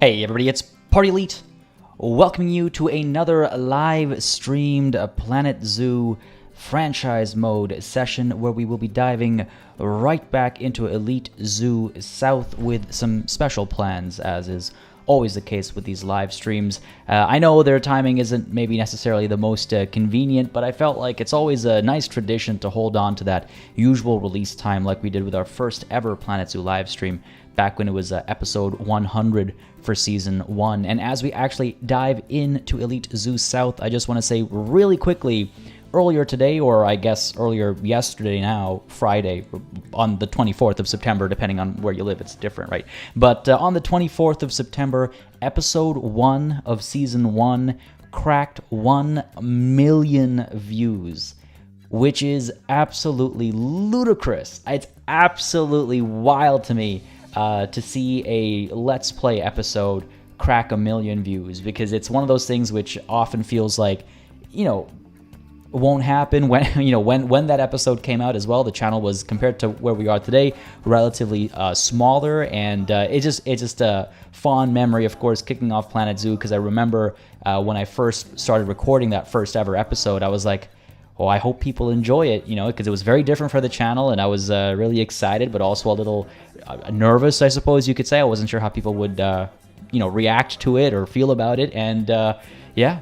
Hey everybody, it's Party Elite, welcoming you to another live streamed Planet Zoo franchise mode session where we will be diving right back into Elite Zoo South with some special plans, as is always the case with these live streams. I know their timing isn't maybe necessarily the most convenient, but I felt like it's always a nice tradition to hold on to that usual release time like we did with our first ever Planet Zoo live stream back when it was episode 100 for season 1. And as we actually dive into Elite Zoo South, I just want to say really quickly, earlier today, or I guess earlier yesterday now, Friday, on the 24th of September, depending on where you live, it's different, right? But on the 24th of September, episode 1 of season 1 cracked 1 million views, which is absolutely ludicrous. It's absolutely wild to me to see a Let's Play episode crack 1 million views, because it's one of those things which often feels like, you know, won't happen. When when that episode came out as well, the channel was, compared to where we are today, relatively smaller, and it's just a fond memory, of course, kicking off Planet Zoo, because I remember when I first started recording that first ever episode, I was like, oh, I hope people enjoy it, you know, because it was very different for the channel, and I was really excited, but also a little nervous, I suppose you could say. I wasn't sure how people would, react to it or feel about it, and yeah.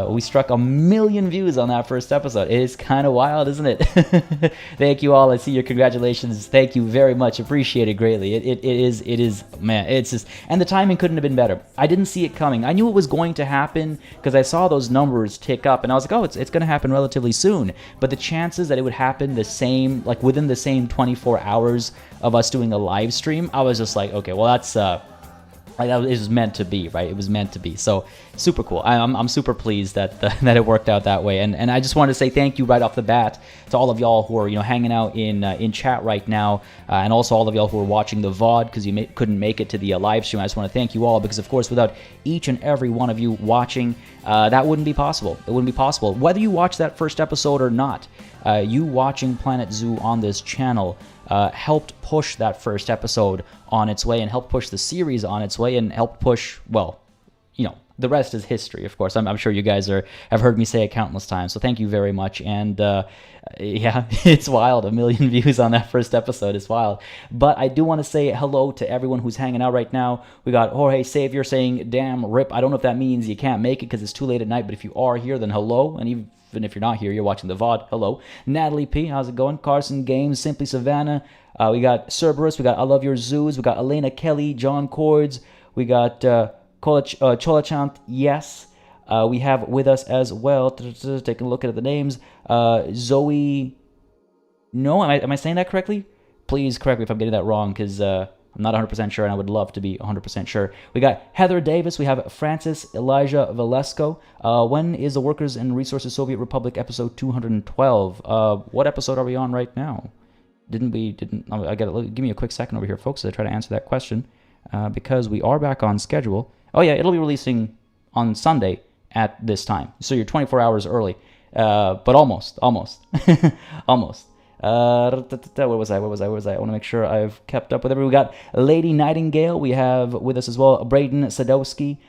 We struck 1 million views on that first episode. It is kind of wild, isn't it? Thank you all. I see your congratulations. Thank you very much. Appreciate it greatly. It is, man, it's just, and the timing couldn't have been better. I didn't see it coming. I knew it was going to happen because I saw those numbers tick up, and I was like, oh, it's going to happen relatively soon. But the chances that it would happen the same, like within the same 24 hours of us doing a live stream, I was just like, okay, well, that's, like, it was meant to be, right? It was meant to be. So super cool. I'm super pleased that that it worked out that way. And I just wanted to say thank you right off the bat to all of y'all who are hanging out in chat right now, and also all of y'all who are watching the VOD because you couldn't make it to the live stream. I just want to thank you all, because of course without each and every one of you watching, that wouldn't be possible. It wouldn't be possible whether you watch that first episode or not. You watching Planet Zoo on this channel helped push that first episode on its way, and helped push the series on its way, and helped push, well, the rest is history, of course. I'm sure you guys have heard me say it countless times, so thank you very much. And yeah, it's wild. 1 million views on that first episode is wild. But I do want to say hello to everyone who's hanging out right now. We got Jorge Savior saying, damn, rip. I don't know if that means you can't make it because it's too late at night, but if you are here, then hello. And even if you're not here, you're watching the VOD, hello. Natalie P, how's it going? Carson Games, Simply Savannah. We got Cerberus. We got I Love Your Zoos. We got Elena Kelly, John Cords. We got Cholachant, yes. We have with us as well, taking a look at the names, Zoe, no, am I saying that correctly? Please correct me if I'm getting that wrong, because I'm not 100% sure, and I would love to be 100% sure. We got Heather Davis, we have Francis Elijah Valesco. When is the Workers and Resources Soviet Republic episode 212? What episode are we on right now? I gotta give me a quick second over here, folks, as I try to answer that question, because we are back on schedule. Oh yeah, it'll be releasing on Sunday at this time, so you're 24 hours early, but almost. Almost. Where was I? I want to make sure I've kept up with everyone. We got Lady Nightingale. We have with us as well Braden Sadowski,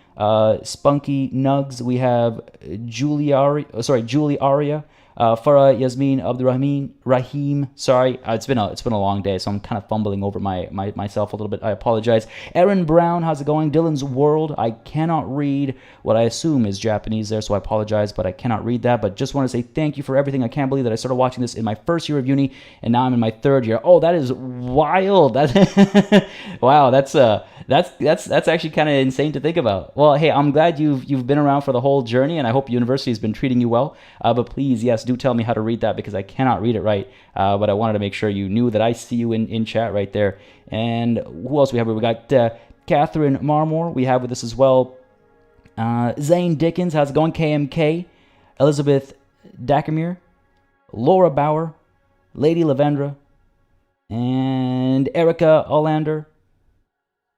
Spunky Nugs. We have Julie Aria. Farah Yasmin Rahim. Sorry, it's been a long day, so I'm kind of fumbling over myself a little bit. I apologize. Erin Brown, how's it going? Dylan's World. I cannot read what I assume is Japanese there, so I apologize, but I cannot read that. But just want to say thank you for everything. I can't believe that I started watching this in my first year of uni, and now I'm in my third year. Oh, that is wild. Wow, that's actually kind of insane to think about. Well, hey, I'm glad you've been around for the whole journey, and I hope university has been treating you well. But please, yes, do tell me how to read that, because I cannot read it right. But I wanted to make sure you knew that I see you in chat right there. And who else we have? We got Catherine Marmore. We have with us as well Zane Dickens. How's it going? KMK. Elizabeth Dacamere. Laura Bauer. Lady Lavendra. And Erica Olander.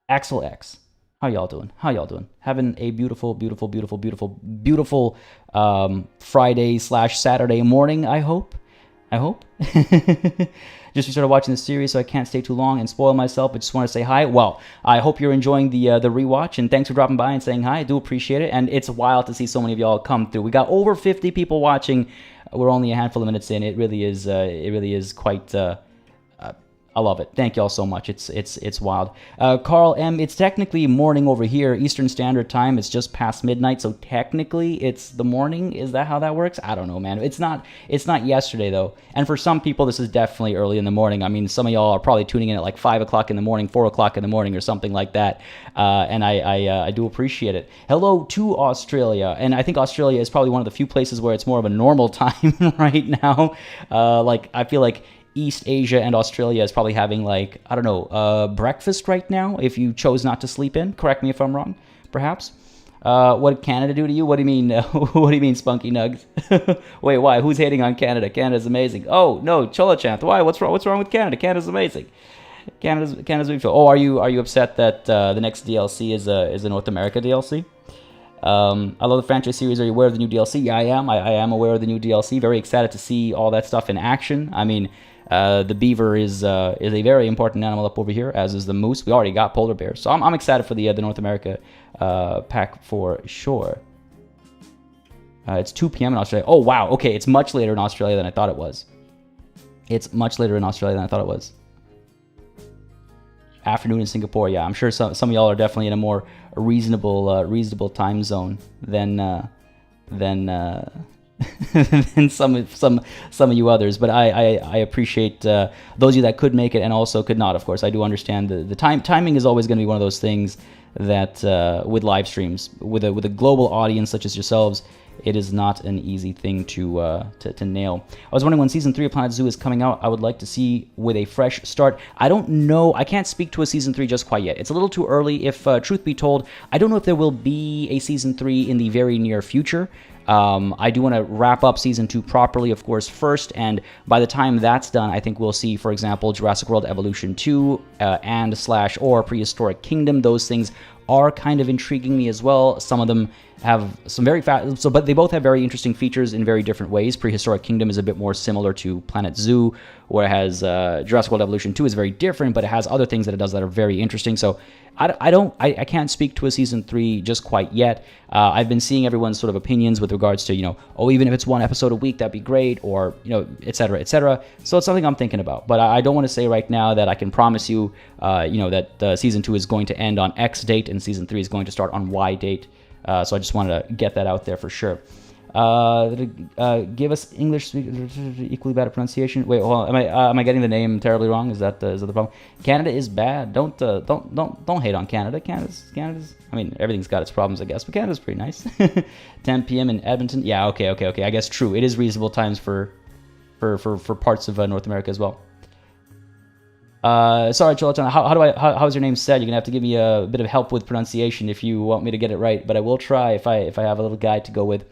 Axel X. How y'all doing? Having a beautiful Friday/Saturday morning, I hope. Just started watching the series, so I can't stay too long and spoil myself, but just want to say hi. Well, I hope you're enjoying the rewatch, and thanks for dropping by and saying hi. I do appreciate it, and it's wild to see so many of y'all come through. We got over 50 people watching. We're only a handful of minutes in. It really is quite... I love it. Thank y'all so much. It's wild. Carl M, it's technically morning over here, Eastern Standard Time. It's just past midnight, so technically it's the morning. Is that how that works? I don't know, man. It's not yesterday though. And for some people, this is definitely early in the morning. I mean, some of y'all are probably tuning in at like 5 o'clock in the morning, 4 o'clock in the morning, or something like that. And I do appreciate it. Hello to Australia, and I think Australia is probably one of the few places where it's more of a normal time right now. Like I feel like East Asia and Australia is probably having like, I don't know, breakfast right now, if you chose not to sleep in. Correct me if I'm wrong, perhaps. What did Canada do to you? What do you mean, what do you mean, Spunky Nugs? Wait, why? Who's hating on Canada? Canada's amazing. Oh, no, Cholachanth, why? What's wrong with Canada? Canada's amazing. Canada's beautiful. Oh, are you upset that the next DLC is a North America DLC? I love the franchise series. Are you aware of the new DLC? Yeah, I am. I am aware of the new DLC. Very excited to see all that stuff in action. I mean, the beaver is a very important animal up over here, as is the moose. We already got polar bears, so I'm excited for the North America pack for sure. It's 2 p.m. in Australia. Oh wow, okay, it's much later in Australia than I thought it was. It's much later in Australia than I thought it was. Afternoon in Singapore. Yeah, I'm sure some of y'all are definitely in a more reasonable time zone than than some of you others, but I appreciate those of you that could make it and also could not. Of course, I do understand the timing is always going to be one of those things that with live streams, with a global audience such as yourselves, it is not an easy thing to nail. I was wondering when Season 3 of Planet Zoo is coming out. I would like to see with a fresh start. I don't know. I can't speak to a Season 3 just quite yet. It's a little too early. If truth be told, I don't know if there will be a Season 3 in the very near future. I do want to wrap up Season 2 properly, of course, first, and by the time that's done, I think we'll see, for example, Jurassic World Evolution 2 or Prehistoric Kingdom. Those things are kind of intriguing me as well. Some of them have some very fast, but they both have very interesting features in very different ways. Prehistoric Kingdom is a bit more similar to Planet Zoo, whereas Jurassic World Evolution 2 is very different, but it has other things that it does that are very interesting. So I can't speak to a Season 3 just quite yet. I've been seeing everyone's sort of opinions with regards to, even if it's one episode a week, that'd be great, or, et cetera, et cetera. So it's something I'm thinking about, but I don't want to say right now that I can promise you, that Season 2 is going to end on X date and Season 3 is going to start on Y date. So I just wanted to get that out there for sure. Give us English equally bad at pronunciation. Wait, hold on. Am I getting the name terribly wrong? Is that the problem? Canada is bad. Don't hate on Canada. Canada's. I mean, everything's got its problems, I guess, but Canada's pretty nice. 10 p.m. in Edmonton. Yeah, okay. I guess true. It is reasonable times for parts of North America as well. Sorry, Cholaton. How's your name said? You're gonna have to give me a bit of help with pronunciation if you want me to get it right. But I will try if I have a little guide to go with.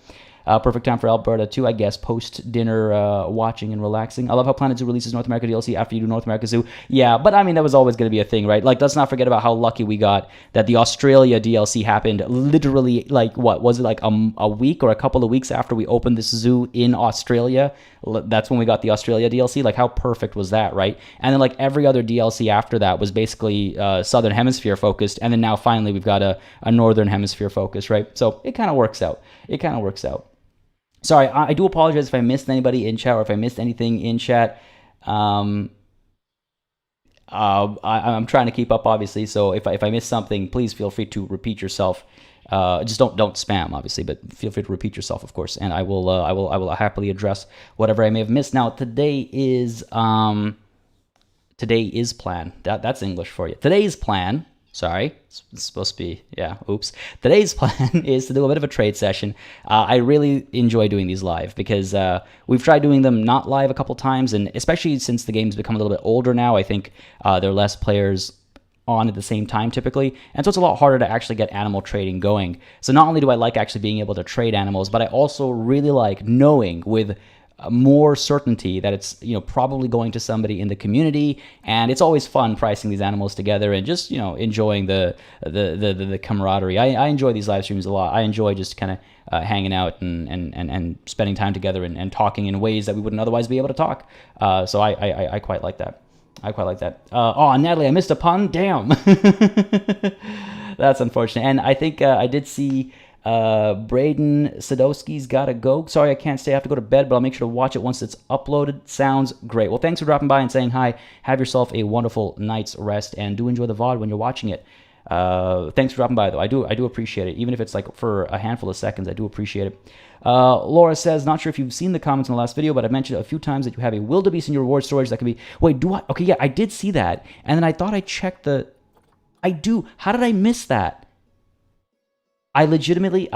Perfect time for Alberta too, I guess, post-dinner watching and relaxing. I love how Planet Zoo releases North America DLC after you do North America Zoo. Yeah, but I mean, that was always going to be a thing, right? Like, let's not forget about how lucky we got that the Australia DLC happened literally, like, what, was it like a week or a couple of weeks after we opened this zoo in Australia? That's when we got the Australia DLC. Like, how perfect was that, right? And then, like, every other DLC after that was basically Southern Hemisphere focused, and then now finally we've got a Northern Hemisphere focus, right? So it kind of works out. Sorry, I do apologize if I missed anybody in chat or if I missed anything in chat. I'm trying to keep up, obviously, so if I miss something, please feel free to repeat yourself. Just don't spam, obviously, but feel free to repeat yourself, of course, and I will happily address whatever I may have missed. Now, today is plan. That's English for you. Today's plan. Sorry, it's supposed to be, oops. Today's plan is to do a bit of a trade session. I really enjoy doing these live because we've tried doing them not live a couple times, and especially since the game's become a little bit older now, I think there are less players on at the same time typically, and so it's a lot harder to actually get animal trading going. So not only do I like actually being able to trade animals, but I also really like knowing with more certainty that it's, you know, probably going to somebody in the community. And it's always fun pricing these animals together and just, you know, enjoying the camaraderie. I enjoy these live streams a lot. I enjoy just kind of hanging out and spending time together and talking in ways that we wouldn't otherwise be able to talk. So I quite like that. I quite like that. Oh, Natalie, I missed a pun. Damn. That's unfortunate. And I think I did see Braden Sadowski's gotta go. Sorry, I can't stay. I have to go to bed, but I'll make sure to watch it once it's uploaded. Sounds great. Well, thanks for dropping by and saying hi. Have yourself a wonderful night's rest, and do enjoy the VOD when you're watching it. Thanks for dropping by, though. I do appreciate it. Even if it's like for a handful of seconds, I do appreciate it. Laura says, not sure if you've seen the comments in the last video, but I mentioned a few times that you have a wildebeest in your reward storage that can be... Wait, do I? Okay, yeah, I did see that. And then I thought I checked the... I do. How did I miss that? I legitimately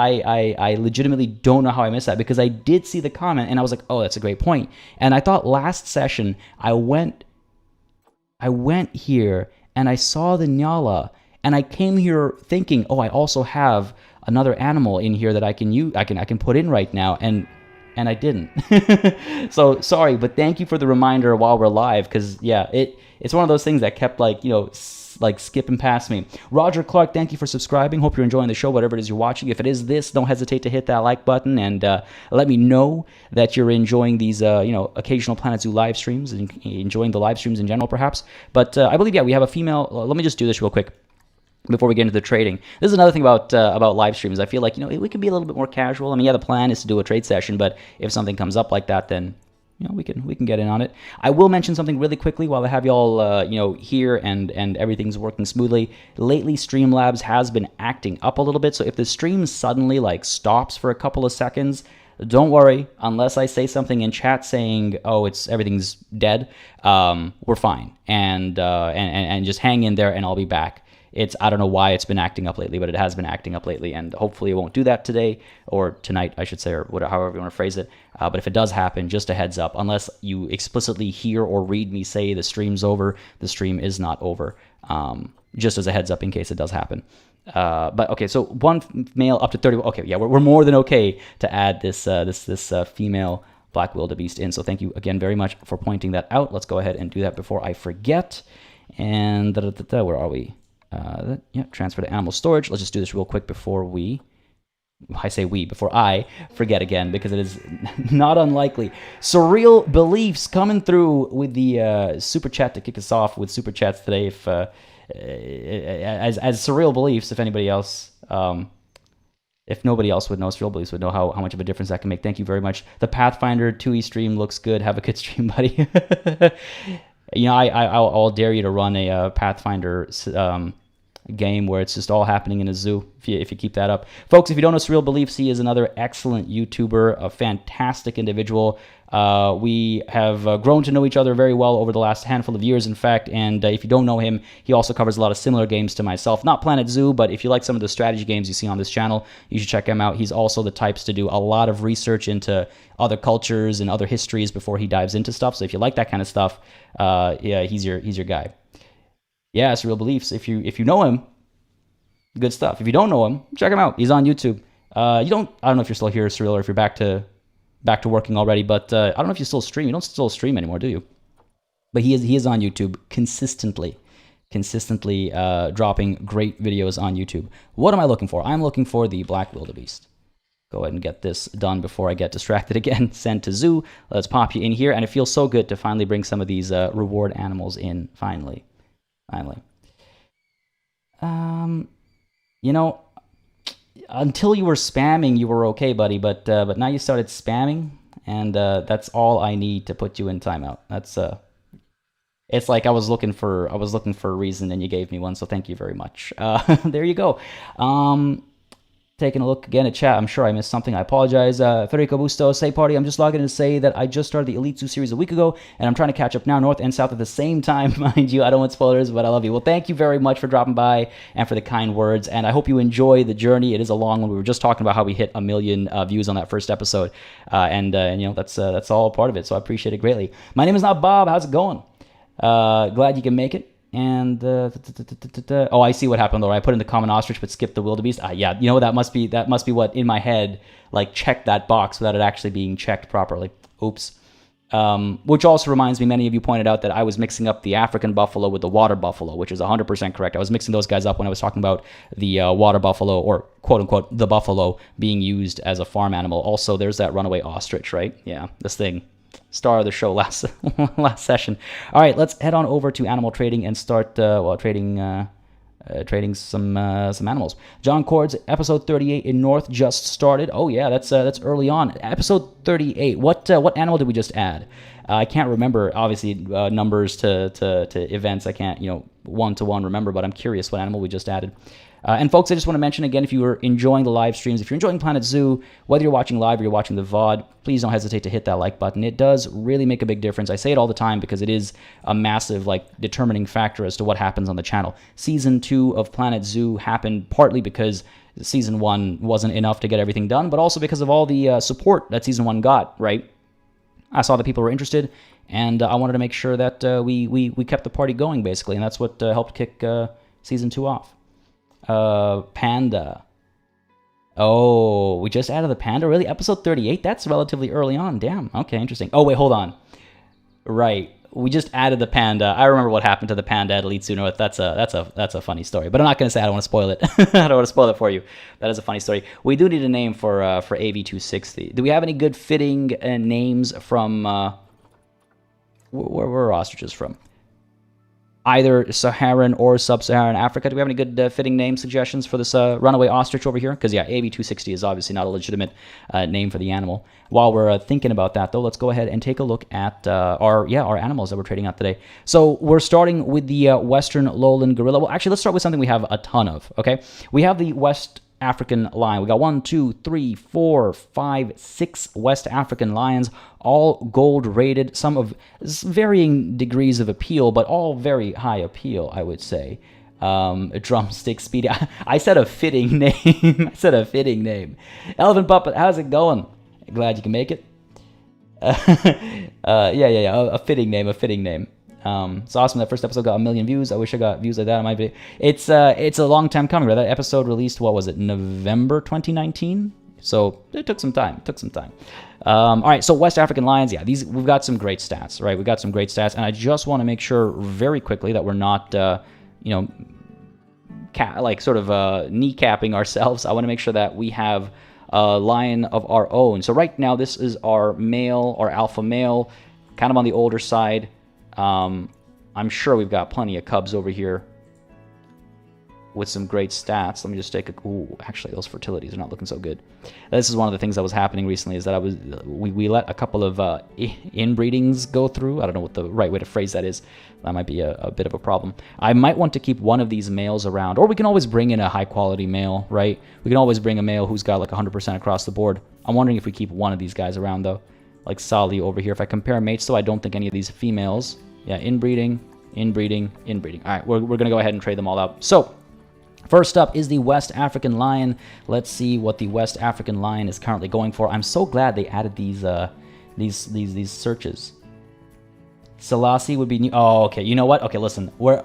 don't know how I missed that, because I did see the comment and I was like, oh, that's a great point. And I thought last session I went here and I saw the Nyala and I came here thinking, oh, I also have another animal in here that I can use, I can put in right now, and I didn't. So sorry, but thank you for the reminder while we're live, because yeah, it's one of those things that kept like, you know, like skipping past me. Roger Clark, thank you for subscribing. Hope you're enjoying the show, whatever it is you're watching. If it is this, don't hesitate to hit that like button and let me know that you're enjoying these, you know, occasional Planet Zoo live streams and enjoying the live streams in general, perhaps. But I believe, yeah, we have a female. Let me just do this real quick before we get into the trading. This is another thing about live streams. I feel like, you know, we can be a little bit more casual. I mean, yeah, the plan is to do a trade session, but if something comes up like that, then, you know, we can get in on it. I will mention something really quickly while I have y'all, you know, here and everything's working smoothly. Lately, Streamlabs has been acting up a little bit, so if the stream suddenly like stops for a couple of seconds, don't worry. Unless I say something in chat saying, "Oh, everything's dead," we're fine, and just hang in there, and I'll be back. I don't know why it's been acting up lately, but it has been acting up lately, and hopefully it won't do that today, or tonight, I should say, or whatever, however you want to phrase it. But if it does happen, just a heads up. Unless you explicitly hear or read me say the stream's over, the stream is not over. Just as a heads up in case it does happen. But okay, so one male up to 30. Okay, yeah, we're more than okay to add this female black wildebeest in. So thank you again very much for pointing that out. Let's go ahead and do that before I forget. And where are we? Yeah, transfer to animal storage. Let's just do this real quick before before I forget again, because it is not unlikely. Surreal Beliefs coming through with the super chat to kick us off with super chats today. If as Surreal Beliefs, if anybody else, if nobody else would know, Surreal Beliefs would know how much of a difference that can make. Thank you very much. The Pathfinder 2E stream looks good. Have a good stream, buddy. You know, I'll dare you to run a Pathfinder game where it's just all happening in a zoo, if you keep that up. Folks, if you don't know Surreal Beliefs, he is another excellent YouTuber, a fantastic individual. We have grown to know each other very well over the last handful of years, in fact, and if you don't know him, he also covers a lot of similar games to myself. Not Planet Zoo, but if you like some of the strategy games you see on this channel, you should check him out. He's also the types to do a lot of research into other cultures and other histories before he dives into stuff, so if you like that kind of stuff, yeah, he's your guy. Yeah, Surreal Beliefs. If you know him, good stuff. If you don't know him, check him out. He's on YouTube. I don't know if you're still here, Surreal, or if you're back to working already. But I don't know if you still stream. You don't still stream anymore, do you? But he is on YouTube consistently dropping great videos on YouTube. What am I looking for? I'm looking for the black wildebeest. Go ahead and get this done before I get distracted again. Send to zoo. Let's pop you in here, and it feels so good to finally bring some of these reward animals in. Finally. You know, until you were spamming, you were okay, buddy. But now you started spamming, and that's all I need to put you in timeout. That's it's like I was looking for a reason, and you gave me one. So thank you very much. There you go. Taking a look again at chat. I'm sure I missed something. I apologize. Federico Bustos, say party. I'm just logging in to say that I just started the Elite Zoo series a week ago, and I'm trying to catch up now, north and south at the same time. Mind you, I don't want spoilers, but I love you. Well, thank you very much for dropping by and for the kind words, and I hope you enjoy the journey. It is a long one. We were just talking about how we hit 1 million views on that first episode, and you know, that's all part of it, so I appreciate it greatly. My name is not Bob. How's it going? Glad you can make it. And oh, I see what happened though. I put in the common ostrich but skipped the wildebeest. Yeah, you know, that must be what in my head like checked that box without it actually being checked properly. Oops. Which also reminds me, many of you pointed out that I was mixing up the African buffalo with the water buffalo, which is 100% correct. I was mixing those guys up when I was talking about the water buffalo, or quote-unquote the buffalo, being used as a farm animal. Also, there's that runaway ostrich, right? Yeah, this thing. Star of the show last session. All right, let's head on over to animal trading and start trading some animals. John Cord's episode 38 in North just started. Oh yeah, that's early on. Episode 38. What animal did we just add? I can't remember. Obviously, numbers to events. I can't one-to-one remember. But I'm curious what animal we just added. And folks, I just want to mention again, if you are enjoying the live streams, if you're enjoying Planet Zoo, whether you're watching live or you're watching the VOD, please don't hesitate to hit that like button. It does really make a big difference. I say it all the time because it is a massive determining factor as to what happens on the channel. Season 2 of Planet Zoo happened partly because Season 1 wasn't enough to get everything done, but also because of all the support that Season 1 got, right? I saw that people were interested, and I wanted to make sure that we kept the party going, basically, and that's what helped kick Season 2 off. Panda. Oh, we just added the panda? Really? Episode 38? That's relatively early on. Damn. Okay, interesting. Oh, wait, hold on. Right. We just added the panda. I remember what happened to the panda at Elite Zoo North. That's a funny story. But I'm not going to say I don't want to spoil it. I don't want to spoil it for you. That is a funny story. We do need a name for AV260. Do we have any good fitting names from... where are ostriches from? Either Saharan or Sub-Saharan Africa. Do we have any good fitting name suggestions for this runaway ostrich over here? Because, yeah, AB260 is obviously not a legitimate name for the animal. While we're thinking about that, though, let's go ahead and take a look at our animals that we're trading out today. So we're starting with the Western Lowland Gorilla. Well, actually, let's start with something we have a ton of, okay? We have the West African lion. We got 1, 2, 3, 4, 5, 6 West African lions, all gold rated, some of varying degrees of appeal, but all very high appeal, I would say. Drumstick Speedy. I said a fitting name. I said a fitting name. Elephant Puppet, how's it going? Glad you can make it. Yeah. A fitting name. It's awesome. That first episode got 1 million views. I wish I got views like that on my video. It's a long time coming, right? That episode released, what was it, November 2019? So it took some time. All right, so West African lions, yeah, we've got some great stats, right? We've got some great stats, and I just want to make sure very quickly that we're not, kneecapping ourselves. I want to make sure that we have a lion of our own. So right now, this is our male, our alpha male, kind of on the older side. I'm sure we've got plenty of cubs over here with some great stats. Let me just take a... Ooh, actually, those fertilities are not looking so good. This is one of the things that was happening recently, is that we let a couple of inbreedings go through. I don't know what the right way to phrase that is. That might be a bit of a problem. I might want to keep one of these males around, or we can always bring in a high-quality male, right? We can always bring a male who's got like 100% across the board. I'm wondering if we keep one of these guys around, though. Like Sally over here. If I compare mates, though, I don't think any of these females... Yeah, inbreeding. All right, we're going to go ahead and trade them all out. So, first up is the West African lion. Let's see what the West African lion is currently going for. I'm so glad they added these searches. Selassie would be new. Oh, okay. You know what? Okay, listen. We're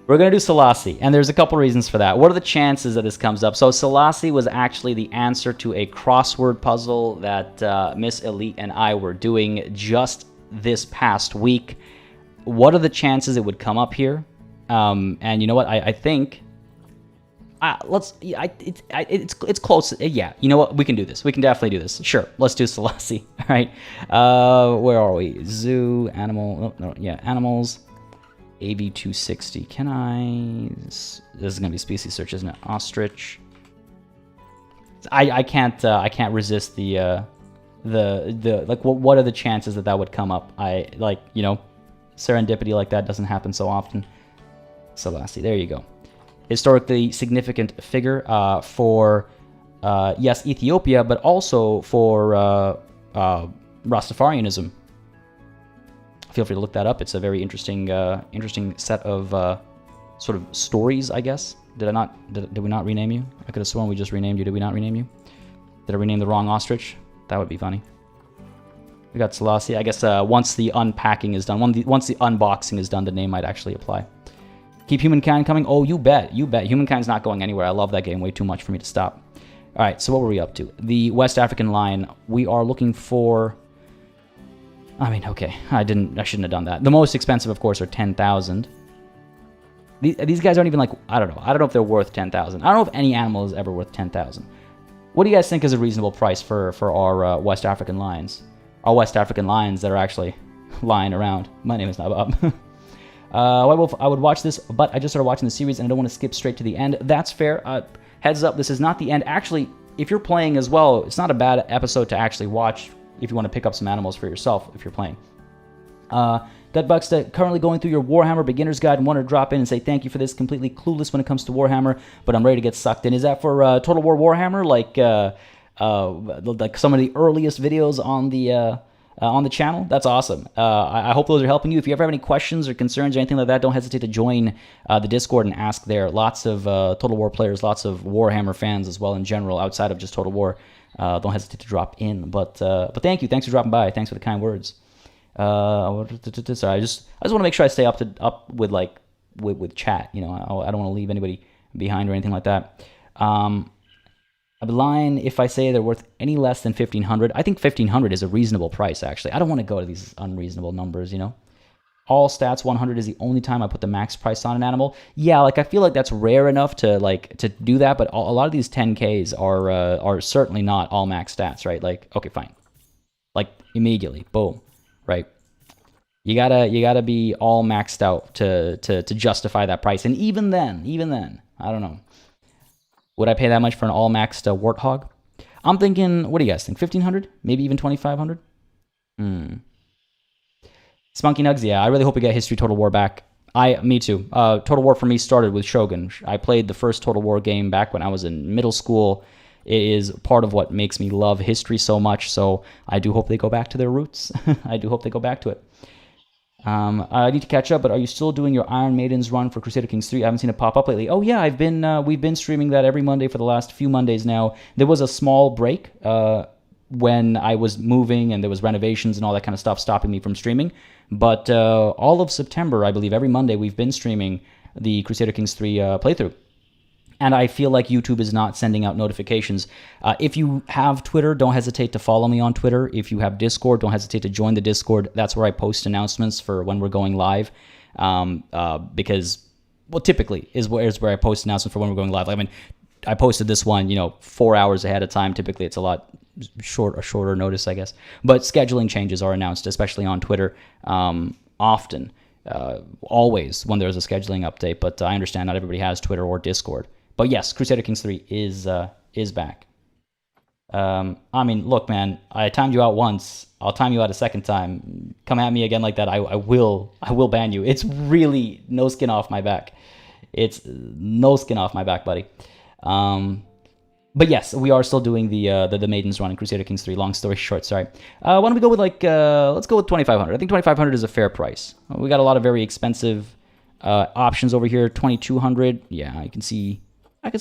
going to do Selassie, and there's a couple reasons for that. What are the chances that this comes up? So Selassie was actually the answer to a crossword puzzle that Miss Elite and I were doing just this past week. What are the chances it would come up here? And you know what? I think it's close. Yeah, you know what? We can do this. We can definitely do this. Sure, let's do Selassie. All right. Where are we? Zoo, animal. No, yeah, animals. AV260. Can I? This is gonna be species search, isn't it? Ostrich. I can't resist the like what are the chances that would come up? Serendipity like that doesn't happen so often. Selassie, there you go. Historically significant figure for yes, Ethiopia, but also for Rastafarianism. Feel free to look that up. It's a very interesting set of sort of stories, I guess. Did we not rename you? I could have sworn we just renamed you. Did we not rename you? Did I rename the wrong ostrich? That would be funny. We got Selassie. I guess once the unpacking is done, once the unboxing is done, the name might actually apply. Keep Humankind coming? Oh, you bet. Humankind's not going anywhere. I love that game way too much for me to stop. All right, so what were we up to? The West African lion. We are looking for... I mean, okay, I shouldn't have done that. The most expensive, of course, are 10,000. These guys aren't even like, I don't know if they're worth 10,000. I don't know if any animal is ever worth 10,000. What do you guys think is a reasonable price for our West African lions? Our West African lions that are actually lying around. My name is not Bob. I would watch this, but I just started watching the series and I don't want to skip straight to the end. That's fair. Heads up, this is not the end. Actually, if you're playing as well, it's not a bad episode to actually watch if you want to pick up some animals for yourself if you're playing. Gutbucksta, currently going through your Warhammer Beginner's Guide and wanted to drop in and say thank you for this. Completely clueless when it comes to Warhammer, but I'm ready to get sucked in. Is that for Total War Warhammer, like some of the earliest videos on the channel? That's awesome. I hope those are helping you. If you ever have any questions or concerns or anything like that, don't hesitate to join the Discord and ask there. Lots of Total War players, lots of Warhammer fans as well in general, outside of just Total War. Don't hesitate to drop in. But thank you. Thanks for dropping by. Thanks for the kind words. Sorry, I just want to make sure I stay up with chat. You know, I don't want to leave anybody behind or anything like that. I'd be lying if I say they're worth any less than 1,500. I think 1,500 is a reasonable price, actually. I don't want to go to these unreasonable numbers, you know? All stats 100 is the only time I put the max price on an animal. Yeah, like I feel like that's rare enough to do that, but a lot of these 10Ks are certainly not all max stats, right? Like, okay, fine. Like immediately, boom, right? You gotta be all maxed out to justify that price. And even then, I don't know. Would I pay that much for an all-maxed warthog? I'm thinking, what do you guys think? 1,500? Maybe even 2,500? Spunky Nugs, yeah. I really hope we get History Total War back. Me too. Total War for me started with Shogun. I played the first Total War game back when I was in middle school. It is part of what makes me love history so much, so I do hope they go back to their roots. I do hope they go back to it. I need to catch up, but are you still doing your Iron Maidens run for Crusader Kings 3? I haven't seen it pop up lately. Oh yeah, we've been streaming that every Monday for the last few Mondays now. There was a small break when I was moving and there was renovations and all that kind of stuff stopping me from streaming. But all of September, I believe, every Monday we've been streaming the Crusader Kings 3 playthrough. And I feel like YouTube is not sending out notifications. If you have Twitter, don't hesitate to follow me on Twitter. If you have Discord, don't hesitate to join the Discord. That's where I post announcements for when we're going live. Because, well, typically is where I post announcements for when we're going live. I mean, I posted this one, 4 hours ahead of time. Typically, it's a lot shorter notice, I guess. But scheduling changes are announced, especially on Twitter, often. Always when there's a scheduling update. But I understand not everybody has Twitter or Discord. But yes, Crusader Kings 3 is back. I mean, look, man, I timed you out once. I'll time you out a second time. Come at me again like that, I will ban you. It's really no skin off my back. It's no skin off my back, buddy. But yes, we are still doing the Maidens run in Crusader Kings 3. Long story short, sorry. Why don't we go with let's go with 2,500. I think 2,500 is a fair price. We got a lot of very expensive options over here. 2,200. Yeah, I can see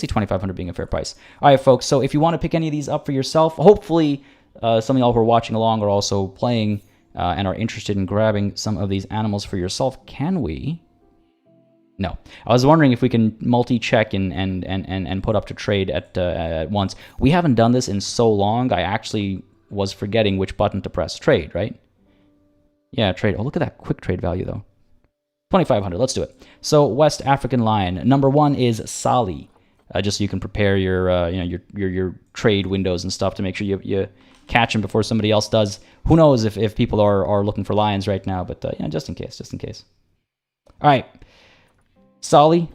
2,500 being a fair price. All right, folks. So if you want to pick any of these up for yourself, hopefully some of y'all who are watching along are also playing and are interested in grabbing some of these animals for yourself. Can we? No. I was wondering if we can multi-check and put up to trade at once. We haven't done this in so long. I actually was forgetting which button to press. Trade, right? Yeah, trade. Oh, look at that quick trade value, though. 2,500. Let's do it. So West African lion. Number 1 is Sali. Just so you can prepare your trade windows and stuff to make sure you catch them before somebody else does. Who knows if people are looking for lions right now, but yeah, just in case. All right, Sali,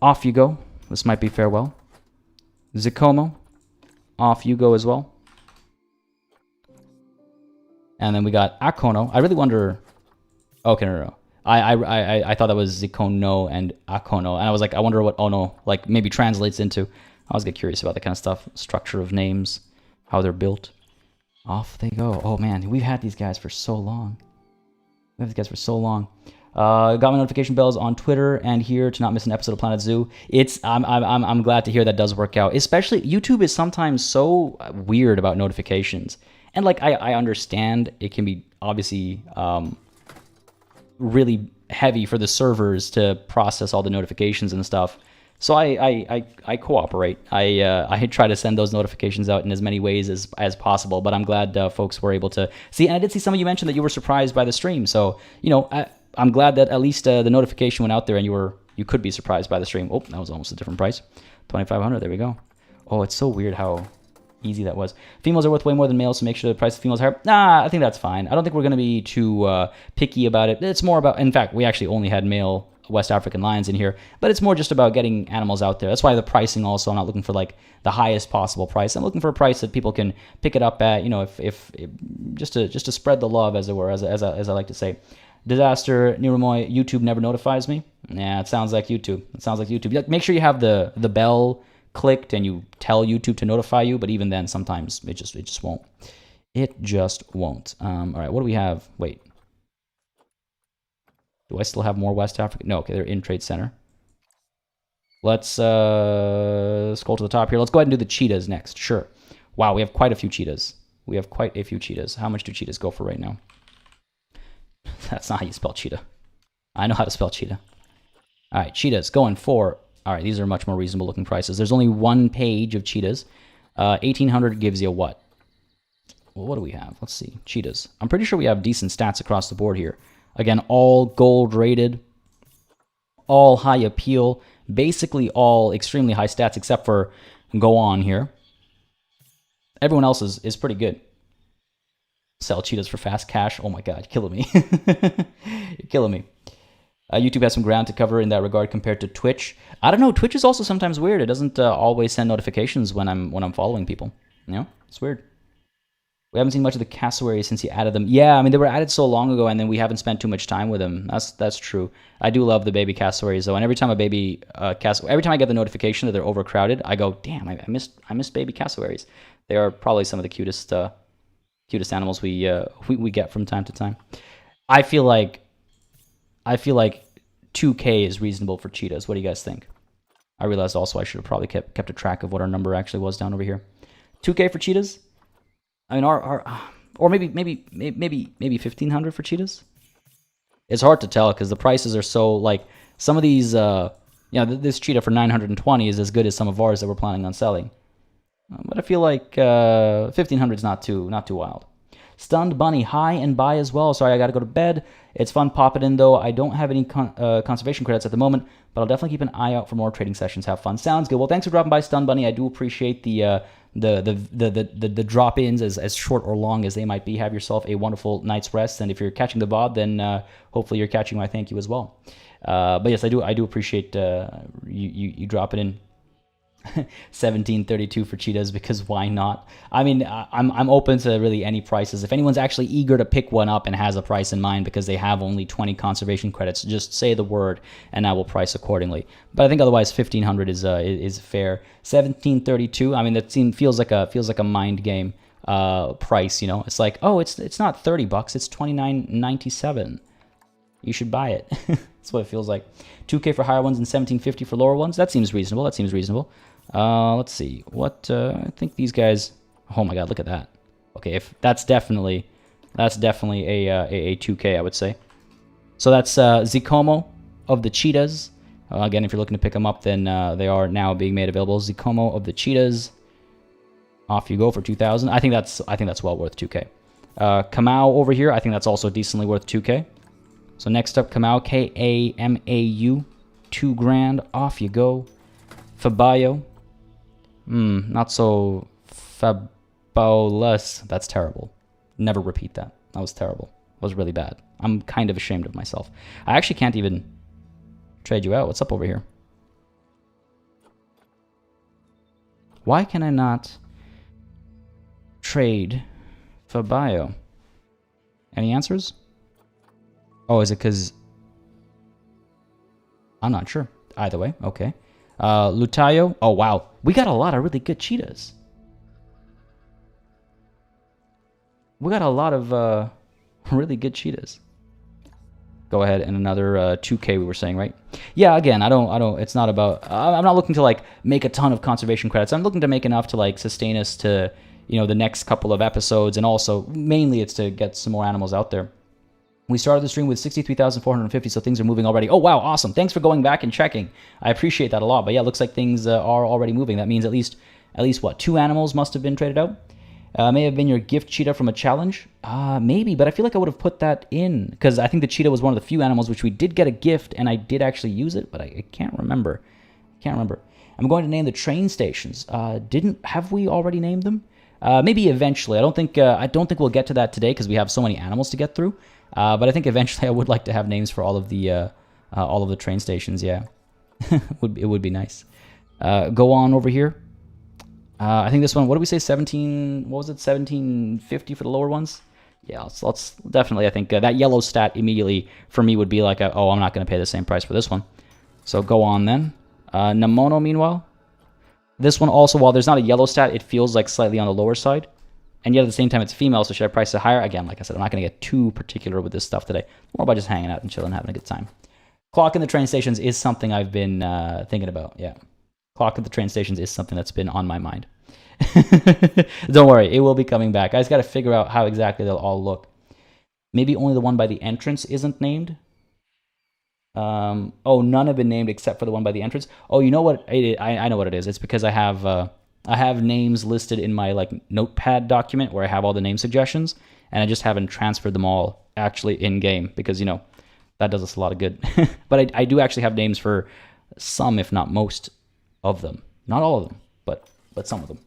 off you go. This might be farewell. Zikomo, off you go as well. And then we got Akono. I really wonder. Okay, no. I thought that was Zikono and Akono, and I was like, I wonder what Ono maybe translates into. I always get curious about that kind of stuff, structure of names, how they're built. Off they go. Oh man, we've had these guys for so long. Got my notification bells on Twitter and here to not miss an episode of Planet Zoo. I'm glad to hear that does work out. Especially YouTube is sometimes so weird about notifications, and I understand it can be obviously. Really heavy for the servers to process all the notifications and stuff. So I cooperate. I try to send those notifications out in as many ways as possible. But I'm glad folks were able to see. And I did see some of you mention that you were surprised by the stream. So I'm glad that at least the notification went out there and you could be surprised by the stream. Oh, that was almost a different price. 2,500. There we go. Oh, it's so weird how easy that was. Females are worth way more than males, so make sure the price of females is higher. Nah, I think that's fine. I don't think we're going to be too picky about it. It's more about, in fact, we actually only had male West African lions in here, but it's more just about getting animals out there. That's why the pricing also, I'm not looking for like the highest possible price. I'm looking for a price that people can pick it up at, if just to spread the love, as it were, as I like to say. Disaster, Nirumoy, YouTube never notifies me. Yeah, it sounds like YouTube. Make sure you have the bell clicked and you tell YouTube to notify you, but even then, sometimes it just won't. It just won't. All right, what do we have? Wait. Do I still have more West Africa? No, okay, they're in Trade Center. Let's scroll to the top here. Let's go ahead and do the cheetahs next. Sure. Wow, we have quite a few cheetahs. How much do cheetahs go for right now? That's not how you spell cheetah. I know how to spell cheetah. All right, cheetahs going for... All right, these are much more reasonable looking prices. There's only one page of cheetahs. 1,800 gives you what? Well, what do we have? Let's see. Cheetahs. I'm pretty sure we have decent stats across the board here. Again, all gold rated, all high appeal, basically all extremely high stats except for go on here. Everyone else is pretty good. Sell cheetahs for fast cash. Oh my god, you're killing me. You're killing me. YouTube has some ground to cover in that regard compared to Twitch. I don't know. Twitch is also sometimes weird. It doesn't always send notifications when I'm following people. It's weird. We haven't seen much of the cassowaries since you added them. Yeah, I mean, they were added so long ago, and then we haven't spent too much time with them. That's true. I do love the baby cassowaries, though, and every time every time I get the notification that they're overcrowded, I go, damn, I missed baby cassowaries. They are probably some of the cutest animals we get from time to time. I feel like 2K is reasonable for cheetahs. What do you guys think? I realized also I should have probably kept a track of what our number actually was down over here. 2K for cheetahs? I mean, or maybe 1,500 for cheetahs. It's hard to tell because the prices are so like some of these. This cheetah for 920 is as good as some of ours that we're planning on selling. But I feel like 1,500 is not too wild. Stunned bunny, high and buy as well. Sorry, I gotta go to bed. It's fun, pop it in though. I don't have any conservation credits at the moment, but I'll definitely keep an eye out for more trading sessions. Have fun. Sounds good. Well, thanks for dropping by, Stunned bunny. I do appreciate the drop-ins, as short or long as they might be. Have yourself a wonderful night's rest, and if you're catching the VOD, then hopefully you're catching my thank you as well. But yes, I do appreciate you dropping in. 1732 for cheetahs, because why not? I mean, I'm open to really any prices. If anyone's actually eager to pick one up and has a price in mind because they have only 20 conservation credits, just say the word and I will price accordingly. But I think otherwise 1,500 is fair. 1732. I mean, that feels like a mind game price. It's like, oh, it's not $30, it's $29.97. You should buy it. That's what it feels like. 2K for higher ones and 1750 for lower ones. That seems reasonable. Let's see. What I think these guys. Oh my god, look at that. Okay, if that's definitely a 2K, I would say. So that's Zikomo of the cheetahs. Again, if you're looking to pick them up, then they are now being made available. Zikomo of the cheetahs. Off you go for 2,000. I think that's well worth 2K. Kamau over here. I think that's also decently worth 2K. So next up, Kamau, Kamau, 2 grand. Off you go. Fabayo. Not so fabulous. That's terrible. Never repeat that. That was terrible. That was really bad. I'm kind of ashamed of myself. I actually can't even trade you out. What's up over here? Why can I not trade Fabayo? Any answers? Oh, is it because... I'm not sure. Either way, okay. Lutayo. Oh, wow. We got a lot of really good cheetahs. We got a lot of really good cheetahs. Go ahead, and another 2K we were saying, right? Yeah, again, I don't, it's not about, I'm not looking to, like, make a ton of conservation credits. I'm looking to make enough to, like, sustain us to, the next couple of episodes, and also, mainly, it's to get some more animals out there. We started the stream with 63,450, so things are moving already. Oh, wow, awesome. Thanks for going back and checking. I appreciate that a lot. But yeah, it looks like things are already moving. That means at least what, 2 animals must have been traded out? May have been your gift cheetah from a challenge. Maybe, but I feel like I would have put that in because I think the cheetah was one of the few animals which we did get a gift, and I did actually use it, but I can't remember. I'm going to name the train stations. Have we already named them? Maybe eventually. I don't think we'll get to that today because we have so many animals to get through. But I think eventually I would like to have names for all of the train stations. Yeah, it would be nice. Go on over here. I think this one. What did we say? 17. What was it? 1750 for the lower ones. Yeah, let's definitely. I think that yellow stat immediately for me would be like, oh, I'm not going to pay the same price for this one. So go on then. Namono, meanwhile, this one also, while there's not a yellow stat, it feels like slightly on the lower side. And yet at the same time, it's female, so should I price it higher? Again, like I said, I'm not going to get too particular with this stuff today. More about just hanging out and chilling, having a good time. Clock in the train stations is something I've been thinking about, yeah. Clock at the train stations is something that's been on my mind. Don't worry, it will be coming back. I just got to figure out how exactly they'll all look. Maybe only the one by the entrance isn't named. Oh, none have been named except for the one by the entrance. Oh, you know what? I know what it is. It's because I have names listed in my like notepad document where I have all the name suggestions, and I just haven't transferred them all actually in game because that does us a lot of good. But I do actually have names for some, if not most, of them. Not all of them, but some of them.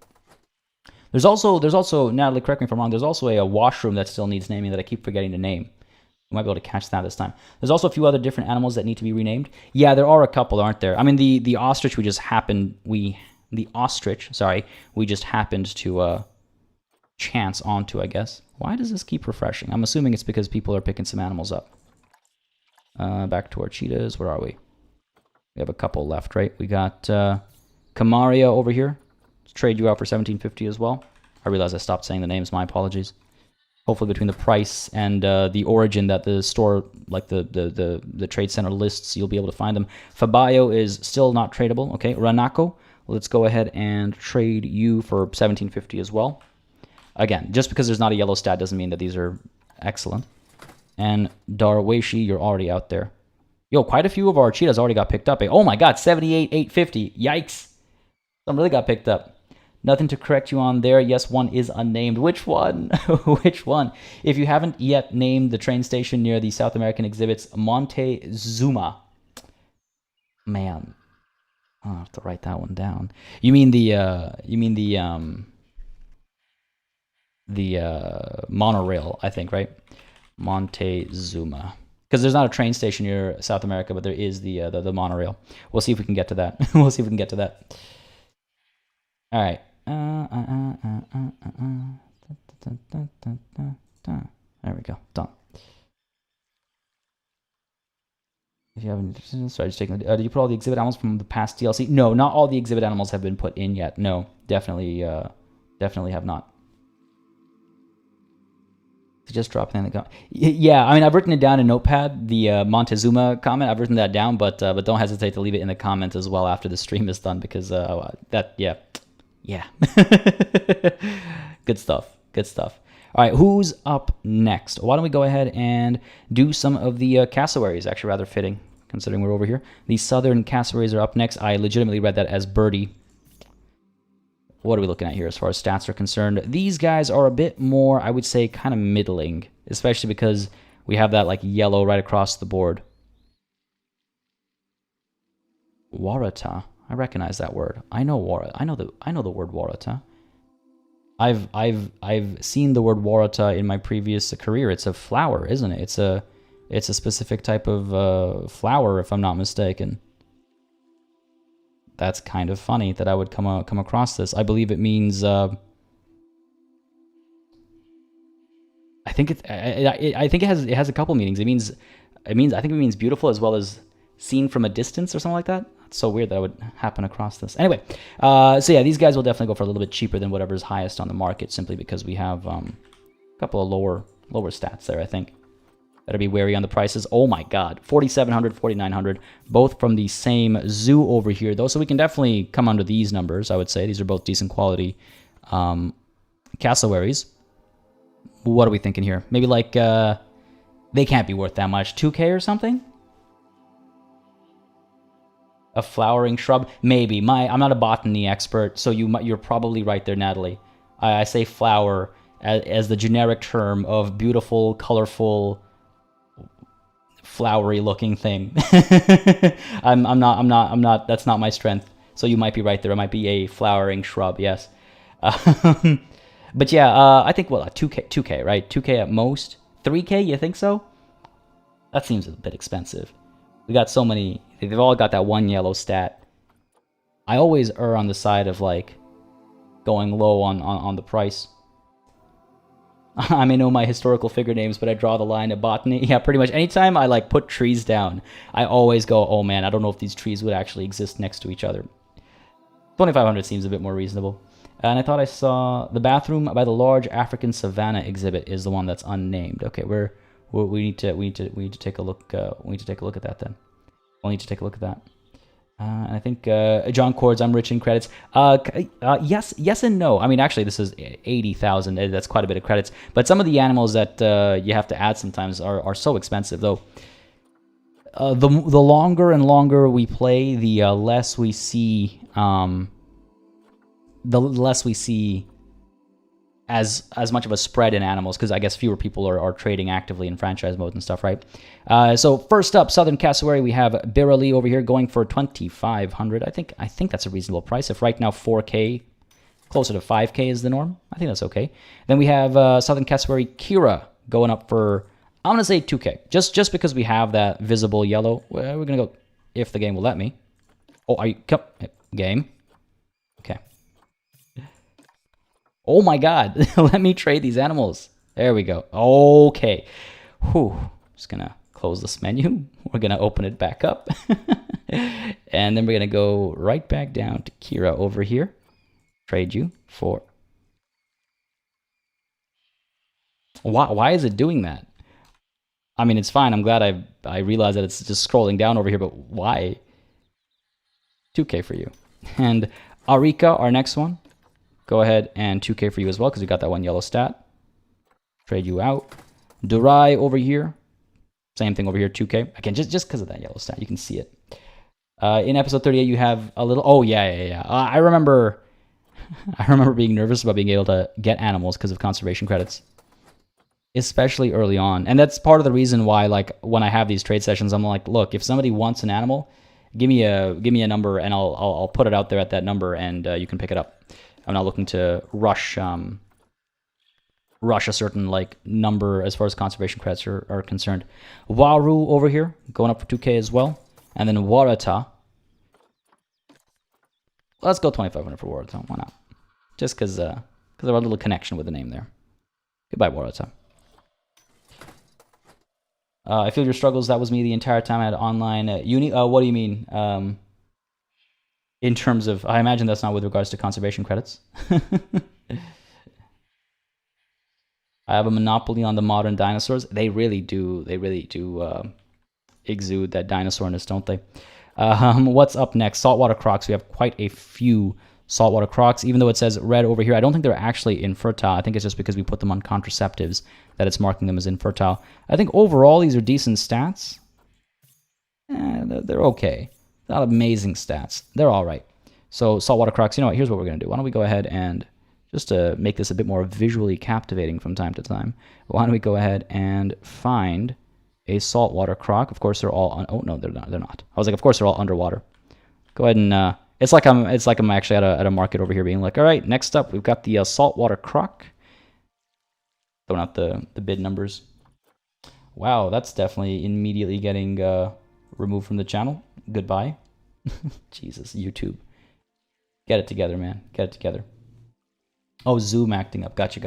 There's also Natalie, correct me if I'm wrong. There's also a washroom that still needs naming that I keep forgetting to name. You might be able to catch that this time. There's also a few other different animals that need to be renamed. Yeah, there are a couple, aren't there? I mean, the ostrich we just happened we just happened to chance onto, I guess. Why does this keep refreshing? I'm assuming it's because people are picking some animals up. Back to our cheetahs. Where are we? We have a couple left, right? We got Camaria over here. Let's trade you out for 1750 as well. I realize I stopped saying the names. My apologies. Hopefully between the price and the origin that the store, like the trade center lists, you'll be able to find them. Fabayo is still not tradable. Okay, Ranako. Let's go ahead and trade you for 1750 as well. Again, just because there's not a yellow stat doesn't mean that these are excellent. And Darwashi, you're already out there. Yo, quite a few of our cheetahs already got picked up. Oh my god, 78,850. Yikes. Some really got picked up. Nothing to correct you on there. Yes, one is unnamed. Which one? Which one? If you haven't yet named the train station near the South American exhibits, Montezuma. Man. I'll have to write that one down. You mean the monorail, I think, right? Montezuma. Because there's not a train station near South America, but there is the monorail. We'll see if we can get to that. We'll see if we can get to that. All right. There we go. Done. If you haven't, sorry, just taking. Did you put all the exhibit animals from the past DLC? No, not all the exhibit animals have been put in yet. No, definitely have not. Just drop it in the comment. Yeah, I mean, I've written it down in Notepad, the Montezuma comment. I've written that down, but don't hesitate to leave it in the comments as well after the stream is done because yeah. Good stuff. All right, who's up next? Why don't we go ahead and do some of the cassowaries? Actually, rather fitting, considering we're over here. The southern cassowaries are up next. I legitimately read that as birdie. What are we looking at here as far as stats are concerned? These guys are a bit more, I would say, kind of middling, especially because we have that like yellow right across the board. Warata. I recognize that word. I know the word Warata. I've seen the word Warata in my previous career. It's a flower, isn't it? It's a specific type of flower, if I'm not mistaken. That's kind of funny that I would come across this. I believe it means. I think it has a couple meanings. I think it means beautiful as well as seen from a distance or something like that. It's so weird that I would happen across this. Anyway, so yeah, these guys will definitely go for a little bit cheaper than whatever's highest on the market, simply because we have a couple of lower stats there. I think. Better be wary on the prices. Oh my god, 4,700, 4,900, both from the same zoo over here, though, so we can definitely come under these numbers, I would say. These are both decent quality cassowaries. What are we thinking here? Maybe like They can't be worth that much. 2K or something? A flowering shrub? Maybe. I'm not a botany expert, so you're probably right there, Natalie. I say flower as the generic term of beautiful, colorful, flowery-looking thing. I'm not. That's not my strength. So you might be right there. It might be a flowering shrub. Yes. But yeah, I think 2K, right? 2K at most. 3K? You think so? That seems a bit expensive. We got so many. They've all got that one yellow stat. I always err on the side of like going low on the price. I may know my historical figure names, but I draw the line at botany. Yeah, pretty much. Anytime I like put trees down, I always go, oh man, I don't know if these trees would actually exist next to each other. 2,500 seems a bit more reasonable. And I thought I saw the bathroom by the large African savanna exhibit is the one that's unnamed. Okay, we need to take a look. We need to take a look at that then. We'll need to take a look at that. And I think John Cords, I'm rich in credits. Yes and no. I mean, actually, this is 80,000. That's quite a bit of credits. But some of the animals that you have to add sometimes are so expensive, though. The longer and longer we play, the less we see. The less we see as much of a spread in animals, because I guess fewer people are trading actively in franchise mode and stuff, right? So first up, Southern Cassowary, we have Birali over here going for 2,500. I think that's a reasonable price. If right now 4K, closer to 5K is the norm, I think that's okay. Then we have Southern Cassowary Kira going up for, I'm gonna say 2K, just because we have that visible yellow. Well, we're gonna go if the game will let me. Oh, are you game? Okay. Oh my god, let me trade these animals. There we go. Okay. Whew. Just gonna close this menu. We're gonna open it back up. And then we're gonna go right back down to Kira over here. Trade you for... Why is it doing that? I mean, it's fine. I'm glad I realized that it's just scrolling down over here, but why? 2K for you. And Arika, our next one. Go ahead and 2K for you as well, because we got that one yellow stat. Trade you out. Durai over here. Same thing over here, 2K. Again, just because of that yellow stat, you can see it. In episode 38, you have a little... Oh, yeah. I remember being nervous about being able to get animals because of conservation credits. Especially early on. And that's part of the reason why, like, when I have these trade sessions, I'm like, look, if somebody wants an animal, give me a number, and I'll put it out there at that number, and you can pick it up. I'm not looking to rush a certain like number as far as conservation credits are concerned. Waru over here, going up for 2K as well. And then Warata. Let's go 2,500 for Warata. Why not? Just because of our little connection with the name there. Goodbye, Warata. I feel your struggles. That was me the entire time I had online uni. What do you mean? In terms of, I imagine that's not with regards to conservation credits. I have a monopoly on the modern dinosaurs. They really do exude that dinosaurness, don't they? What's up next? Saltwater crocs. We have quite a few saltwater crocs. Even though it says red over here, I don't think they're actually infertile. I think it's just because we put them on contraceptives that it's marking them as infertile. I think overall these are decent stats. They're okay. Not amazing stats. They're all right. So saltwater crocs, you know what? Here's what we're going to do. Why don't we go ahead and, just to make this a bit more visually captivating from time to time, why don't we go ahead and find a saltwater croc. Of course, they're all... oh, no, they're not. I was like, of course, they're all underwater. Go ahead and... It's like I'm actually at a market over here being like, all right, next up, we've got the saltwater croc. Throwing out the bid numbers. Wow, that's definitely immediately getting removed from the channel. Goodbye. Jesus, YouTube. Get it together, man. Get it together. Oh, Zoom acting up. Gotcha.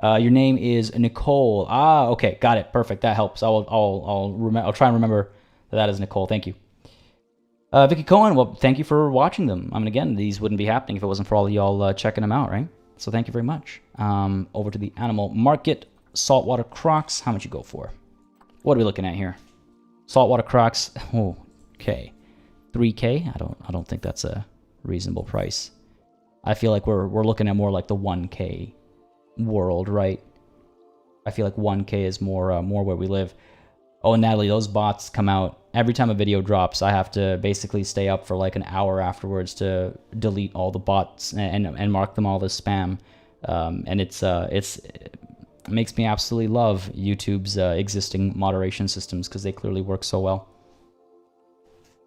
Your name is Nicole. Ah, okay. Got it. Perfect. That helps. I'll try and remember that is Nicole. Thank you. Vicky Cohen, well, thank you for watching them. I mean, again, these wouldn't be happening if it wasn't for all of y'all checking them out, right? So thank you very much. Over to the animal market. Saltwater crocs. How much you go for? What are we looking at here? Saltwater crocs. Oh, okay. 3K? I don't think that's a reasonable price. I feel like we're looking at more like the 1K world, right? I feel like 1K is more where we live. Oh, and Natalie, those bots come out every time a video drops. I have to basically stay up for like an hour afterwards to delete all the bots and mark them all as spam. And it makes me absolutely love YouTube's existing moderation systems because they clearly work so well.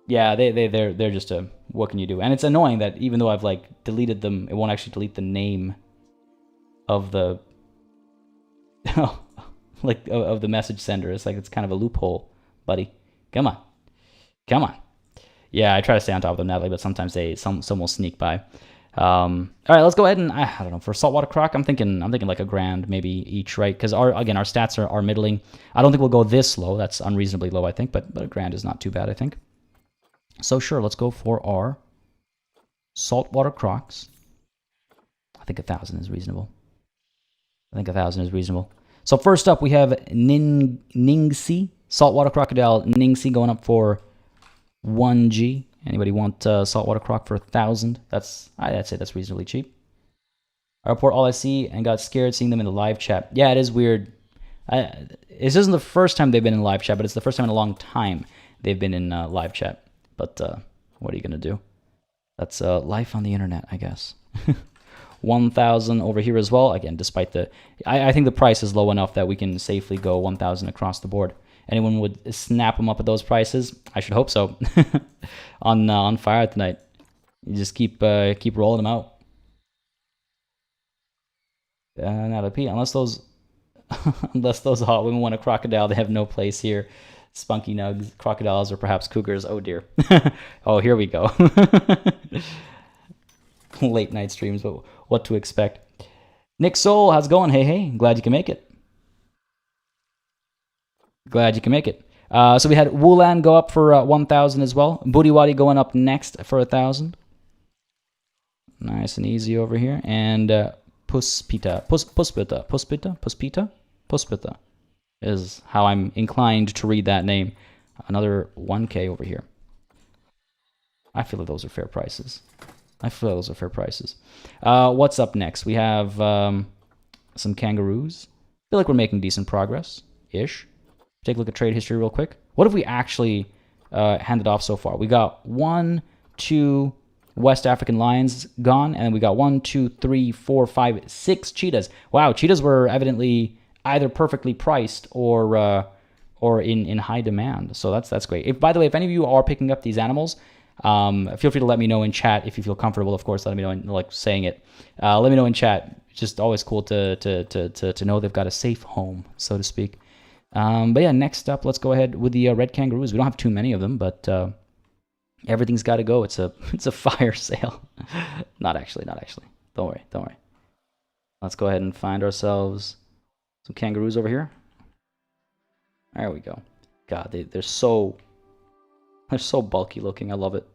Yeah, they're just a what can you do? And it's annoying that even though I've like deleted them, it won't actually delete the name of the like of the message sender. It's like it's kind of a loophole, buddy. Come on, come on. Yeah, I try to stay on top of them, Natalie, but sometimes some will sneak by. All right, let's go ahead and I don't know, for saltwater croc, I'm thinking like a grand maybe each, right? Because our stats are middling. I don't think we'll go this low. That's unreasonably low, I think, but a grand is not too bad, I think. So sure, let's go for our saltwater crocs. I think 1,000 is reasonable. I think 1,000 is reasonable. So first up, we have Ningxi, saltwater crocodile Ningxi, going up for 1G. Anybody want saltwater croc for 1,000? I'd say that's reasonably cheap. I report all I see and got scared seeing them in the live chat. Yeah, it is weird. This isn't the first time they've been in live chat, but it's the first time in a long time they've been in live chat. But what are you gonna do? That's life on the internet, I guess. 1,000 over here as well. Again, despite the, I think the price is low enough that we can safely go 1,000 across the board. Anyone would snap them up at those prices? I should hope so. on fire tonight. You just keep rolling them out. Not a P. Unless those hot women want a crocodile, they have no place here. Spunky nugs, crocodiles, or perhaps cougars. Oh dear. Oh, here we go. Late night streams, but what to expect. Nick Soul, how's it going? Hey, glad you can make it. Glad you can make it. So we had Wulan go up for 1,000 as well. Booty Waddy going up next for 1,000. Nice and easy over here. And Puspita is how I'm inclined to read that name. Another 1K over here. I feel like those are fair prices. What's up next? We have some kangaroos. I feel like we're making decent progress-ish. Take a look at trade history real quick. What have we actually handed off so far? We got 1, 2 West African lions gone, and we got 1, 2, 3, 4, 5, 6 cheetahs. Wow, cheetahs were evidently either perfectly priced or in high demand. So that's great. By the way, if any of you are picking up these animals, feel free to let me know in chat if you feel comfortable. Of course, let me know in, like saying it. Let me know in chat. It's just always cool to know they've got a safe home, so to speak. But yeah, next up, let's go ahead with the red kangaroos. We don't have too many of them, but everything's got to go. It's a fire sale. Not actually. Don't worry. Let's go ahead and find ourselves some kangaroos over here. There we go. God, they're so bulky looking. I love it.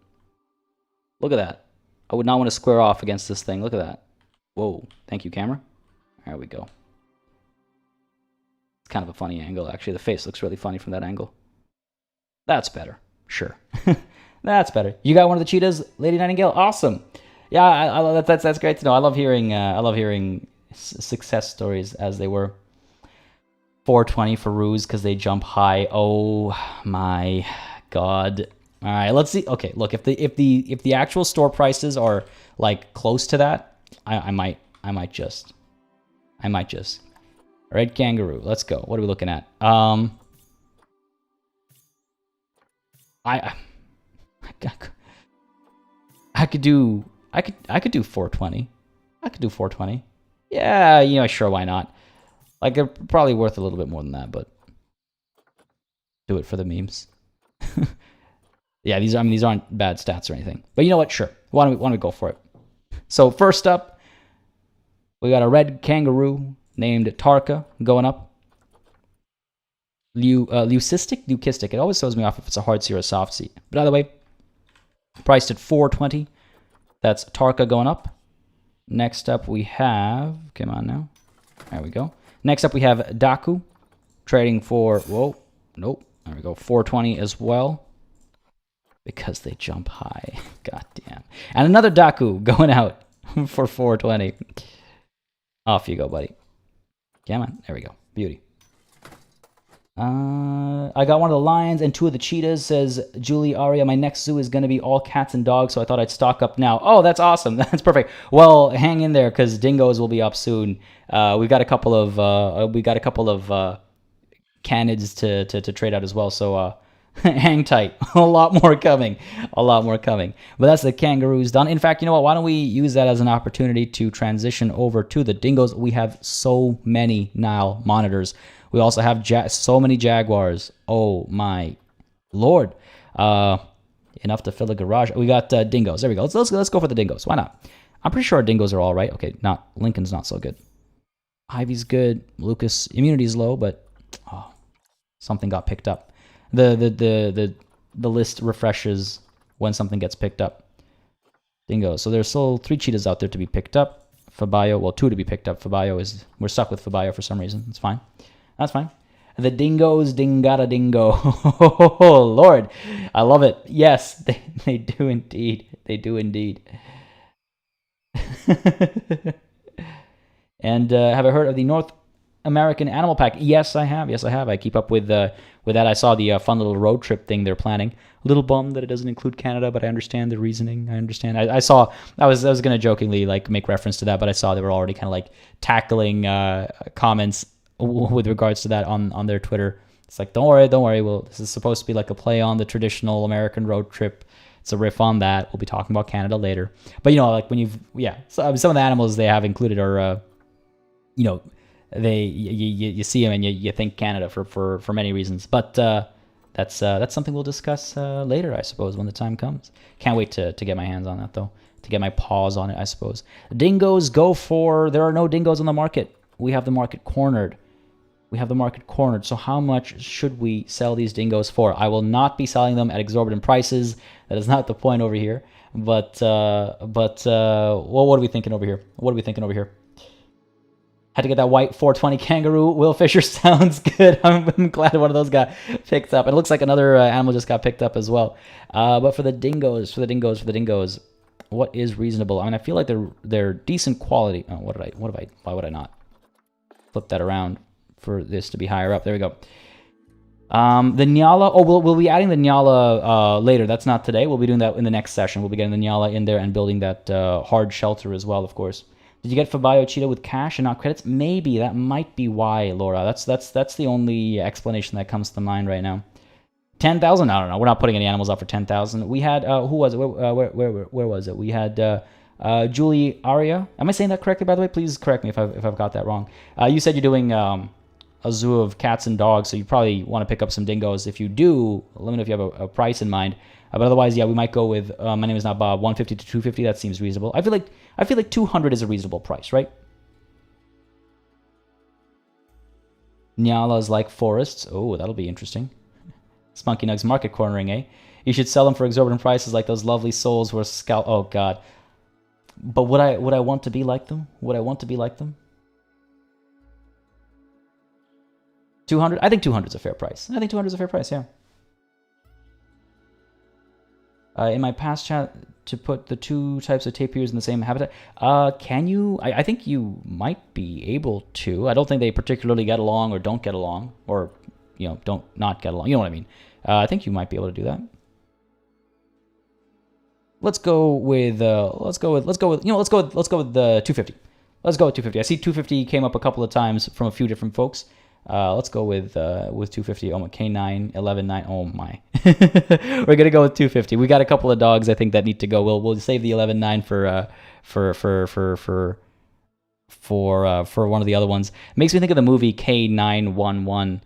Look at that. I would not want to square off against this thing. Look at that. Whoa. Thank you, camera. There we go. It's kind of a funny angle, actually. The face looks really funny from that angle. That's better. Sure. That's better. You got one of the cheetahs, Lady Nightingale? Awesome. Yeah, I that's great to know. I love hearing success stories as they were. 420 for roos because they jump high. Oh my god. All right, let's see. Okay, look, if the actual store prices are like close to that, I might just red kangaroo. Let's go. What are we looking at? I could do 420. I could do 420. Yeah, sure, why not? Like, they're probably worth a little bit more than that, but do it for the memes. Yeah, these aren't bad stats or anything. But you know what? Sure. Why don't we go for it? So first up, we got a red kangaroo named Tarka going up. Leucistic. It always throws me off if it's a hard C or a soft C. But either way, priced at 420. That's Tarka going up. Next up we have, come on now. There we go. Next up we have Daku trading for, whoa, nope. There we go, 420 as well. Because they jump high. God damn. And another Daku going out for 420. Off you go, buddy. Come on. There we go. Beauty. I got one of the lions and 2 of the cheetahs, says Julie Aria. My next zoo is going to be all cats and dogs, so I thought I'd stock up now. Oh, that's awesome. That's perfect. Well, hang in there because dingoes will be up soon. We've got a couple of canids to trade out as well, so hang tight. A lot more coming. But that's the kangaroos done. In fact, you know what? Why don't we use that as an opportunity to transition over to the dingoes? We have so many Nile monitors. We also have so many jaguars. Oh my lord! Enough to fill a garage. We got dingoes. There we go. Let's go for the dingoes. Why not? I'm pretty sure our dingoes are all right. Okay, Lincoln's not so good. Ivy's good. Lucas immunity's low, but something got picked up. The list refreshes when something gets picked up. Dingoes. So there's still 3 cheetahs out there to be picked up. Fabayo, well, 2 to be picked up. We're stuck with Fabayo for some reason. It's fine. That's fine. The dingoes, dingada dingo. Oh, Lord. I love it. Yes, they do indeed. They do indeed. And have I heard of the North American Animal Pack? Yes, I have. I keep up with that. I saw the fun little road trip thing they're planning. A little bummed that it doesn't include Canada, but I understand the reasoning. I understand. I was going to jokingly like make reference to that, but I saw they were already kind of like tackling comments with regards to that on their Twitter. It's like, don't worry. Well, this is supposed to be like a play on the traditional American road trip. It's a riff on that. We'll be talking about Canada later. But like when so some of the animals they have included are, you see them and you think Canada for many reasons. But that's something we'll discuss later, I suppose, when the time comes. Can't wait to get my hands on that though, to get my paws on it, I suppose. Dingoes there are no dingoes on the market. We have the market cornered. So how much should we sell these dingoes for? I will not be selling them at exorbitant prices. That is not the point over here. But what are we thinking over here? Had to get that white 420 kangaroo. Will Fisher sounds good. I'm glad one of those got picked up. And it looks like another animal just got picked up as well. But for the dingoes, what is reasonable? I mean, I feel like they're decent quality. Oh, why would I not flip that around for this to be higher up? There we go. The Nyala. Oh, we'll be adding the Nyala later. That's not today. We'll be doing that in the next session. We'll be getting the Nyala in there and building that hard shelter as well, of course. Did you get Fabayo Cheetah with cash and not credits? Maybe. That might be why, Laura. That's the only explanation that comes to mind right now. 10,000? I don't know. We're not putting any animals up for 10,000. We had who was it? Where was it? We had Julie Aria. Am I saying that correctly, by the way? Please correct me if I've got that wrong. You said you're doing a zoo of cats and dogs, so you probably want to pick up some dingoes. If you do, let me know if you have a price in mind. But otherwise, yeah, we might go with my name is not Bob. 150 to 250. That seems reasonable. I feel like 200 is a reasonable price, right? Nyala's like forests. Oh, that'll be interesting. Spunky Nugs market cornering, eh? You should sell them for exorbitant prices like those lovely souls were Oh God. But would I want to be like them? 200? I think 200 is a fair price. Yeah. In my past chat, to put the 2 types of tapirs in the same habitat, can you? I think you might be able to. I don't think they particularly get along or don't get along, or don't not get along. You know what I mean? I think you might be able to do that. Let's go with the 250. Let's go with 250. I see 250 came up a couple of times from a few different folks. Let's go with 250. Oh my, K9, 11.9. Oh my. We're gonna go with 250. We got a couple of dogs I think that need to go. We'll save the 11.9 for one of the other ones. Makes me think of the movie K911,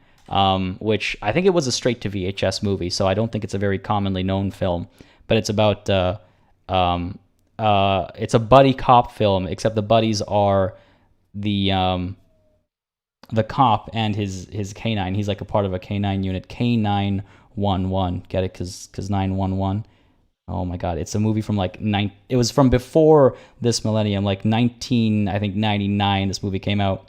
which I think it was a straight to VHS movie, so I don't think it's a very commonly known film. But it's about it's a buddy cop film, except the buddies are the cop and his canine. He's like a part of a canine unit. K911. Get it? Because 911. Oh my God! It's a movie from like It was from before this millennium, like 1999. This movie came out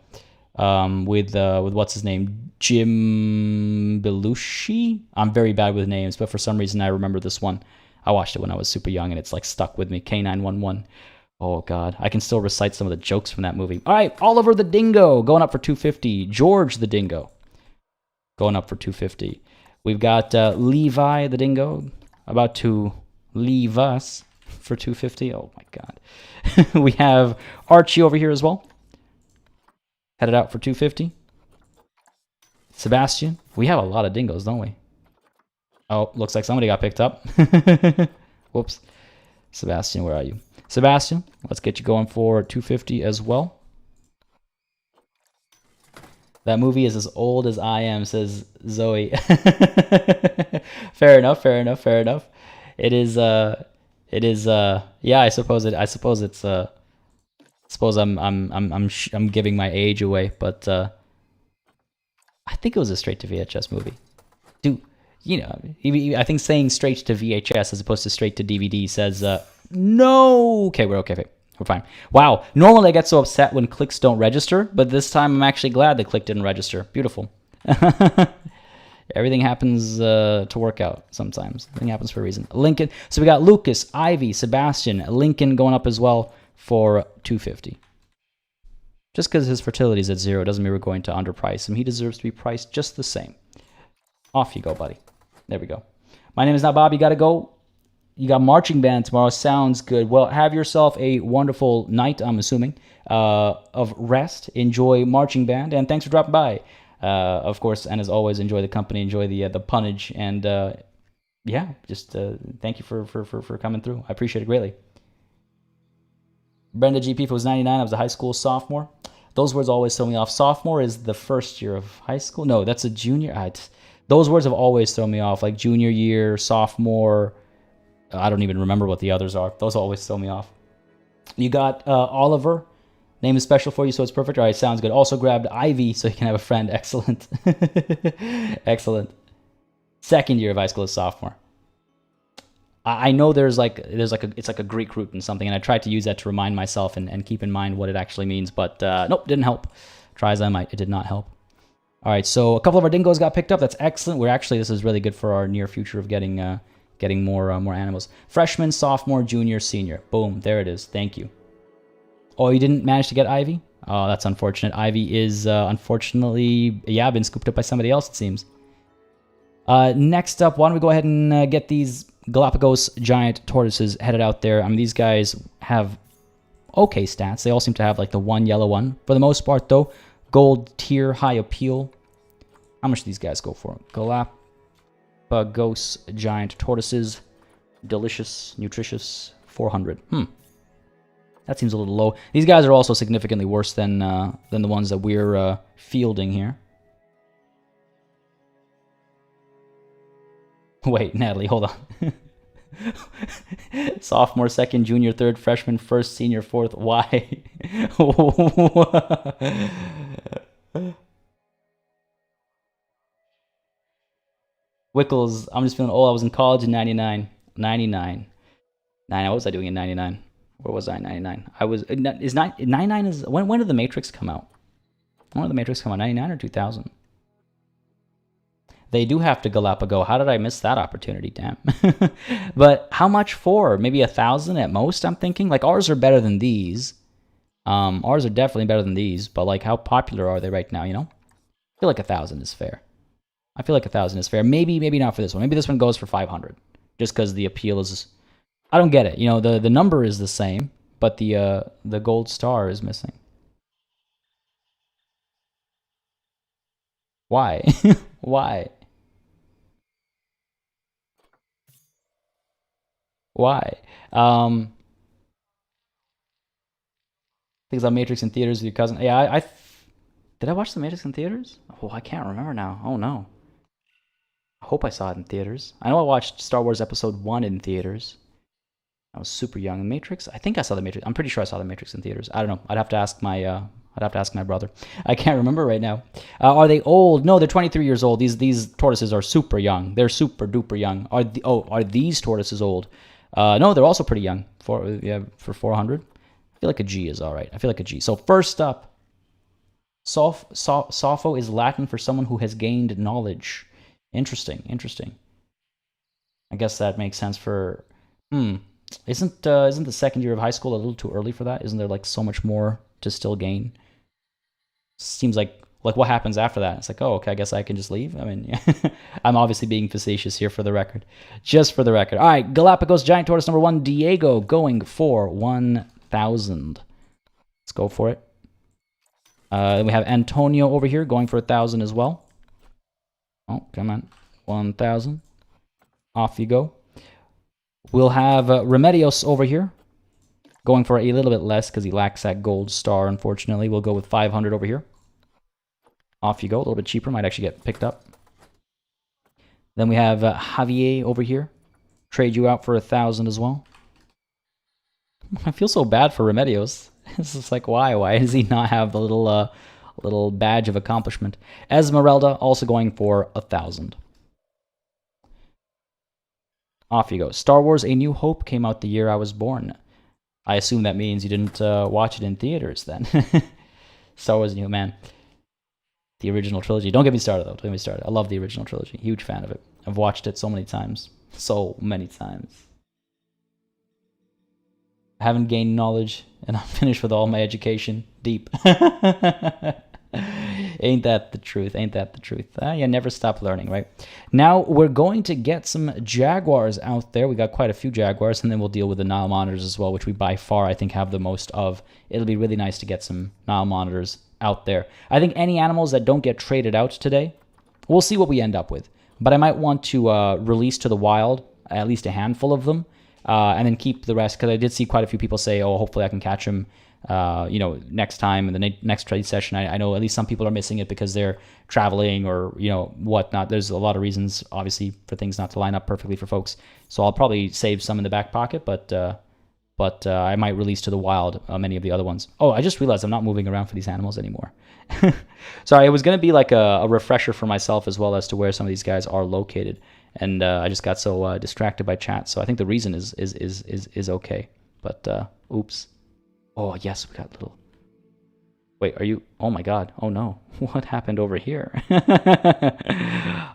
with what's his name, Jim Belushi. I'm very bad with names, but for some reason I remember this one. I watched it when I was super young, and it's like stuck with me. K911. Oh God, I can still recite some of the jokes from that movie. All right, Oliver the dingo going up for 250. George the dingo going up for 250. We've got Levi the dingo about to leave us for 250. Oh my God. We have Archie over here as well, headed out for 250. Sebastian. We have a lot of dingoes, don't we? Oh, looks like somebody got picked up. Whoops. Sebastian, where are you? Sebastian, let's get you going for 250 as well. That movie is as old as I am, says Zoe. Fair enough, fair enough, fair enough. It is yeah, I suppose it's I'm giving my age away, but I think it was a straight to VHS movie. Dude, you know, I think saying straight to VHS as opposed to straight to DVD says no. Okay, we're okay. We're fine. Wow. Normally I get so upset when clicks don't register, but this time I'm actually glad the click didn't register. Beautiful. Everything happens to work out sometimes. Everything happens for a reason. Lincoln. So we got Lucas, Ivy, Sebastian, Lincoln going up as well for 250. Just because his fertility is at 0 doesn't mean we're going to underprice him. He deserves to be priced just the same. Off you go, buddy. There we go. My name is not Bob. You got to go. You got marching band tomorrow. Sounds good. Well, have yourself a wonderful night, I'm assuming, of rest. Enjoy marching band, and thanks for dropping by. Of course, and as always, enjoy the company, enjoy the punnage, and yeah, just thank you for coming through. I appreciate it greatly. Brenda GP was 99. I was a high school sophomore. Those words always throw me off. Sophomore is the first year of high school. No, that's a junior. Those words have always thrown me off, like junior year, sophomore. I don't even remember what the others are. Those always throw me off. You got Oliver. Name is special for you, so it's perfect. All right, sounds good. Also grabbed Ivy so you can have a friend. Excellent. Excellent. Second year of high school is sophomore. I know it's like a Greek root and something, and I tried to use that to remind myself and keep in mind what it actually means, but nope, didn't help. Try as I might, it did not help. All right, so a couple of our dingoes got picked up. That's excellent. This is really good for our near future of getting more animals. Freshman, sophomore, junior, senior. Boom, there it is. Thank you. Oh, you didn't manage to get Ivy? Oh, that's unfortunate. Ivy is unfortunately, yeah, been scooped up by somebody else, it seems. Next up, why don't we go ahead and get these Galapagos giant tortoises headed out there. I mean, these guys have okay stats. They all seem to have like the one yellow one. For the most part, though, gold tier, high appeal. How much do these guys go for? Galapagos giant tortoises. Delicious, nutritious, 400. That seems a little low. These guys are also significantly worse than the ones that we're fielding here. Wait, Natalie, hold on. Sophomore, second, junior, third, freshman, first, senior, fourth. Why? Wickles, I'm just feeling old. I was in college in 99. 99. What was I doing in 99? Where was I in 99? I was... 99 is... When did The Matrix come out? When did The Matrix come out? 99 or 2000? They do have to Galapagos. How did I miss that opportunity? Damn. But how much for? Maybe 1,000 at most, I'm thinking. Like, ours are better than these. Ours are definitely better than these. But, like, how popular are they right now, you know? I feel like 1,000 is fair. I feel like 1,000 is fair. Maybe not for this one. Maybe this one goes for 500. Just because the appeal is... I don't get it. You know, the number is the same, but the gold star is missing. Why? Why? Why? Things on Matrix in theaters with your cousin. Yeah, did I watch The Matrix in theaters? Oh, I can't remember now. Oh no. I hope I saw it in theaters. I know I watched Star Wars Episode 1 in theaters. I was super young. The Matrix? I think I saw The Matrix. I'm pretty sure I saw The Matrix in theaters. I don't know. I'd have to ask my brother. I can't remember right now. Are they old? No, they're 23 years old. These tortoises are super young. They're super duper young. Are these tortoises old? No, they're also pretty young. For 400. I feel like a G is all right. I feel like a G. So first up, Sopho is Latin for someone who has gained knowledge. Interesting. I guess that makes sense for... Isn't the second year of high school a little too early for that? Isn't there like so much more to still gain? Seems like what happens after that? It's like, oh, okay, I guess I can just leave. I mean, yeah. I'm obviously being facetious here for the record. Just for the record. All right, Galapagos giant tortoise number 1, Diego, going for 1,000. Let's go for it. Then we have Antonio over here going for 1,000 as well. Oh, come on. 1,000. Off you go. We'll have Remedios over here going for a little bit less because he lacks that gold star, unfortunately. We'll go with 500 over here. Off you go. A little bit cheaper. Might actually get picked up. Then we have Javier over here. Trade you out for 1,000 as well. I feel so bad for Remedios. It's just like, why? Why does he not have the little badge of accomplishment? Esmeralda also going for 1,000. Off you go. Star Wars A New Hope came out the year I was born. I assume that means you didn't watch it in theaters then. Star Wars A New, man. The original trilogy. Don't get me started, though. Don't get me started. I love the original trilogy. Huge fan of it. I've watched it so many times. So many times. I haven't gained knowledge, and I'm finished with all my education. Deep. Ain't that the truth? Ain't that the truth? You never stop learning, right? Now we're going to get some jaguars out there. We got quite a few jaguars, and then we'll deal with the Nile monitors as well, which we by far, I think, have the most of. It'll be really nice to get some Nile monitors out there. I think any animals that don't get traded out today, we'll see what we end up with. But I might want to release to the wild at least a handful of them, and then keep the rest, because I did see quite a few people say, oh, hopefully I can catch them next time in the next trade session. I know at least some people are missing it because they're traveling or, whatnot. There's a lot of reasons, obviously, for things not to line up perfectly for folks. So I'll probably save some in the back pocket, but I might release to the wild many of the other ones. Oh, I just realized I'm not moving around for these animals anymore. Sorry, it was going to be like a refresher for myself as well as to where some of these guys are located. And I just got so distracted by chat. So I think the reason is okay. But oops. Oh, yes, we got little... Wait, are you... Oh, my God. Oh, no. What happened over here?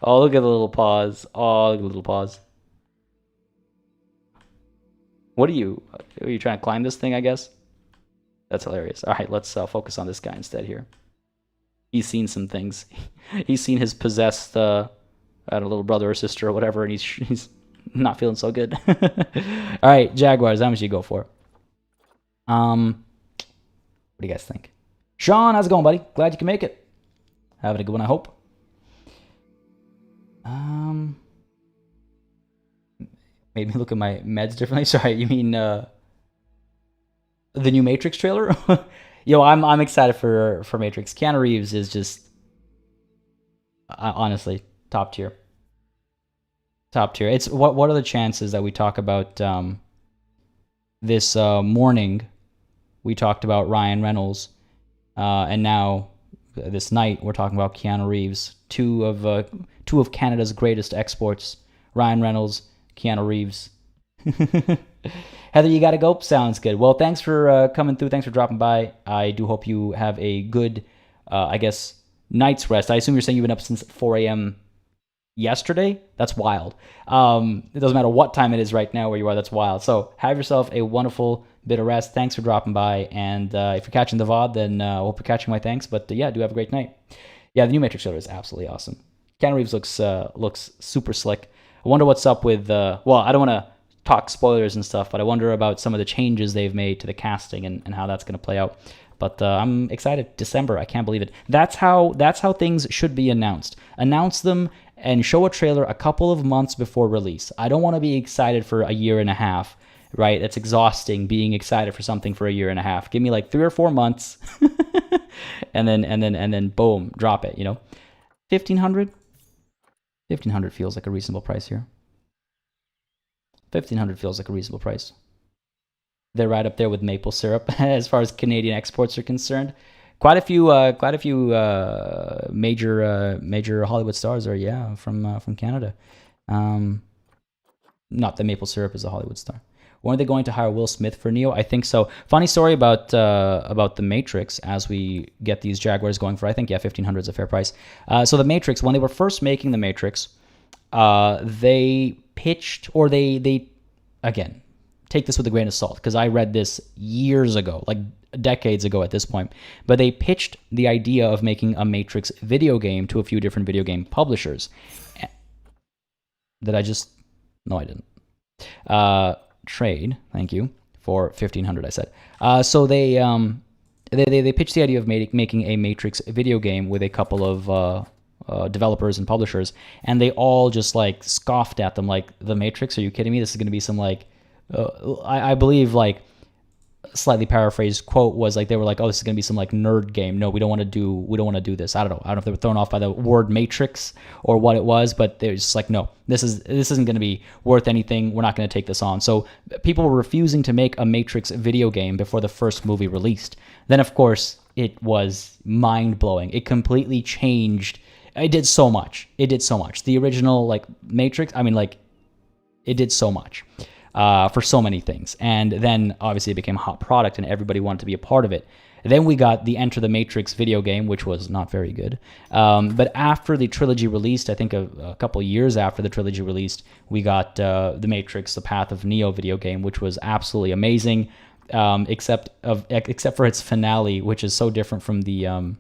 Oh, look at the little paws. Oh, look at the little paws. What are you... Are you trying to climb this thing, I guess? That's hilarious. All right, let's focus on this guy instead here. He's seen some things. He's seen his possessed... a little brother or sister or whatever, and he's not feeling so good. All right, Jaguars, how much do you go for? What do you guys think? Sean, how's it going, buddy? Glad you can make it. Having a good one, I hope. Made me look at my meds differently. Sorry, you mean the new Matrix trailer? Yo, I'm excited for Matrix. Keanu Reeves is just honestly top tier. Top tier. It's what are the chances that we talk about this morning? We talked about Ryan Reynolds, and now this night we're talking about Keanu Reeves. Two of Canada's greatest exports: Ryan Reynolds, Keanu Reeves. Heather, you gotta go. Sounds good. Well, thanks for coming through. Thanks for dropping by. I do hope you have a good, night's rest. I assume you're saying you've been up since 4 a.m. yesterday? That's wild. It doesn't matter what time it is right now where you are. That's wild. So have yourself a wonderful bit of rest. Thanks for dropping by. And if you're catching the VOD, then I hope you're catching my thanks. But yeah, do have a great night. Yeah, the new Matrix trailer is absolutely awesome. Keanu Reeves looks super slick. I wonder what's up with... well, I don't want to talk spoilers and stuff, but I wonder about some of the changes they've made to the casting and how that's going to play out. But I'm excited. December, I can't believe it. That's how things should be announced. Announce them and show a trailer a couple of months before release. I don't want to be excited for a year and a half, right? That's exhausting being excited for something for a year and a half. Give me like 3 or 4 months, and then boom, drop it. 1,500. 1,500 feels like a reasonable price here. 1,500 feels like a reasonable price. They're right up there with maple syrup as far as Canadian exports are concerned. Quite a few major Hollywood stars are from Canada. Not that maple syrup is a Hollywood star. When are they going to hire Will Smith for Neo? I think so. Funny story about the Matrix as we get these Jaguars going for, I think, 1,500 is a fair price. So the Matrix, when they were first making the Matrix, they pitched, or they again, take this with a grain of salt because I read this years ago, like decades ago at this point. But they pitched the idea of making a Matrix video game to a few different video game publishers. Did I just? No, I didn't. Trade, thank you, for 1,500. I said. So they pitched the idea of making a Matrix video game with a couple of developers and publishers, and they all just like scoffed at them, like, the Matrix? Are you kidding me? This is going to be some like, I believe like slightly paraphrased quote was like, they were like, oh, this is going to be some like nerd game. No, we don't want to do this. I don't know if they were thrown off by the word Matrix or what it was, but they're just like, no, this isn't going to be worth anything. We're not going to take this on. So people were refusing to make a Matrix video game before the first movie released. Then of course it was mind blowing. It completely changed. It did so much. The original like Matrix, I mean, like, it did so much. For so many things. And then obviously it became a hot product and everybody wanted to be a part of it. Then we got the Enter the Matrix video game, which was not very good. But after the trilogy released, I think a couple of years after the trilogy released, we got the Matrix, The Path of Neo video game, which was absolutely amazing, except for its finale, which is so different from the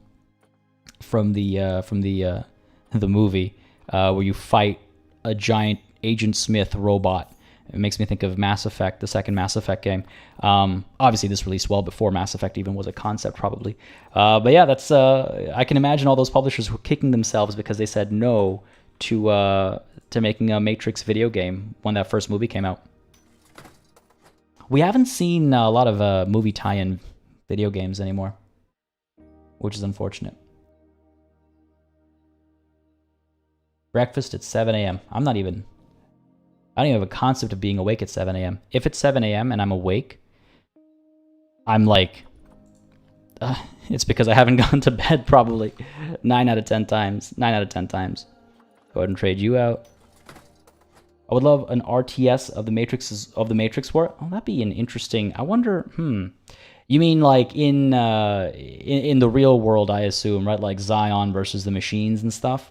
movie, where you fight a giant Agent Smith robot. It makes me think of Mass Effect, the second Mass Effect game. Obviously, this released well before Mass Effect even was a concept, probably. But yeah, that's I can imagine all those publishers were kicking themselves because they said no to making a Matrix video game when that first movie came out. We haven't seen a lot of movie tie-in video games anymore, which is unfortunate. Breakfast at 7 a.m. I don't even have a concept of being awake at 7 a.m. If it's 7 a.m. and I'm awake, I'm like, it's because I haven't gone to bed probably 9 out of 10 times. Go ahead and trade you out. I would love an RTS of the Matrix War. Oh, that'd be an interesting. I wonder. You mean like in the real world? I assume, right? Like Zion versus the machines and stuff.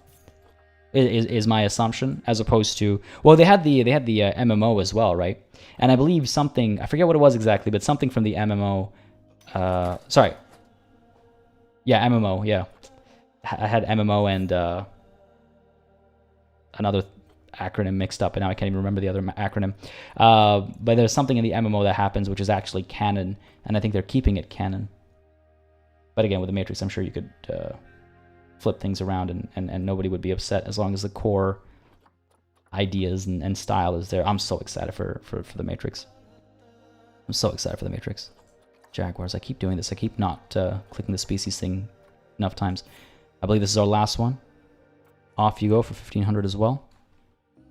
Is my assumption, as opposed to, well, they had the MMO as well, right? And I believe something, I forget what it was exactly, but something from the MMO. MMO. Yeah, I had MMO and another acronym mixed up, and now I can't even remember the other acronym. But there's something in the MMO that happens which is actually canon, and I think they're keeping it canon. But again, with the Matrix, I'm sure you could flip things around and nobody would be upset as long as the core ideas and style is there. I'm so excited for the Matrix. I'm so excited for the Matrix. Jaguars. I keep doing this. I keep not clicking the species thing enough times. I believe this is our last one. Off you go for 1,500 as well.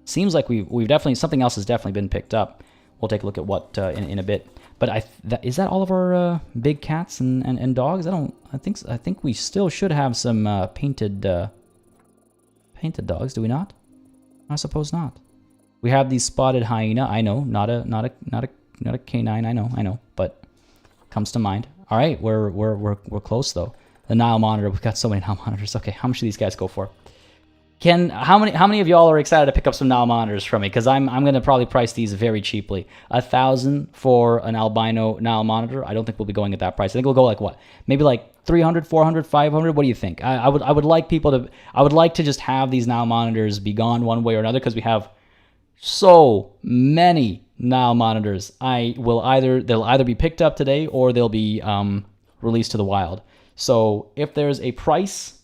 Seems like we've definitely, something else has definitely been picked up. We'll take a look at what in a bit. But is that all of our big cats and dogs? I think we still should have some painted dogs. Do we not? I suppose not. We have the spotted hyena. I know, not a canine. I know, but comes to mind. All right, we're close though. The Nile monitor. We've got so many Nile monitors. Okay, how much do these guys go for? How many of y'all are excited to pick up some Nile monitors from me? Because I'm gonna probably price these very cheaply. 1,000 for an albino Nile monitor. I don't think we'll be going at that price. I think we'll go like what? Maybe like 300, 400, 500. What do you think? I would like to just have these Nile monitors be gone one way or another because we have so many Nile monitors. They'll either be picked up today or they'll be released to the wild. So if there's a price,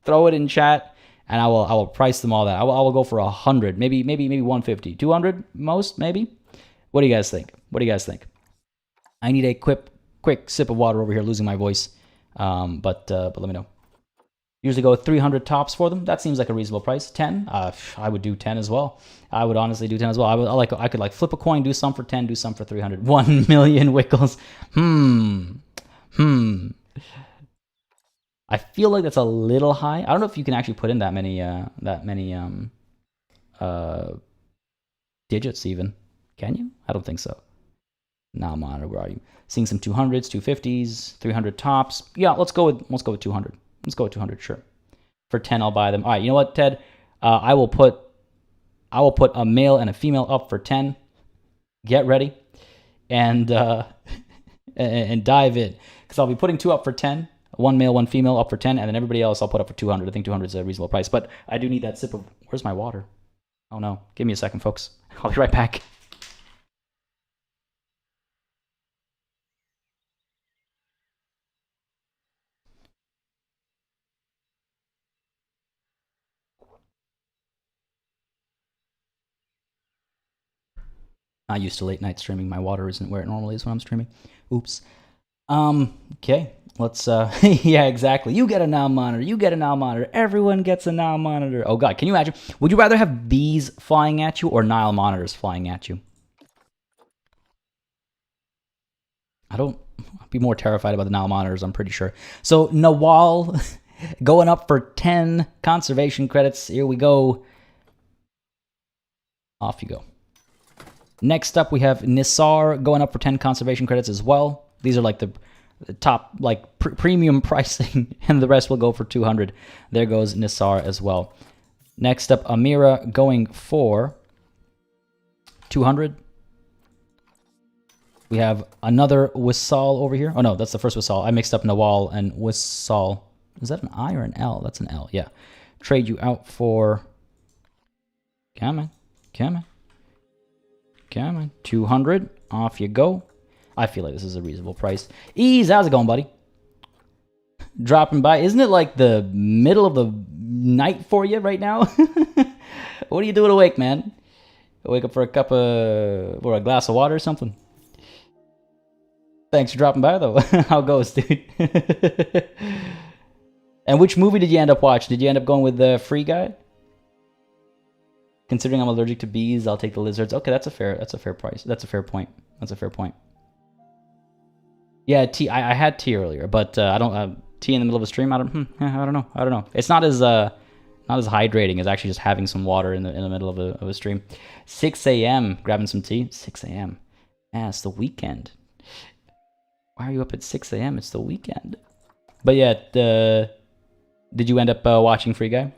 throw it in chat. And I will price them all that. I will go for 100, maybe 150, 200 most, maybe. What do you guys think? I need a quick sip of water over here, losing my voice. But let me know. Usually go 300 tops for them. That seems like a reasonable price. 10, I would do 10 as well. I would honestly do 10 as well. I could like flip a coin, do some for 10, do some for 300. 1 million wickles. I feel like that's a little high. I don't know if you can actually put in that many digits even. Can you? I don't think so. Now monitor, where are you? Seeing some 200s, 250s, 300 tops. Yeah, let's go with 200. Let's go with 200, sure. For 10 I'll buy them. All right, you know what, Ted? I will put a male and a female up for 10. Get ready. and and dive in, because I'll be putting 2 up for 10, one male, one female up for 10, and then everybody else I'll put up for 200. I think 200 is a reasonable price, but I do need that sip of... Where's my water? Oh no, give me a second, folks. I'll be right back. Not used to late night streaming. My water isn't where it normally is when I'm streaming. Oops. Okay. Let's yeah, exactly. You get a now monitor. You get a now monitor. Everyone gets a now monitor. Oh god, can you imagine? Would you rather have bees flying at you or Nile monitors flying at you? I'd be more terrified about the Nile monitors, I'm pretty sure. So Nawal going up for 10 conservation credits. Here we go. Off you go. Next up, we have Nisar going up for 10 conservation credits as well. These are like the top, like premium pricing, and the rest will go for 200. There goes Nisar as well. Next up, Amira going for 200. We have another Wissal over here. Oh no, that's the first Wissal. I mixed up Nawal and Wissal. Is that an I or an L? That's an L, yeah. Trade you out for... Come on, come on. Come on, 200. Off you go. I feel like this is a reasonable price. Ease, how's it going, buddy? Dropping by. Isn't it like the middle of the night for you right now? What are you doing awake, man? Wake up for a cup of... or a glass of water or something? Thanks for dropping by, though. How goes, dude? And which movie did you end up watching? Did you end up going with the Free Guy? Considering I'm allergic to bees, I'll take the lizards. Okay, that's a fair price. That's a fair point. That's a fair point. Yeah, tea. I had tea earlier, but I don't tea in the middle of a stream. I don't know. I don't know. It's not as hydrating as actually just having some water in the middle of a stream. 6 a.m. grabbing some tea. 6 a.m. Yeah, it's the weekend. Why are you up at 6 a.m.? It's the weekend. But yeah, did you end up watching Free Guy?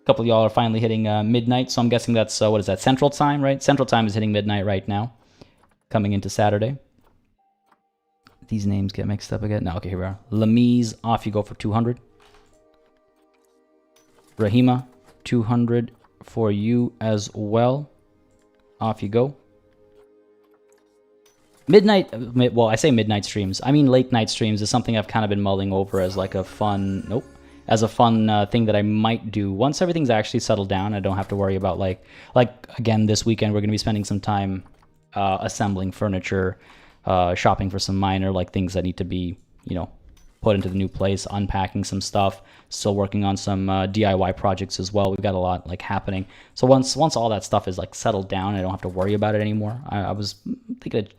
A couple of y'all are finally hitting midnight, so I'm guessing that's, what is that, Central Time, right? Central Time is hitting midnight right now, coming into Saturday. These names get mixed up again. No, okay, here we are. Lamise, off you go for 200. Rahima, 200 for you as well. Off you go. Midnight, well, I say midnight streams. I mean late night streams is something I've kind of been mulling over as like a fun, as a fun thing that I might do once everything's actually settled down. I don't have to worry about like again, this weekend we're going to be spending some time assembling furniture, shopping for some minor like things that need to be, put into the new place, unpacking some stuff, still working on some DIY projects as well. We've got a lot like happening. So once all that stuff is like settled down, I don't have to worry about it anymore. I was thinking of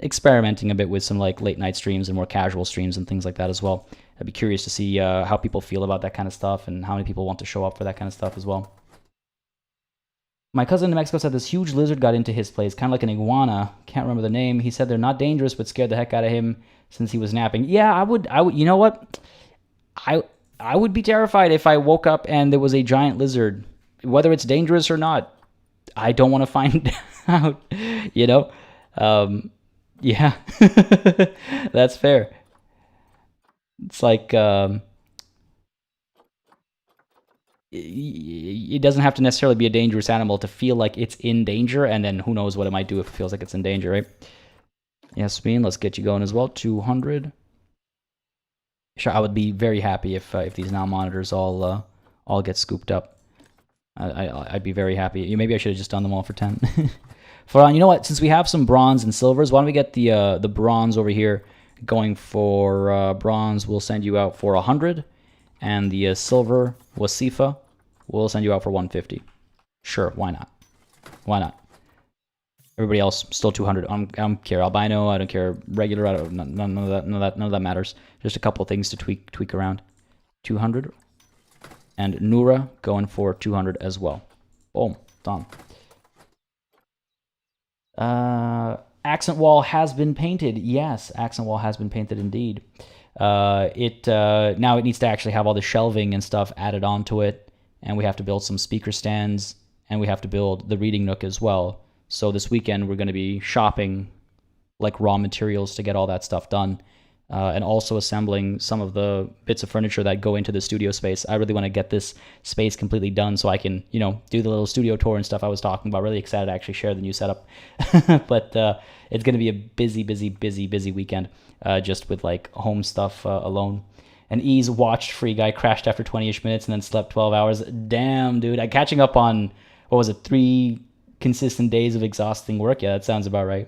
experimenting a bit with some like late night streams and more casual streams and things like that as well. I'd be curious to see how people feel about that kind of stuff and how many people want to show up for that kind of stuff as well. My cousin in Mexico said this huge lizard got into his place, kind of like an iguana. Can't remember the name. He said they're not dangerous, but scared the heck out of him since he was napping. Yeah, I would. You know what? I would be terrified if I woke up and there was a giant lizard. Whether it's dangerous or not, I don't want to find out. Yeah, that's fair. It's like it doesn't have to necessarily be a dangerous animal to feel like it's in danger, and then who knows what it might do if it feels like it's in danger, right? Yasmin, let's get you going as well. 200. Sure, I would be very happy if these now monitors all get scooped up. I'd be very happy. Maybe I should have just done them all for 10. You know what? Since we have some bronze and silvers, why don't we get the bronze over here going for bronze? We'll send you out for 100, and the silver wasifa, we'll send you out for 150. Sure, why not? Why not? Everybody else still 200. I don't care albino. I don't care regular. None of that matters. Just a couple things to tweak around. 200, and Nura going for 200 as well. Boom, done. Accent wall has been painted. Yes, accent wall has been painted indeed. Now it needs to actually have all the shelving and stuff added onto it, and we have to build some speaker stands and we have to build the reading nook as well. So this weekend we're going to be shopping like raw materials to get all that stuff done, and also assembling some of the bits of furniture that go into the studio space. I really want to get this space completely done so I can, you know, do the little studio tour and stuff I was talking about. Really excited to actually share the new setup. But it's going to be a busy weekend, just with like home stuff alone. And Ease watched Free Guy, crashed after 20-ish minutes, and then slept 12 hours. Damn, dude. I'm catching up on, what was it, 3 consistent days of exhausting work? Yeah, that sounds about right.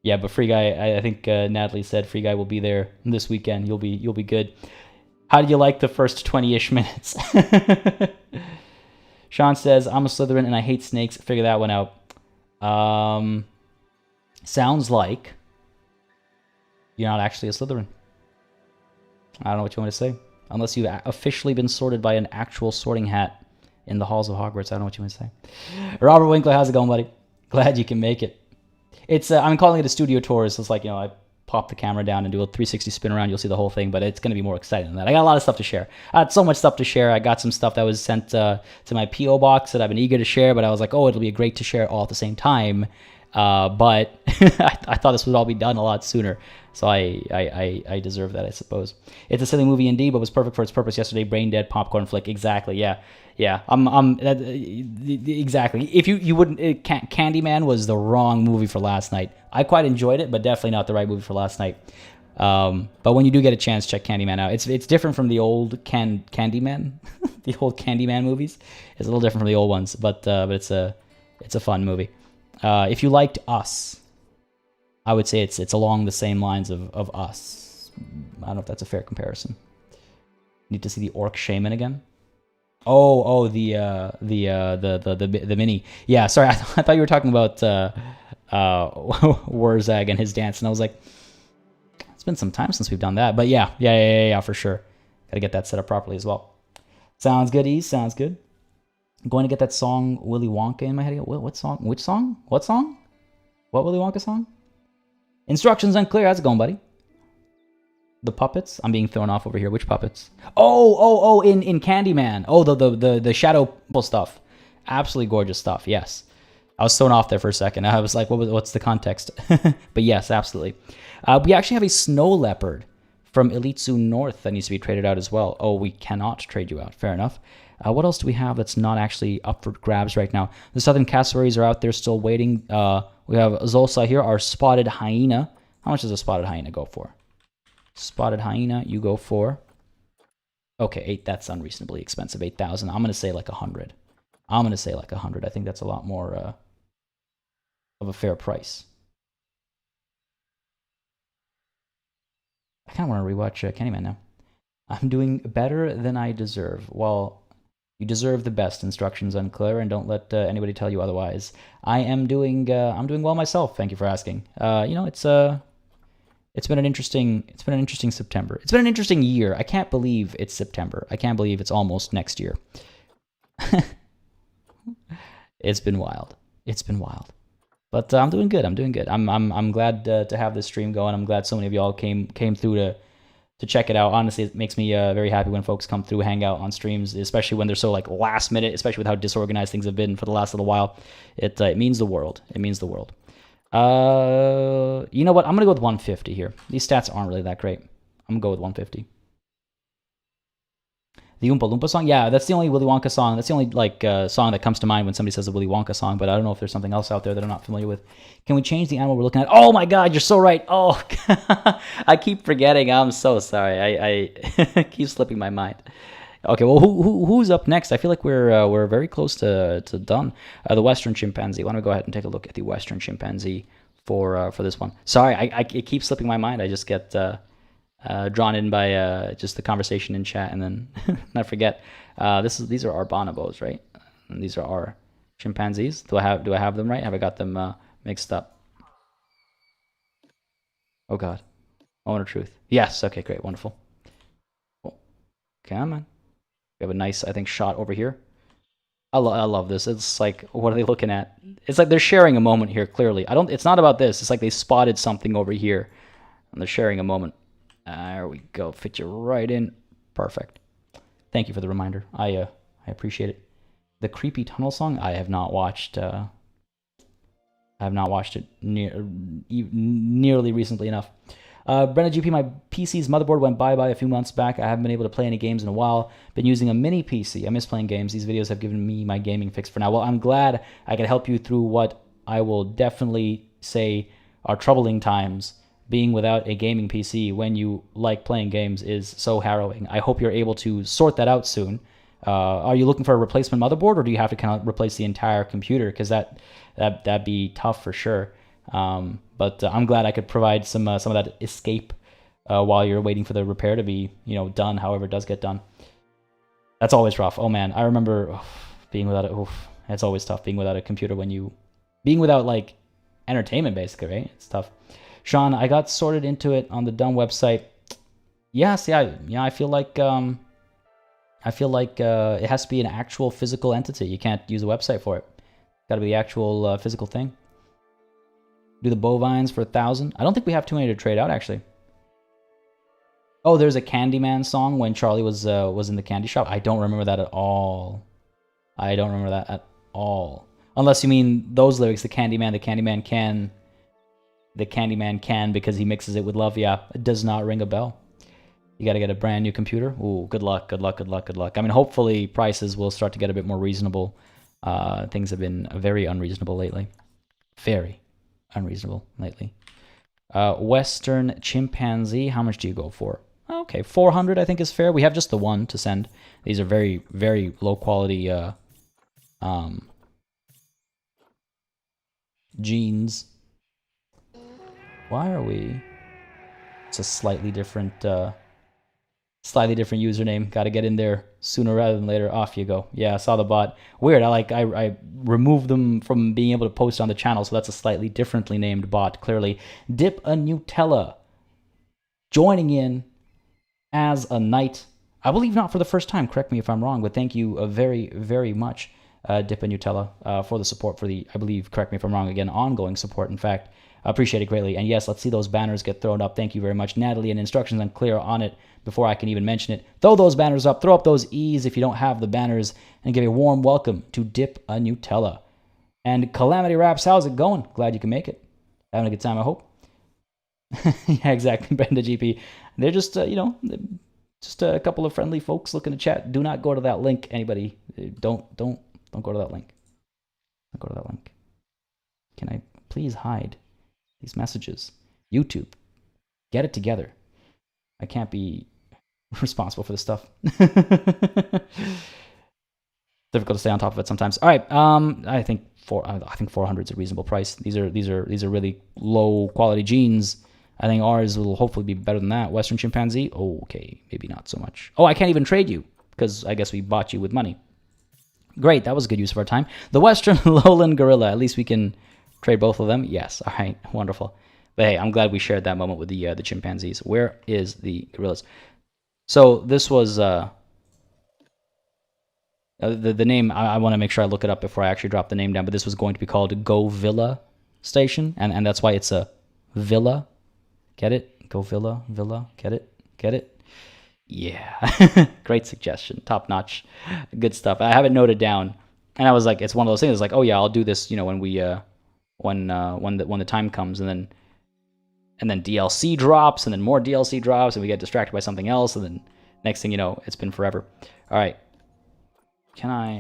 Yeah, but Free Guy, I think Natalie said Free Guy will be there this weekend. You'll be good. How did you like the first 20-ish minutes? Sean says, I'm a Slytherin and I hate snakes. Figure that one out. Sounds like you're not actually a Slytherin. I don't know what you want to say. Unless you've officially been sorted by an actual sorting hat in the halls of Hogwarts. I don't know what you want to say. Robert Winkler, how's it going, buddy? Glad you can make it. It's I'm calling it a studio tour. So it's like, you know, I pop the camera down and do a 360 spin around. You'll see the whole thing, but it's going to be more exciting than that. I got a lot of stuff to share. I had so much stuff to share. I got some stuff that was sent to my P.O. box that I've been eager to share, but I was like, oh, it'll be great to share all at the same time. But I thought this would all be done a lot sooner. So I deserve that, I suppose. It's a silly movie indeed, but was perfect for its purpose yesterday. Brain dead popcorn flick. Exactly. Yeah. Exactly. If you wouldn't, Candyman was the wrong movie for last night. I quite enjoyed it, but definitely not the right movie for last night. But when you do get a chance, check Candyman out. It's different from the old Candyman, the old Candyman movies. It's a little different from the old ones, but it's a fun movie. If you liked Us, I would say it's along the same lines of Us. I don't know if that's a fair comparison. Need to see the Orc Shaman again. Oh, the mini. Yeah, sorry, I thought you were talking about Wurzag and his dance, and I was like, it's been some time since we've done that. But yeah, for sure. Got to get that set up properly as well. Sounds good, Ease. Sounds good. I'm going to get that song Willy Wonka in my head. What song? Which song? What song? What Willy Wonka song? Instructions unclear. How's it going, buddy? The puppets? I'm being thrown off over here. Which puppets? Oh, in Candyman. Oh, the shadow stuff. Absolutely gorgeous stuff. Yes. I was thrown off there for a second. I was like, what's the context? But yes, absolutely. We actually have a snow leopard from Elitsu North that needs to be traded out as well. Oh, we cannot trade you out. Fair enough. What else do we have that's not actually up for grabs right now? The southern cassowaries are out there still waiting. We have Zolsa here, our spotted hyena. How much does a spotted hyena go for? Spotted hyena, you go for... Okay, 8, that's unreasonably expensive. 8,000. I'm going to say like 100. I think that's a lot more of a fair price. I kind of want to rewatch Candyman now. I'm doing better than I deserve. Well, you deserve the best. Instructions unclear, and don't let anybody tell you otherwise. I'm doing well myself. Thank you for asking. It's been an interesting September. It's been an interesting year. I can't believe it's September. I can't believe it's almost next year. It's been wild. But I'm doing good. I'm glad to have this stream going. I'm glad so many of y'all came through to check it out. Honestly, it makes me very happy when folks come through, hang out on streams, especially when they're so like last minute, especially with how disorganized things have been for the last little while. It means the world. It means the world. You know what? I'm gonna go with 150 here. These stats aren't really that great. I'm gonna go with 150. The Oompa Loompa song? Yeah, that's the only Willy Wonka song. That's the only song that comes to mind when somebody says a Willy Wonka song, but I don't know if there's something else out there that I'm not familiar with. Can we change the animal we're looking at? Oh my god, you're so right. Oh, I keep forgetting. I'm so sorry. I keep slipping my mind. Okay, well, who's up next? I feel like we're very close to done. The Western Chimpanzee. Why don't we go ahead and take a look at the Western Chimpanzee for this one? Sorry, it keeps slipping my mind. I just get drawn in by just the conversation in chat, and then I forget. These are our bonobos, right? And these are our chimpanzees. Do I have them right? Have I got them mixed up? Oh god. Moment of truth. Yes. Okay. Great. Wonderful. Cool. Come on. We have a nice, I think, shot over here. I love this. It's like, what are they looking at? It's like they're sharing a moment here, clearly. It's not about this. It's like they spotted something over here, and they're sharing a moment. There we go. Fit you right in. Perfect. Thank you for the reminder. I appreciate it. The creepy tunnel song? I have not watched it nearly recently enough. Brenna GP, my PC's motherboard went bye-bye a few months back. I haven't been able to play any games in a while. Been using a mini PC. I miss playing games. These videos have given me my gaming fix for now. Well, I'm glad I could help you through what I will definitely say are troubling times. Being without a gaming PC when you like playing games is so harrowing. I hope you're able to sort that out soon. Are you looking for a replacement motherboard, or do you have to kind of replace the entire computer? Because that'd be tough for sure. But I'm glad I could provide some of that escape while you're waiting for the repair to be done. However it does get done. That's always rough. Oh man, I remember being without it. It's always tough being without a computer being without like entertainment basically, right? It's tough. Sean, I got sorted into it on the dumb website. Yeah, see, I feel like it has to be an actual physical entity. You can't use a website for it. It's got to be the actual physical thing. Do the bovines for 1,000. I don't think we have too many to trade out actually. Oh, there's a Candyman song when Charlie was in the candy shop. I don't remember that at all. I don't remember that at all. Unless you mean those lyrics, the Candyman can because he mixes it with love. Yeah, it does not ring a bell. You got to get a brand new computer. Ooh, good luck, good luck, good luck, good luck. I mean, hopefully prices will start to get a bit more reasonable. Things have been very unreasonable lately. Very unreasonable lately. Western chimpanzee, how much do you go for? Okay, 400 I think is fair. We have just the one to send. These are very, very low quality genes. Why are we? It's a slightly different username. Got to get in there sooner rather than later. Off you go. Yeah, I saw the bot. Weird. I removed them from being able to post on the channel, so that's a slightly differently named bot. Clearly, Dip a Nutella joining in as a knight. I believe not for the first time. Correct me if I'm wrong, but thank you very, very much, Dip a Nutella, for the support for the. I believe. Correct me if I'm wrong. Again, ongoing support. In fact. I appreciate it greatly. And yes, let's see those banners get thrown up. Thank you very much, Natalie. And instructions unclear on it before I can even mention it. Throw those banners up. Throw up those E's if you don't have the banners. And give a warm welcome to Dip a Nutella. And Calamity Raps, how's it going? Glad you can make it. Having a good time, I hope. Yeah, exactly, Brenda GP. They're just, just a couple of friendly folks looking to chat. Do not go to that link, anybody. Don't go to that link. Don't go to that link. Can I please hide these messages? YouTube, get it together. I can't be responsible for this stuff. Difficult to stay on top of it sometimes. All right, I think 400 is a reasonable price. These are really low quality genes. I think ours will hopefully be better than that. Western chimpanzee, okay, maybe not so much. Oh, I can't even trade you because I guess we bought you with money. Great, that was a good use of our time. The Western lowland gorilla. At least we can trade both of them? Yes. All right. Wonderful. But hey, I'm glad we shared that moment with the chimpanzees. Where is the gorillas? So this was the name. I want to make sure I look it up before I actually drop the name down. But this was going to be called Go Villa Station, and that's why it's a villa. Get it? Go Villa. Get it? Get it? Yeah. Great suggestion. Top notch. Good stuff. I have it noted down, and I was like, it's one of those things. It's like, oh yeah, I'll do this. When we when the time comes, and then DLC drops, and then more DLC drops, and we get distracted by something else, and then next thing you know, it's been forever. All right,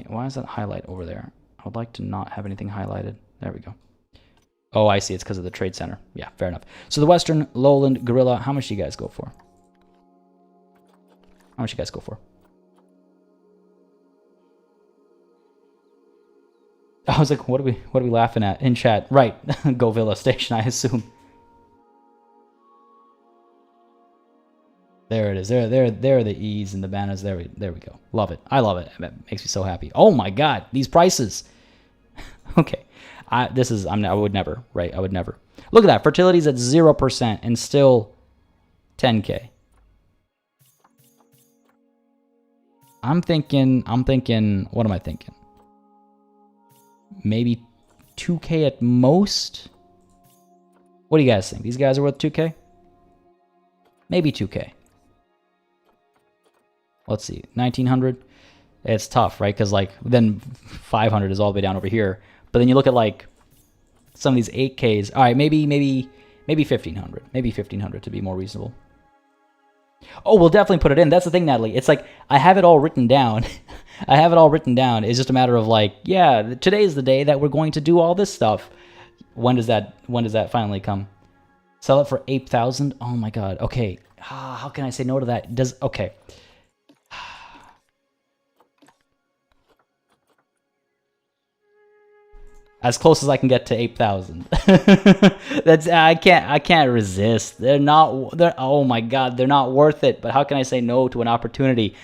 why is that highlight over there? I would like to not have anything highlighted. There we go. Oh, I see. It's because of the trade center. Yeah, fair enough. So the Western lowland gorilla. How much do you guys go for? How much do you guys go for? I was like, what are we laughing at in chat? Right, Go Villa Station, I assume. There it is. There are the E's and the banners. There we go. Love it. I love it. It makes me so happy. Oh my God, these prices. Okay, I would never. Right, I would never. Look at that. Fertility's at 0% and still 10K. I'm thinking. What am I thinking? Maybe 2K at most? What do you guys think? These guys are worth 2K? Maybe 2K. Let's see. 1900. it's tough, right? Because like then 500 is all the way down over here. But then you look at like some of these 8Ks. All right, maybe 1500, maybe 1500 to be more reasonable. Oh, we'll definitely put it in. That's the thing, Natalie. It's like I have it all written down. I have it all written down. It's just a matter of like, yeah, today is the day that we're going to do all this stuff. When does that finally come? Sell it for 8,000. Oh my god. Okay. How can I say no to that? Okay. As close as I can get to 8,000. I can't resist. They're oh my god, they're not worth it. But how can I say no to an opportunity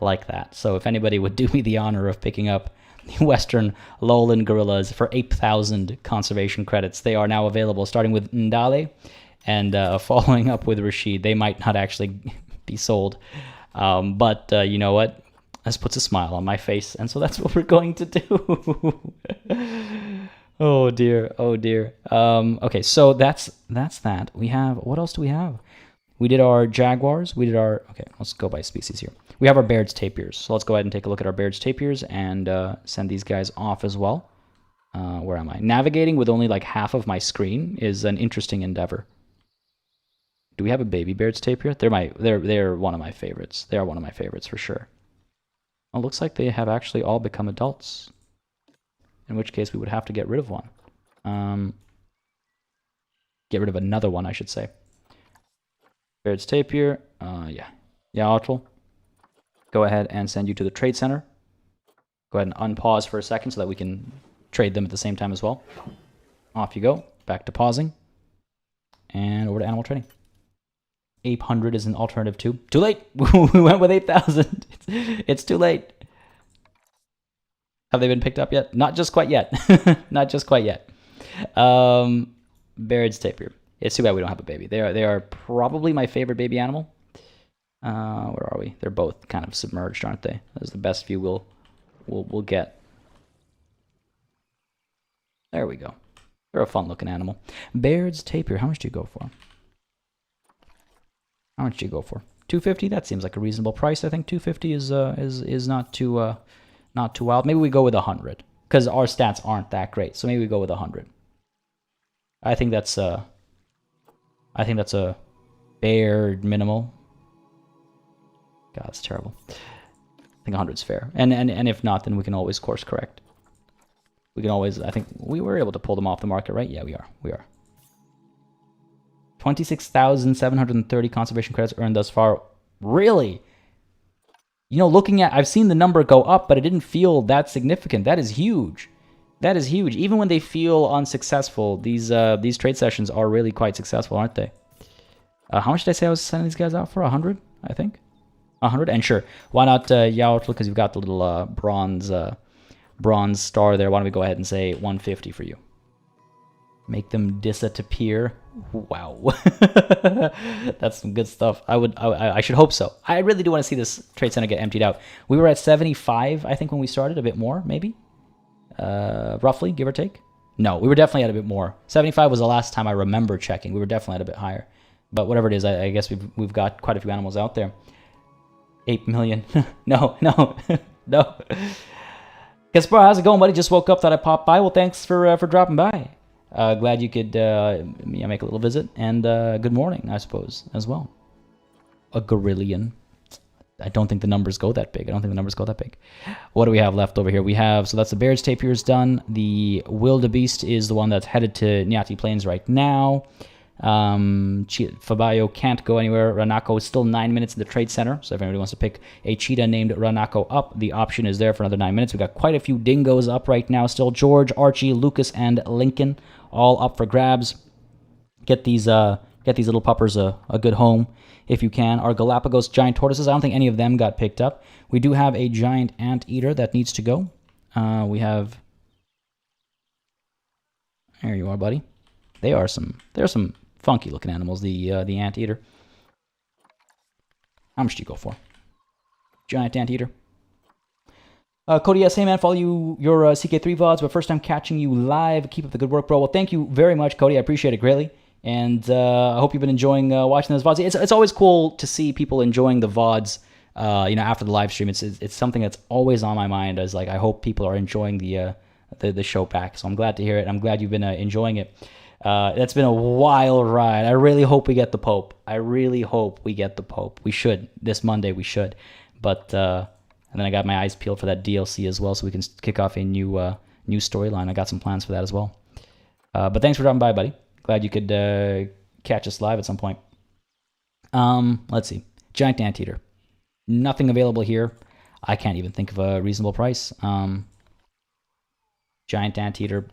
like that? So if anybody would do me the honor of picking up the Western lowland gorillas for 8,000 conservation credits, they are now available, starting with Ndale and following up with Rashid. They might not actually be sold, but you know what? This puts a smile on my face, and so that's what we're going to do. Oh dear, oh dear. Okay, so that's that. We have, what else do we have? We did our jaguars. We did our, okay, let's go by species here. We have our Baird's tapirs. So let's go ahead and take a look at our Baird's tapirs and send these guys off as well. Where am I? Navigating with only like half of my screen is an interesting endeavor. Do we have a baby Baird's tapir? They're one of my favorites. They are one of my favorites for sure. Well, looks like they have actually all become adults. In which case we would have to get rid of one. Get rid of another one, I should say. Baird's tapir. Yeah. Yeah, Otto. Go ahead and send you to the trade center. Go ahead and unpause for a second so that we can trade them at the same time as well. Off you go. Back to pausing. And over to animal trading. 800 is an alternative too. Too late. We went with 8,000. It's too late. Have they been picked up yet? Not just quite yet. Not just quite yet. Baird's tapir. It's too bad we don't have a baby. They are probably my favorite baby animal. Where are we? They're both kind of submerged, aren't they? That's the best view we'll get. There we go. They're a fun looking animal. Baird's tapir. How much do you go for? How much do you go for? 250. That seems like a reasonable price. I think 250 is not too wild. Maybe we go with 100 because our stats aren't that great. So maybe we go with 100. I think that's a Baird minimal. God, it's terrible. I think 100 is fair. And if not, then we can always course correct. We can always. I think we were able to pull them off the market, right? Yeah, we are. We are. 26,730 conservation credits earned thus far. Really? You know, looking at, I've seen the number go up, but it didn't feel that significant. That is huge. That is huge. Even when they feel unsuccessful, these trade sessions are really quite successful, aren't they? How much did I say I was sending these guys out for? 100, I think. 100, and sure, why not Yautl, because you've got the little bronze star there. Why don't we go ahead and say 150 for you? Make them disappear. Wow. That's some good stuff. I should hope so. I really do want to see this trade center get emptied out. We were at 75, I think, when we started. A bit more, maybe? Roughly, give or take? No, we were definitely at a bit more. 75 was the last time I remember checking. We were definitely at a bit higher. But whatever it is, I guess we've got quite a few animals out there. 8 million. No. No. Gaspar, how's it going, buddy? Just woke up, thought I'd pop by. Well, thanks for dropping by. Glad you could make a little visit, and good morning, I suppose, as well. A gorillion. I don't think the numbers go that big. What do we have left over here? We have, so that's the Baird's tapirs done. The wildebeest is the one that's headed to Nyati Plains right now. Fabayo can't go anywhere. Ranako is still 9 minutes in the trade center, so if anybody wants to pick a cheetah named Ranako up, the option is there for another 9 minutes. We've got quite a few dingoes up right now still. George, Archie, Lucas, and Lincoln all up for grabs. Get these little puppers a good home if you can. Our Galapagos giant tortoises, I don't think any of them got picked up. We do have a giant anteater that needs to go. We have, there you are, buddy. They're some funky looking animals, the anteater. How much do you go for? Giant anteater. Cody, yes, hey man, follow your CK3 VODs, but first time catching you live. Keep up the good work, bro. Well, thank you very much, Cody. I appreciate it greatly. And I hope you've been enjoying watching those VODs. It's always cool to see people enjoying the VODs after the live stream. It's something that's always on my mind. As like, I hope people are enjoying the show back. So I'm glad to hear it. I'm glad you've been enjoying it. That's been a wild ride. I really hope we get the Pope. We should. This Monday we should. But and then I got my eyes peeled for that DLC as well, so we can kick off a new storyline. I got some plans for that as well. But thanks for dropping by, buddy. Glad you could catch us live at some point. Let's see. Giant anteater. Nothing available here. I can't even think of a reasonable price. Giant anteater.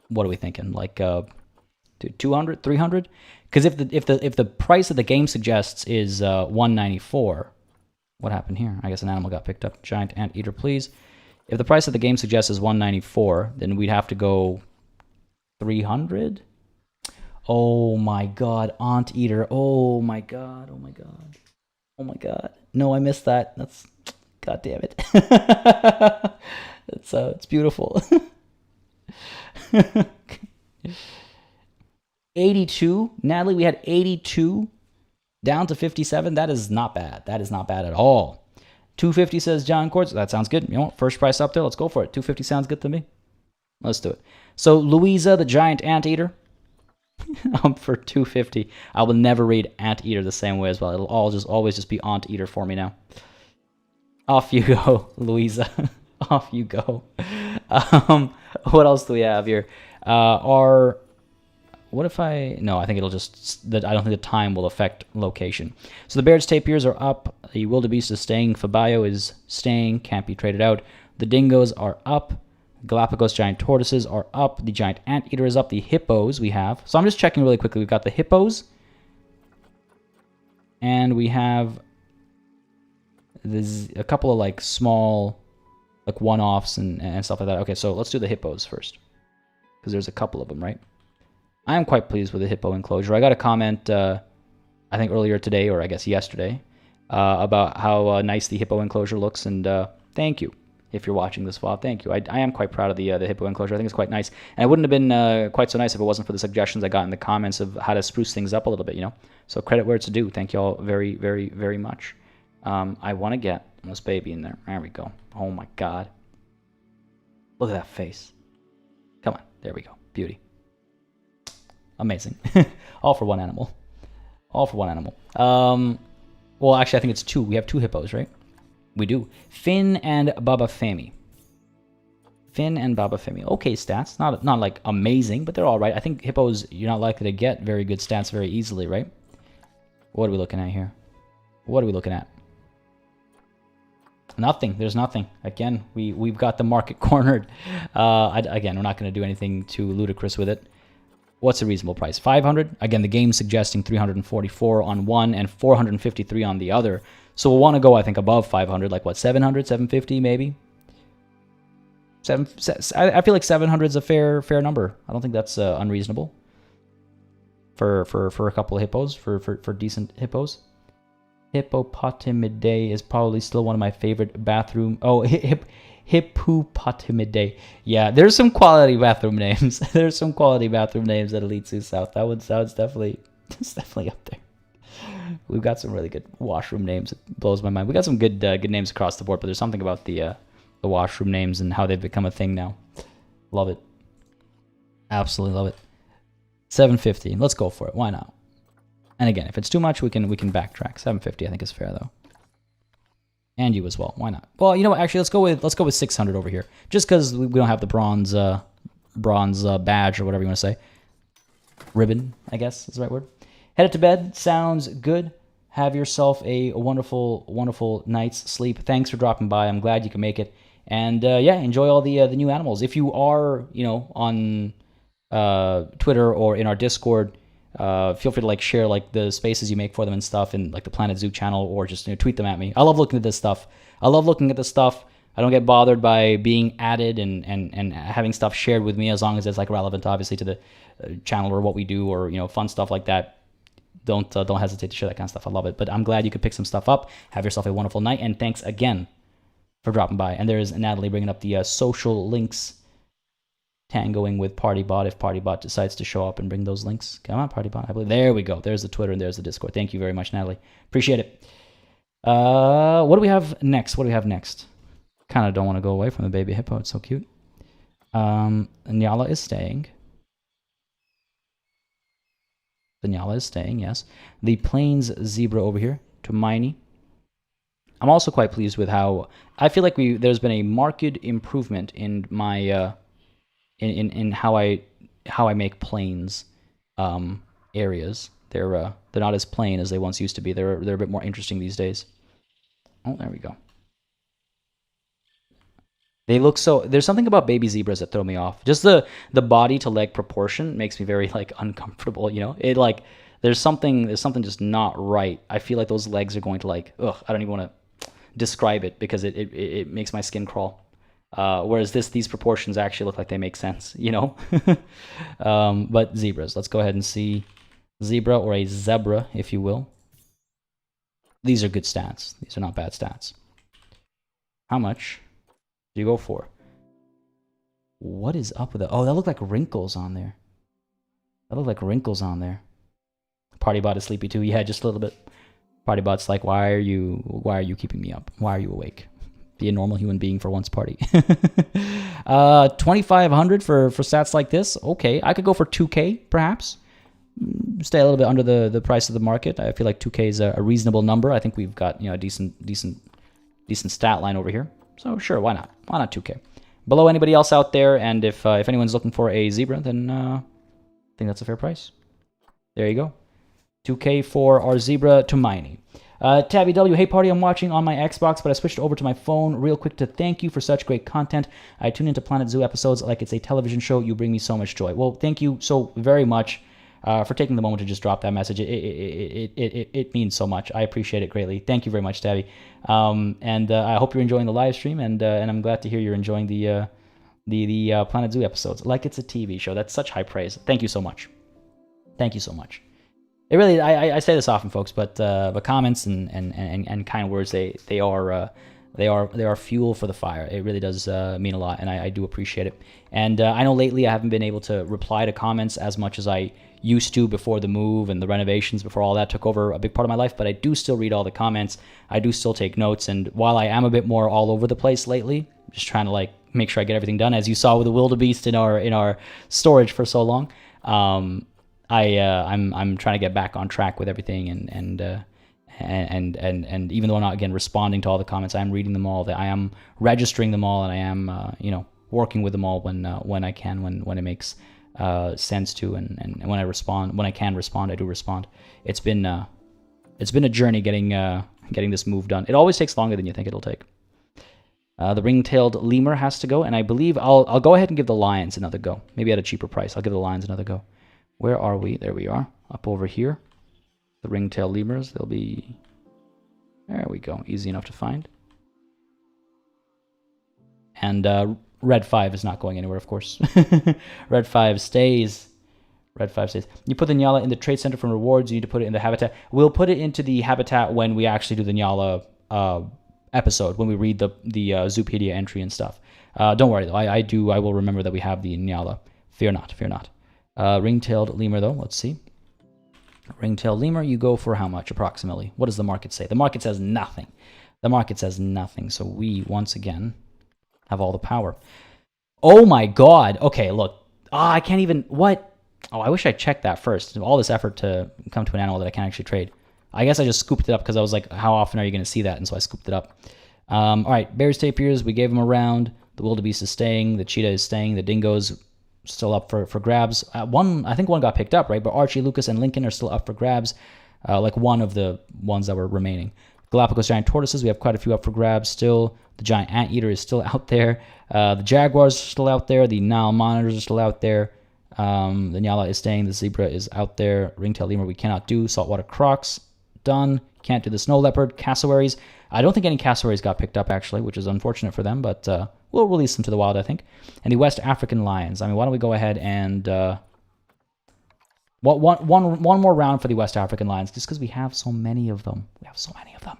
What are we thinking? Like 200, 300? Because if the price that the game suggests is 194, what happened here? I guess an animal got picked up. Giant anteater, please. If the price that the game suggests is 194, then we'd have to go 300. Oh my god, anteater. Oh my god. No, I missed that. That's, god damn it. It's beautiful. 82. Natalie, we had 82 down to 57. That is not bad. That is not bad at all. 250 says John Quartz. That sounds good. You know, first price up there. Let's go for it. 250 sounds good to me. Let's do it. So Louisa, the giant anteater, for 250. I will never read anteater the same way as well. It'll always just be anteater for me now. Off you go, Louisa. Off you go. What else do we have here? What if no, I think it'll just, I don't think the time will affect location. So the Baird's tapirs are up. The wildebeest is staying. Fabayo is staying. Can't be traded out. The dingoes are up. Galapagos giant tortoises are up. The giant anteater is up. The hippos we have. So I'm just checking really quickly. We've got the hippos. And we have there's a couple of like small like one-offs and stuff like that. Okay, so let's do the hippos first. Because there's a couple of them, right? I am quite pleased with the hippo enclosure. I got a comment, I think earlier today, or I guess yesterday, about how nice the hippo enclosure looks, and thank you if you're watching this VOD. Thank you. I am quite proud of the hippo enclosure. I think it's quite nice, and it wouldn't have been quite so nice if it wasn't for the suggestions I got in the comments of how to spruce things up a little bit, you know? So credit where it's due. Thank you all very, very, very much. I want to get this baby in there. There we go. Oh my god. Look at that face. Come on. There we go. Beauty. Amazing. All for one animal. All for one animal. Well, actually, I think it's two. We have two hippos, right? We do. Finn and Baba Femi. Finn and Baba Femi. Okay stats. Not like amazing, but they're all right. I think hippos, you're not likely to get very good stats very easily, right? What are we looking at here? What are we looking at? Nothing. There's nothing. Again, we've got the market cornered. Again, we're not going to do anything too ludicrous with it. What's a reasonable price? 500? Again, the game's suggesting 344 on one and 453 on the other. So we'll want to go, I think, above 500. Like, what, 700, 750 maybe? I feel like 700 is a fair number. I don't think that's unreasonable for a couple of hippos, for decent hippos. Hippopotamidae is probably still one of my favorite bathroom... Oh, Hippopotamidae. Yeah, there's some quality bathroom names. There's some quality bathroom names at Elite Zoo South. That one's definitely, it's definitely up there. We've got some really good washroom names. It blows my mind. We got some good names across the board, but there's something about the washroom names and how they've become a thing now. Love it. Absolutely love it. 750. Let's go for it. Why not? And again, if it's too much, we can backtrack. 750, I think, is fair though. And you as well. Why not? Well, you know what? Actually, let's go with 600 over here, just because we don't have the bronze badge or whatever you want to say. Ribbon, I guess is the right word. Headed to bed. Sounds good. Have yourself a wonderful, wonderful night's sleep. Thanks for dropping by. I'm glad you can make it. And yeah, enjoy all the new animals. If you are, you know, on Twitter or in our Discord, feel free to like share like the spaces you make for them and stuff in like the Planet Zoo channel, or just, you know, tweet them at me. I love looking at this stuff. I don't get bothered by being added and having stuff shared with me, as long as it's like relevant, obviously, to the channel or what we do, or, you know, fun stuff like that. Don't hesitate to share that kind of stuff. I love it. But I'm glad you could pick some stuff up. Have yourself a wonderful night, and thanks again for dropping by. And there's Natalie bringing up the social links, tangoing with PartyBot if PartyBot decides to show up and bring those links. Come on, PartyBot. I believe. There we go. There's the Twitter and there's the Discord. Thank you very much, Natalie. Appreciate it. What do we have next? What do we have next? Kind of don't want to go away from the baby hippo. It's so cute. Nyala is staying. The Nyala is staying, yes. The plains zebra over here, to Miney. I'm also quite pleased with how I feel like there's been a marked improvement in my in how I make plains areas. They're not as plain as they once used to be. They're a bit more interesting these days. Oh, there we go. They look so. There's something about baby zebras that throw me off. Just the body to leg proportion makes me very like uncomfortable. You know, it like there's something just not right. I feel like those legs are going to like. Ugh, I don't even want to describe it because it makes my skin crawl. Whereas these proportions actually look like they make sense. You know, but zebras. Let's go ahead and see zebra or a zebra, if you will. These are good stats. These are not bad stats. How much do you go for? What is up with it? Oh, that looked like wrinkles on there. That looked like wrinkles on there. Partybot is sleepy too. Yeah, just a little bit. Partybot's like, why are you keeping me up? Why are you awake? Be a normal human being for once, party. 2,500 for stats like this. Okay, I could go for 2K perhaps. Stay a little bit under the price of the market. I feel like 2K is a reasonable number. I think we've got a decent stat line over here. So sure, why not? Why not 2K? Below anybody else out there, and if anyone's looking for a zebra, then I think that's a fair price. There you go. 2K for our zebra to Miney. Tabby W, hey party, I'm watching on my Xbox, but I switched over to my phone real quick to thank you for such great content. I tune into Planet Zoo episodes like it's a television show. You bring me so much joy. Well, thank you so very much for taking the moment to just drop that message. It means so much. I appreciate it greatly. Thank you very much, Tabby. And I hope you're enjoying the live stream, and I'm glad to hear you're enjoying the Planet Zoo episodes like it's a TV show. That's such high praise. Thank you so much. Thank you so much. It really, I say this often, folks, but comments and kind words, they are fuel for the fire. It really does mean a lot, and I do appreciate it. And I know lately I haven't been able to reply to comments as much as I used to before the move and the renovations, before all that took over a big part of my life, but I do still read all the comments. I do still take notes, and while I am a bit more all over the place lately, just trying to like make sure I get everything done, as you saw with the wildebeest in our storage for so long. I'm trying to get back on track with everything, and even though I'm not again responding to all the comments, I'm reading them all. That I am registering them all, and I am working with them all when I can, when it makes sense to, and when I can respond, I do respond. It's been a journey getting this move done. It always takes longer than you think it'll take. The ring-tailed lemur has to go, and I believe I'll go ahead and give the lions another go. Maybe at a cheaper price. I'll give the lions another go. Where are we? There we are. Up over here. The ring-tailed lemurs. They'll be... There we go. Easy enough to find. And Red 5 is not going anywhere, of course. Red 5 stays. Red 5 stays. You put the Nyala in the trade center for rewards. You need to put it in the habitat. We'll put it into the habitat when we actually do the Nyala episode, when we read the Zoopedia entry and stuff. Don't worry, though. I will remember that we have the Nyala. Fear not. Fear not. Ring-tailed lemur, though. Let's see. Ring-tailed lemur, you go for how much, approximately? What does the market say? The market says nothing. The market says nothing. So we, once again, have all the power. Oh, my God. Okay, look. I can't even... What? Oh, I wish I checked that first. All this effort to come to an animal that I can't actually trade. I guess I just scooped it up because I was like, how often are you going to see that? And so I scooped it up. All right, bears, tapirs, we gave them a round. The wildebeest is staying. The cheetah is staying. The dingoes... still up for grabs. I think one got picked up, right? But Archie, Lucas, and Lincoln are still up for grabs. Like one of the ones that were remaining. Galapagos giant tortoises, we have quite a few up for grabs still. The giant anteater is still out there. The jaguars are still out there. The Nile monitors are still out there. The Nyala is staying. The zebra is out there. Ringtail lemur we cannot do. Saltwater crocs, done. Can't do the snow leopard. Cassowaries. I don't think any cassowaries got picked up, actually, which is unfortunate for them, but we'll release them to the wild, I think. And the West African lions. I mean, why don't we go ahead and... one more round for the West African lions, just because we have so many of them. We have so many of them.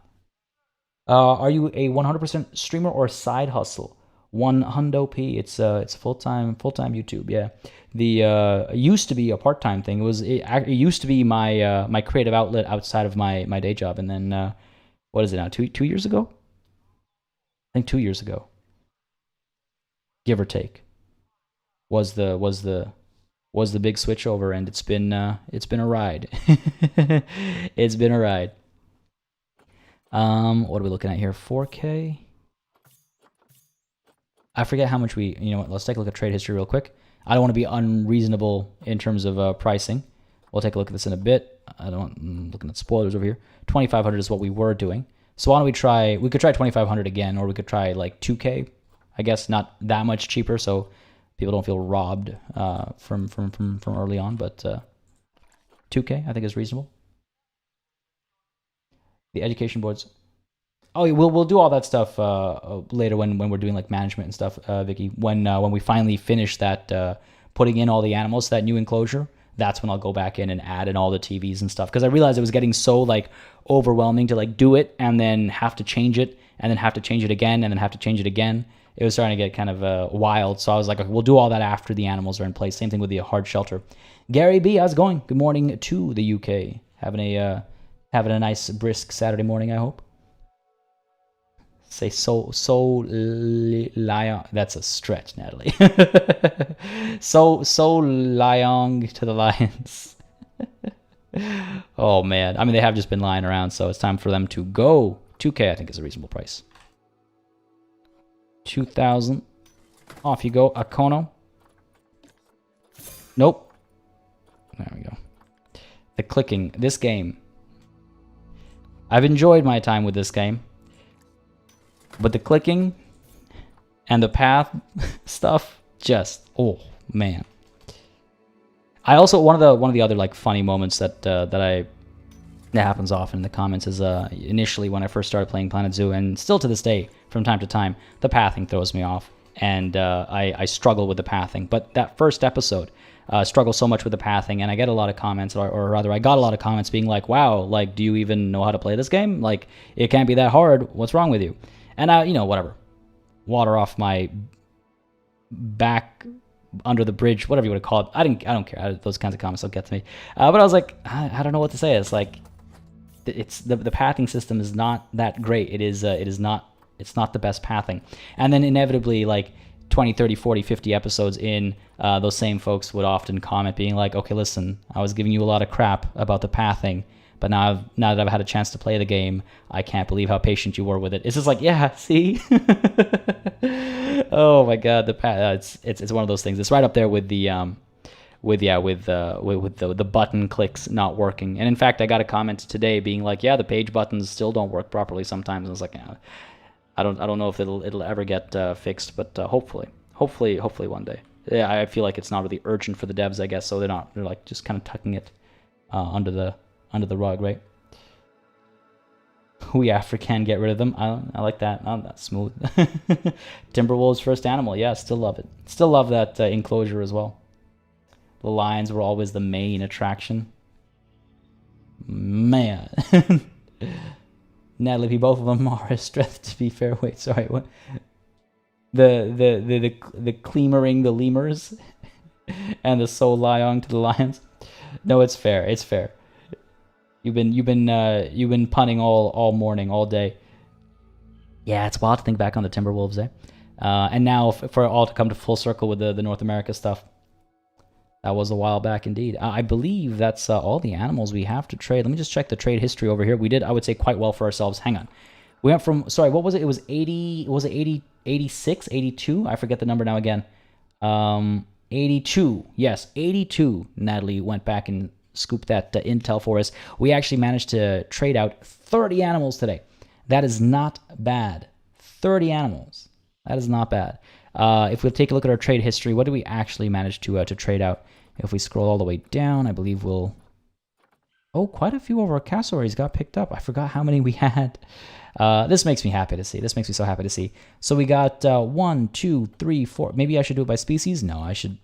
Are you a 100% streamer or side hustle? 100p. It's full-time YouTube, yeah. The used to be a part-time thing. It used to be my my creative outlet outside of my day job, and then What is it now? Two years ago? I think 2 years ago, give or take, was the big switchover, and it's been a ride. It's been a ride. What are we looking at here? 4K. I forget how much we. You know what? Let's take a look at trade history real quick. I don't want to be unreasonable in terms of pricing. We'll take a look at this in a bit. I'm looking at spoilers over here. 2,500 is what we were doing. So why don't we try? We could try 2,500 again, or we could try like 2K. I guess not that much cheaper, so people don't feel robbed from early on. But 2K I think is reasonable. The education boards. Oh, we'll do all that stuff later when we're doing like management and stuff, Vicky. When we finally finish that putting in all the animals to that new enclosure, that's when I'll go back in and add in all the TVs and stuff, because I realized it was getting so like overwhelming to like do it and then have to change it and then have to change it again and then have to change it again. It was starting to get kind of wild, so I was like, okay, we'll do all that after the animals are in place. Same thing with the hard shelter. Gary B, how's it going? Good morning to the UK. Having a nice brisk Saturday morning, I hope. Say lion. That's a stretch, Natalie. so lying to the lions. Oh man, I mean they have just been lying around, so it's time for them to go. 2K I think is a reasonable price. 2,000. Off you go, Akono. Nope. There we go. The clicking. This game. I've enjoyed my time with this game. But the clicking and the path stuff, just, oh man. I also one of the other like funny moments that happens often in the comments is initially when I first started playing Planet Zoo, and still to this day from time to time, the pathing throws me off, and I struggle with the pathing. But that first episode struggle so much with the pathing, and I get a lot of comments, or rather I got a lot of comments being like, wow, like, do you even know how to play this game? Like, it can't be that hard. What's wrong with you? And I, whatever, water off my back under the bridge, whatever you want to call it. I don't care. Those kinds of comments don't get to me. But I was like, I don't know what to say. It's like, it's the pathing system is not that great. It's not the best pathing. And then inevitably, like 20, 30, 40, 50 episodes in, those same folks would often comment being like, okay, listen, I was giving you a lot of crap about the pathing, but now that I've had a chance to play the game, I can't believe how patient you were with it. It's just like, yeah, see? Oh my god, it's one of those things. It's right up there with the button clicks not working. And in fact, I got a comment today being like, yeah, the page buttons still don't work properly sometimes. And I was like, yeah, I don't know if it'll ever get fixed, but hopefully one day. Yeah, I feel like it's not really urgent for the devs, I guess, so they're like just kind of tucking it under the rug, right? We African get rid of them. I like that. Oh, that's smooth. Timberwolves first animal. Yeah, still love it. Still love that enclosure as well. The lions were always the main attraction. Man. Natalie P, both of them are a strength to be fair. Wait, sorry, what? The clemering the lemurs and the so lion to the lions. No, it's fair. It's fair. You've been punning all morning, all day. Yeah, it's wild to think back on the Timberwolves, eh? And now for all to come to full circle with the North America stuff. That was a while back indeed. I believe that's all the animals we have to trade. Let me just check the trade history over here. We did, I would say, quite well for ourselves. Hang on. We went from, sorry, what was it? It was 80, was it 80, 86, 82? I forget the number now again. 82. Yes, 82. Natalie went back and scooped that intel for us. We actually managed to trade out 30 animals today. That is not bad. 30 animals. That is not bad. If we take a look at our trade history, what did we actually manage to trade out? If we scroll all the way down, I believe we'll... Oh, quite a few of our cassowaries got picked up. I forgot how many we had. This makes me happy to see. This makes me so happy to see. So we got 1, 2, 3, 4. Maybe I should do it by species? No, I should...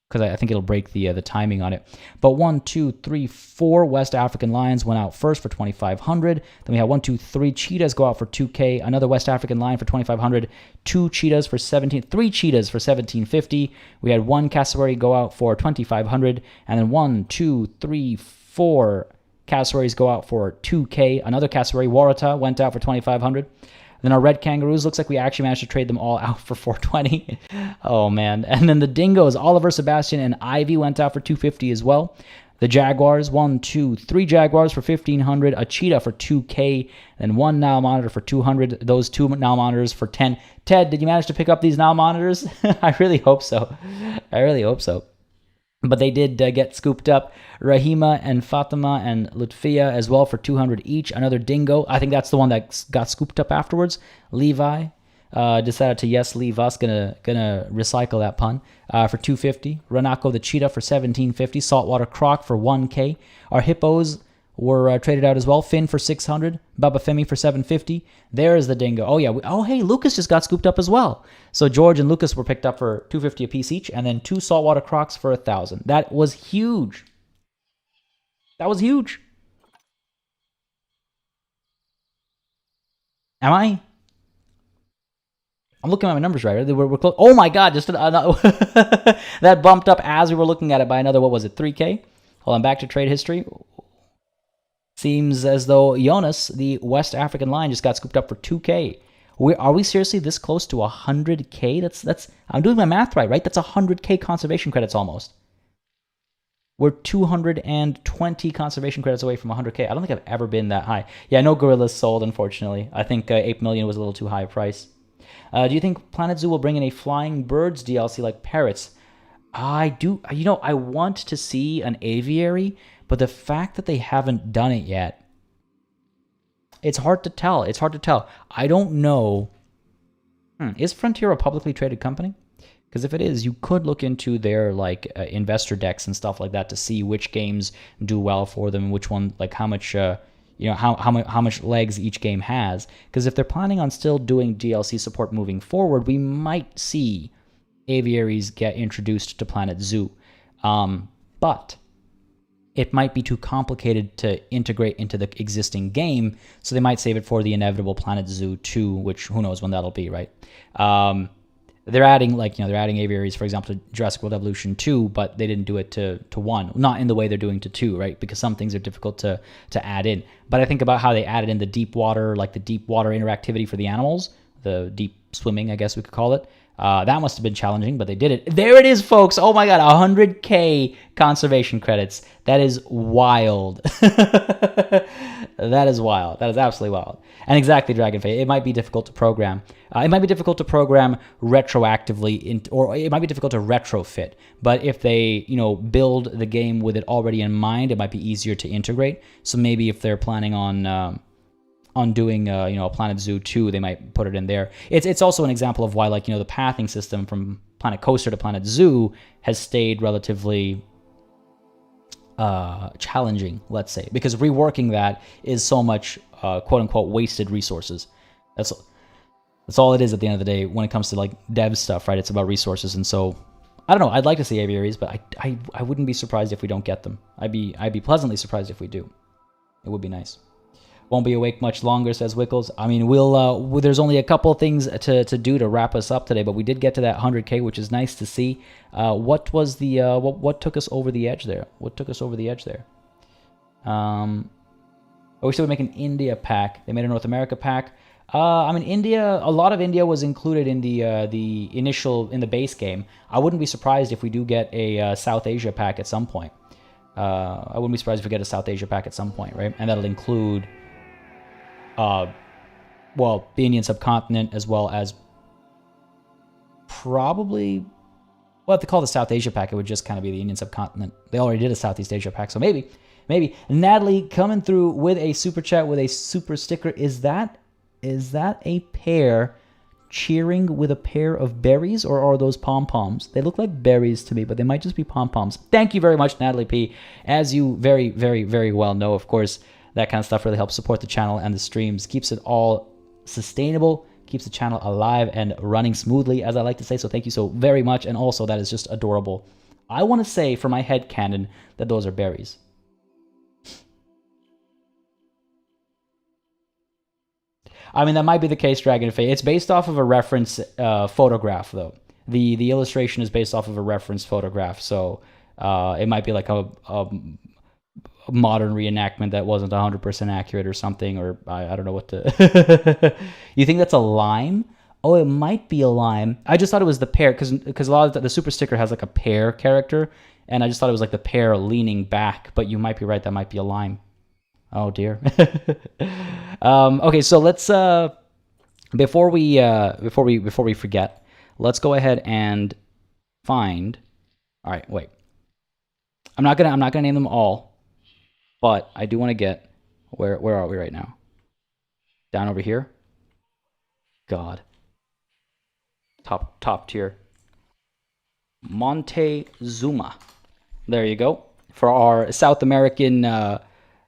because I think it'll break the timing on it. But 1, 2, 3, 4 West African lions went out first for 2,500. Then we had 1, 2, 3 cheetahs go out for 2K. Another West African lion for 2,500. 2 cheetahs for 3 cheetahs for 1,750. We had 1 cassowary go out for 2,500, and then 1, 2, 3, 4 Cassowaries go out for 2K. Another cassowary, Warata, went out for 2,500. Then our red kangaroos, looks like we actually managed to trade them all out for 420. Oh, man. And then the dingoes, Oliver, Sebastian, and Ivy went out for 250 as well. The jaguars, 3 jaguars for 1,500, a cheetah for 2K, and 1 Nile monitor for 200, those 2 Nile monitors for 10. Ted, did you manage to pick up these Nile monitors? I really hope so. I really hope so. But they did get scooped up. Rahima and Fatima and Lutfia as well for 200 each. Another dingo. I think that's the one that got scooped up afterwards. Levi decided to leave us. Gonna recycle that pun for 250. Ranako the cheetah for 1,750. Saltwater croc for 1K. Our hippos were traded out as well. Finn for 600. Baba Femi for 750. There's the dingo. Oh, yeah. Hey, Lucas just got scooped up as well. So George and Lucas were picked up for 250 apiece each, and then 2 saltwater crocs for 1,000. That was huge. That was huge. Am I? I'm looking at my numbers right. We're close. Oh, my God. Just that bumped up as we were looking at it by another, what was it, 3K? Hold on, back to trade history. Seems as though Jonas, the West African lion, just got scooped up for 2K. Are we seriously this close to 100K? That's. I'm doing my math right? That's 100K conservation credits almost. We're 220 conservation credits away from 100K. I don't think I've ever been that high. Yeah, no gorillas sold, unfortunately. I think 8 million was a little too high a price. Do you think Planet Zoo will bring in a flying birds DLC like parrots? I do. I want to see an aviary, but the fact that they haven't done it yet, it's hard to tell. I don't know. Is Frontier a publicly traded company? Because if it is, you could look into their investor decks and stuff like that to see which games do well for them, and which one, how much, how much legs each game has. Because if they're planning on still doing DLC support moving forward, we might see aviaries get introduced to Planet Zoo. But it might be too complicated to integrate into the existing game, so they might save it for the inevitable Planet Zoo 2, which who knows when that'll be, right? They're adding they're adding aviaries, for example, to Jurassic World Evolution 2, but they didn't do it to 1, not in the way they're doing to 2, right? Because some things are difficult to add in. But I think about how they added in the deep water, the deep water interactivity for the animals, the deep swimming, I guess we could call it. That must have been challenging, but they did it. There it is, folks. Oh my God, 100K conservation credits. That is wild. That is wild. That is absolutely wild. And exactly, Dragonface, it might be difficult to program. It might be difficult to program retroactively, or it might be difficult to retrofit. But if they, build the game with it already in mind, it might be easier to integrate. So maybe if they're planning on doing a Planet Zoo 2, they might put it in there. It's also an example of why the pathing system from Planet Coaster to Planet Zoo has stayed relatively challenging, let's say, because reworking that is so much quote unquote wasted resources. That's all it is at the end of the day when it comes to dev stuff, right? It's about resources. And so I don't know, I'd like to see aviaries, but I wouldn't be surprised if we don't get them. I'd be pleasantly surprised if we do. It would be nice. Won't be awake much longer, says Wickles. I mean, there's only a couple things to do to wrap us up today, but we did get to that 100K, which is nice to see. What was the what took us over the edge there? I wish they would make an India pack. They made a North America pack. India. A lot of India was included in the initial in the base game. I wouldn't be surprised if we do get a South Asia pack at some point. I wouldn't be surprised if we get a South Asia pack at some point, right? And that'll include the Indian subcontinent, as well as probably, if they call the South Asia pack, it would just kind of be the Indian subcontinent. They already did a Southeast Asia pack, so maybe. Natalie coming through with a super chat with a super sticker. Is that a pear cheering with a pair of berries, or are those pom-poms? They look like berries to me, but they might just be pom-poms. Thank you very much, Natalie P. As you very, very, very well know, of course, that kind of stuff really helps support the channel and the streams, keeps it all sustainable, keeps the channel alive and running smoothly, as I like to say. So thank you so very much. And also, that is just adorable. I want to say, for my headcanon, that those are berries. I mean, that might be the case, Dragonface. It's based off of a reference photograph, though. The illustration is based off of a reference photograph, so it might be like modern reenactment that wasn't 100% accurate or something, or I don't know what to... You think that's a lime? Oh, it might be a lime. I just thought it was the pear, because a lot of the super sticker has like a pear character, and I just thought it was like the pear leaning back, but you might be right, that might be a lime. Oh dear. Okay, so let's before we forget, let's go ahead and find... All right, wait. I'm not gonna name them all, but I do want to get... Where are we right now? Down over here. God. Top tier. Montezuma. There you go. For our South American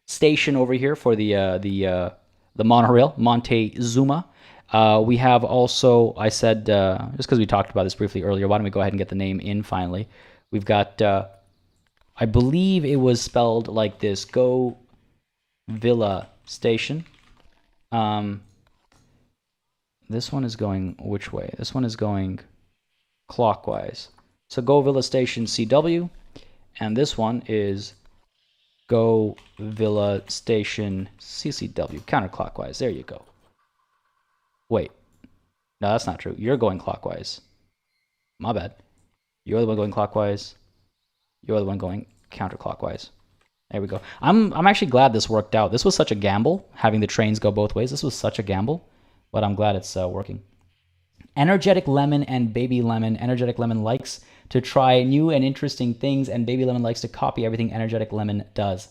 station over here for the monorail, Montezuma. We have also, I said, just because we talked about this briefly earlier, why don't we go ahead and get the name in finally? We've got, I believe it was spelled like this, Go Villa Station. This one is going which way? This one is going clockwise. So Go Villa Station CW, and this one is Go Villa Station CCW, counterclockwise. There you go. Wait. No, that's not true. You're going clockwise. My bad. You're the one going clockwise. You're the one going counterclockwise. There we go. I'm actually glad this worked out. This was such a gamble, having the trains go both ways. This was such a gamble, but I'm glad it's working. Energetic Lemon and Baby Lemon. Energetic Lemon likes to try new and interesting things, and Baby Lemon likes to copy everything Energetic Lemon does.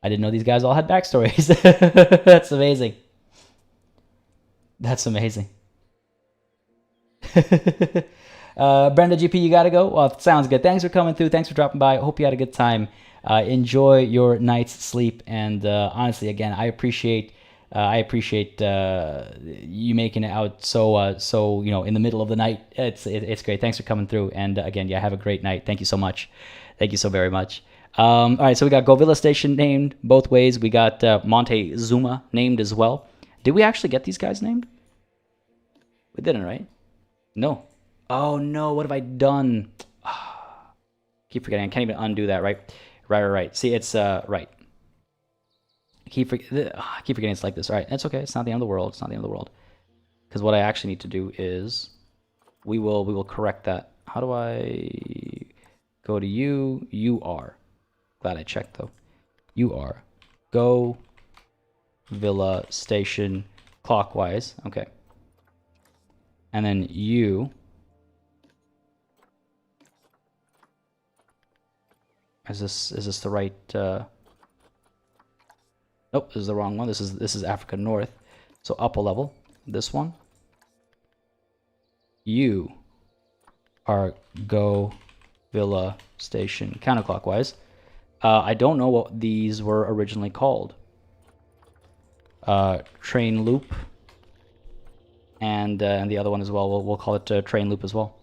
I didn't know these guys all had backstories. That's amazing. That's amazing. Brenda GP, you gotta go? Well, sounds good. Thanks for coming through. Thanks for dropping by. I hope you had a good time. Enjoy your night's sleep. And honestly, again, I appreciate you making it out so you know, in the middle of the night. It's great. Thanks for coming through. And again, yeah, have a great night. Thank you so much. Thank you so very much. All right, so we got Go Villa Station named both ways. We got Montezuma named as well. Did we actually get these guys named? We didn't, right? No. Oh no, what have I done? Keep forgetting. I can't even undo that, right? Right. See, it's right. I keep forgetting it's like this. All right, that's okay. It's not the end of the world. It's not the end of the world. Because what I actually need to do is we will correct that. How do I go to you? You are. Glad I checked though. You are. Go Villa Station clockwise. Okay. And then you. Is this the right? Nope, this is the wrong one. This is Africa North. So up a level. This one. You are Go Villa Station counterclockwise. I don't know what these were originally called. Train loop. And the other one as well. We'll call it train loop as well.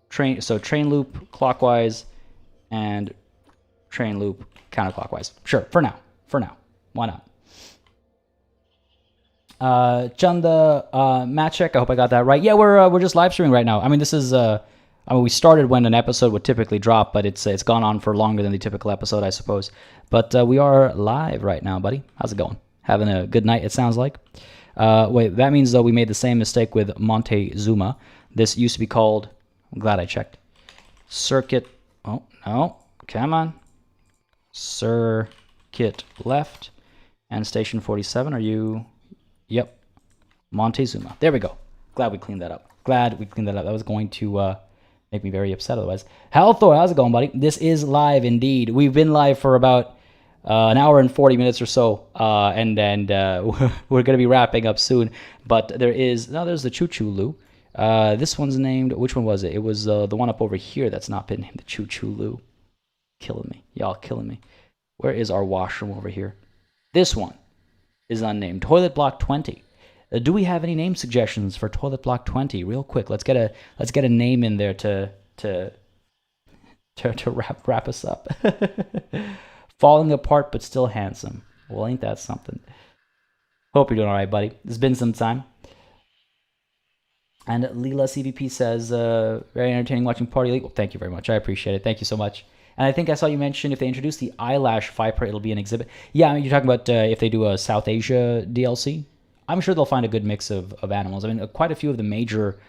Train loop clockwise and train loop counterclockwise. Sure, for now. Why not? Chanda Matchek, I hope I got that right. Yeah, we're just live streaming right now. I mean, this is we started when an episode would typically drop, but it's gone on for longer than the typical episode, I suppose. But we are live right now, buddy. How's it going? Having a good night, it sounds like. Wait, that means though we made the same mistake with Montezuma. This used to be called, I'm glad I checked, Circuit. Oh no, come on. Circuit left and Station 47. Are you? Yep, Montezuma. There we go. Glad we cleaned that up. That was going to make me very upset otherwise. Halthor, how's it going, buddy? This is live indeed. We've been live for about an hour and 40 minutes or so, and we're going to be wrapping up soon. But there's the Choo Choo Loo. This one's named, which one was it? It was the one up over here that's not been named the Choo Choo Loo. Killing me. Y'all killing me. Where is our washroom over here? This one is unnamed. Toilet Block 20. Do we have any name suggestions for Toilet Block 20? Real quick, let's get a name in there to wrap us up. Falling apart but still handsome. Well, ain't that something? Hope you're doing all right, buddy. It's been some time. And Leela CVP says, very entertaining watching Party League. Well, thank you very much. I appreciate it. Thank you so much. And I think I saw you mention if they introduce the eyelash viper, it'll be an exhibit. Yeah, I mean, you're talking about if they do a South Asia DLC. I'm sure they'll find a good mix of animals. I mean, quite a few of the major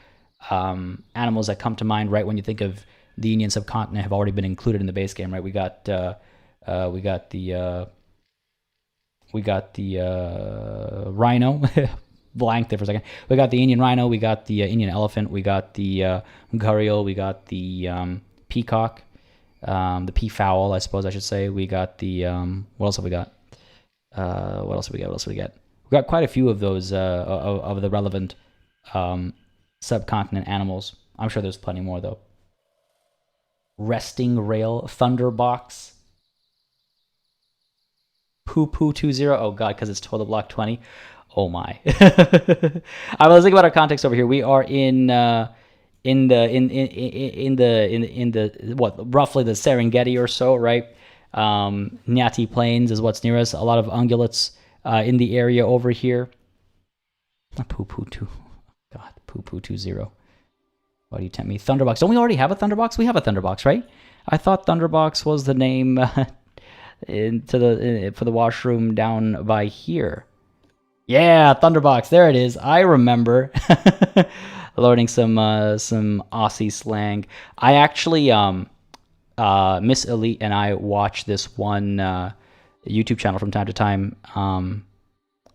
animals that come to mind right when you think of the Indian subcontinent have already been included in the base game, right? We got the rhino. Blanked there for a second. We got the Indian rhino. We got the Indian elephant. We got the gharial. We got the peacock. The peafowl, I suppose I should say. We got the what else have we got? What else have we got? We got quite a few of those of the relevant subcontinent animals. I'm sure there's plenty more though. Resting rail, thunderbox, poo poo 20. Oh god, because it's total block 20. Oh my. I was thinking about our context over here. We are in the what, roughly the Serengeti or so, right? Nyati Plains is what's near us. A lot of ungulates in the area over here. Poo poo 2. God, poo poo 20. Why do you tempt me? Thunderbox. Don't we already have a Thunderbox? We have a Thunderbox, right? I thought Thunderbox was the name for the washroom down by here. Yeah, Thunderbox. There it is. I remember. Learning some Aussie slang. I actually Miss Elite and I watch this one YouTube channel from time to time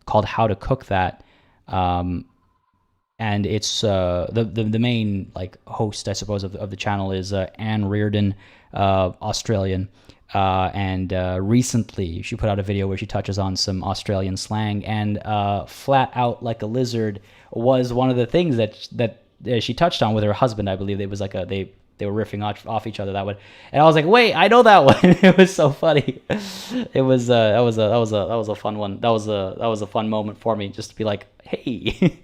called How to Cook That. And it's the main like host, I suppose, of the channel is Anne Reardon, Australian, and recently she put out a video where she touches on some Australian slang, and flat out like a lizard was one of the things that she touched on with her husband. I believe it was like they were riffing off each other that one, and I was like, wait, I know that one. It was so funny. It was that was a fun one. That was a fun moment for me, just to be like, hey.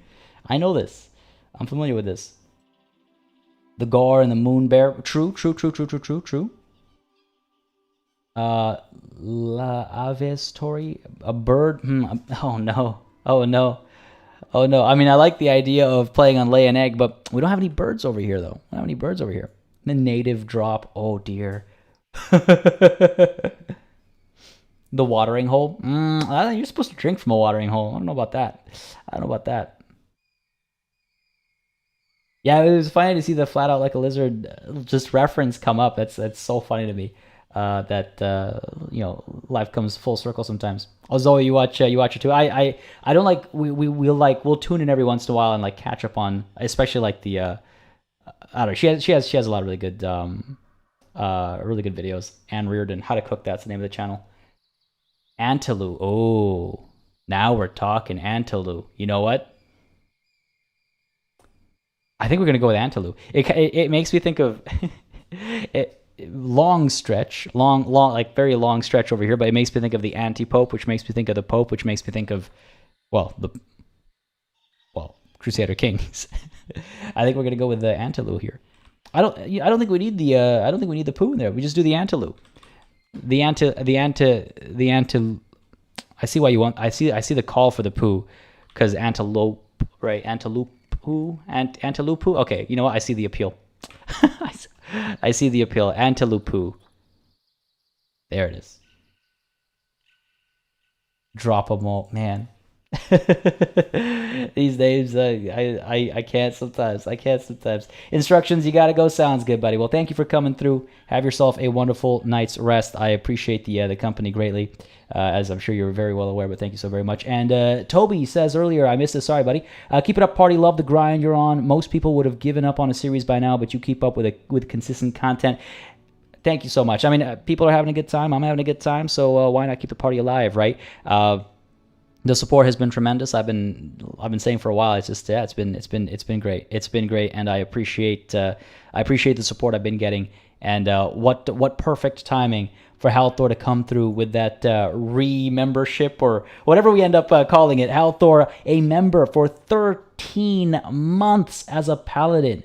I know this. I'm familiar with this. The Gar and the Moon Bear. True. La Aves Tori, a bird. Oh no. I mean, I like the idea of playing on lay an egg, but we don't have any birds over here, though. We don't have any birds over here. The native drop. Oh dear. The watering hole. You're supposed to drink from a watering hole. I don't know about that. Yeah, it was funny to see the flat out like a lizard just reference come up. That's so funny to me. That life comes full circle sometimes. Oh, Zoe, you watch it too. I don't like we'll tune in every once in a while and like catch up on, especially like the I don't know. She has a lot of really good videos. Anne Reardon, How to Cook That's the name of the channel. Antelou. Oh, now we're talking Antelou. You know what? I think we're gonna go with Antelou. It makes me think of long stretch, like very long stretch over here, but it makes me think of the anti-pope, which makes me think of the pope, which makes me think of Crusader Kings. I think we're gonna go with the Antelou here. I don't think we need the poo in there. We just do the Antelou. The Antelou. I see why you want. I see the call for the poo, because antelope, right? Antelope. Antelope. Okay, you know what? I see the appeal. I see the appeal. Antelope. There it is. Drop them all, man. These names, I can't sometimes. Instructions, you gotta go. Sounds good, buddy. Well, thank you for coming through. Have yourself a wonderful night's rest. I appreciate the company greatly, as I'm sure you're very well aware, but thank you so very much. And Toby says earlier, I missed this. Sorry, buddy. Keep it up, party. Love the grind you're on. Most people would have given up on a series by now, but you keep up with consistent content. Thank you so much. I mean, people are having a good time. I'm having a good time. So why not keep the party alive, right? The support has been tremendous. I've been saying for a while. It's just it's been great. It's been great, and I appreciate the support I've been getting. And what perfect timing for Halthor to come through with that re-membership, or whatever we end up calling it. Halthor, a member for 13 months as a paladin.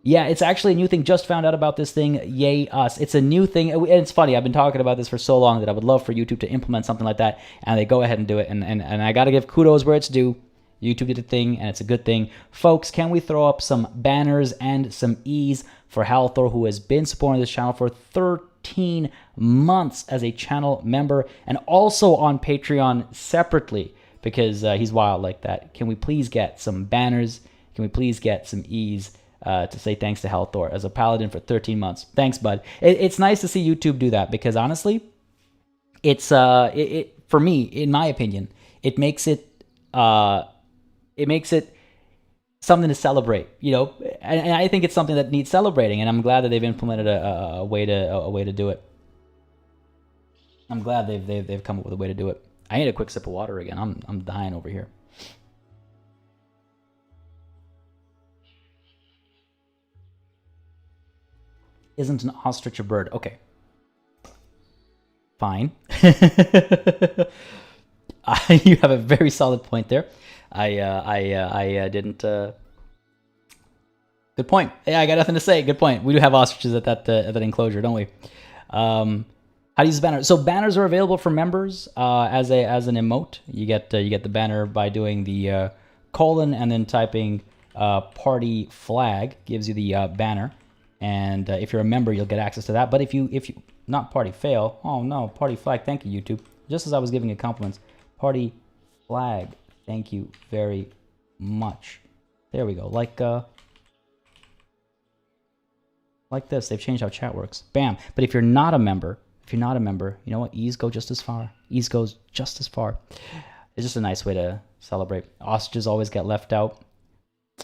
Yeah, it's actually a new thing. Just found out about this thing. Yay us. It's a new thing. And it's funny. I've been talking about this for so long that I would love for YouTube to implement something like that. And they go ahead and do it. And I got to give kudos where it's due. YouTube did a thing, and it's a good thing. Folks, can we throw up some banners and some E's for Halthor, who has been supporting this channel for 13 13 months as a channel member and also on Patreon separately because he's wild like that. Can we please get some banners? Can we please get some E's to say thanks to Halthor as a paladin for 13 months? Thanks, bud. It's nice to see YouTube do that because honestly, it's for me, in my opinion, it makes it something to celebrate, you know, and I think it's something that needs celebrating, and I'm glad that they've implemented a way to do it. I'm glad they've come up with a way to do it. I need a quick sip of water again. I'm dying over here. Isn't an ostrich a bird? Okay. Fine. You have a very solid point there. I didn't. Good point. Yeah, I got nothing to say. Good point. We do have ostriches at that enclosure, don't we? How do you use banners? So banners are available for members as an emote. You get the banner by doing the colon and then typing party flag gives you the banner. And if you're a member, you'll get access to that. But if you not party fail, oh no, party flag. Thank you, YouTube. Just as I was giving you compliments, party flag. Thank you very much. There we go. Like this. They've changed how chat works. Bam. But if you're not a member, you know what? Ease go just as far. Ease goes just as far. It's just a nice way to celebrate. Ostriches always get left out.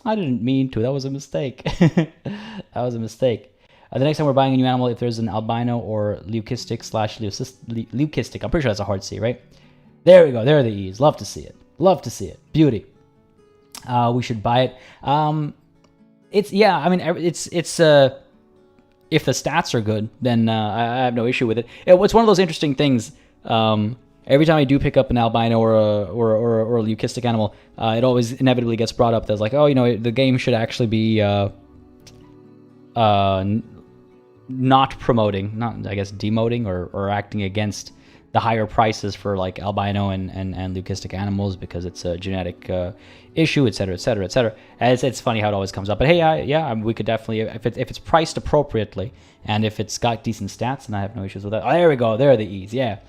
I didn't mean to. That was a mistake. That was a mistake. The next time we're buying a new animal, if there's an albino or leucistic, I'm pretty sure that's a hard C, right? There we go. There are the E's. Love to see it. Love to see it. Beauty. We should buy it. It's if the stats are good, then I have no issue with it. It's one of those interesting things. Every time I do pick up an albino or a leucistic animal, it always inevitably gets brought up as like, oh, you know, the game should actually be not promoting, not I guess demoting or acting against the higher prices for like albino and leucistic animals because it's a genetic issue, et cetera, et cetera, et cetera. And it's funny how it always comes up. But hey, we could definitely, if it's priced appropriately and if it's got decent stats, then I have no issues with that. Oh, there we go. There are the E's. Yeah.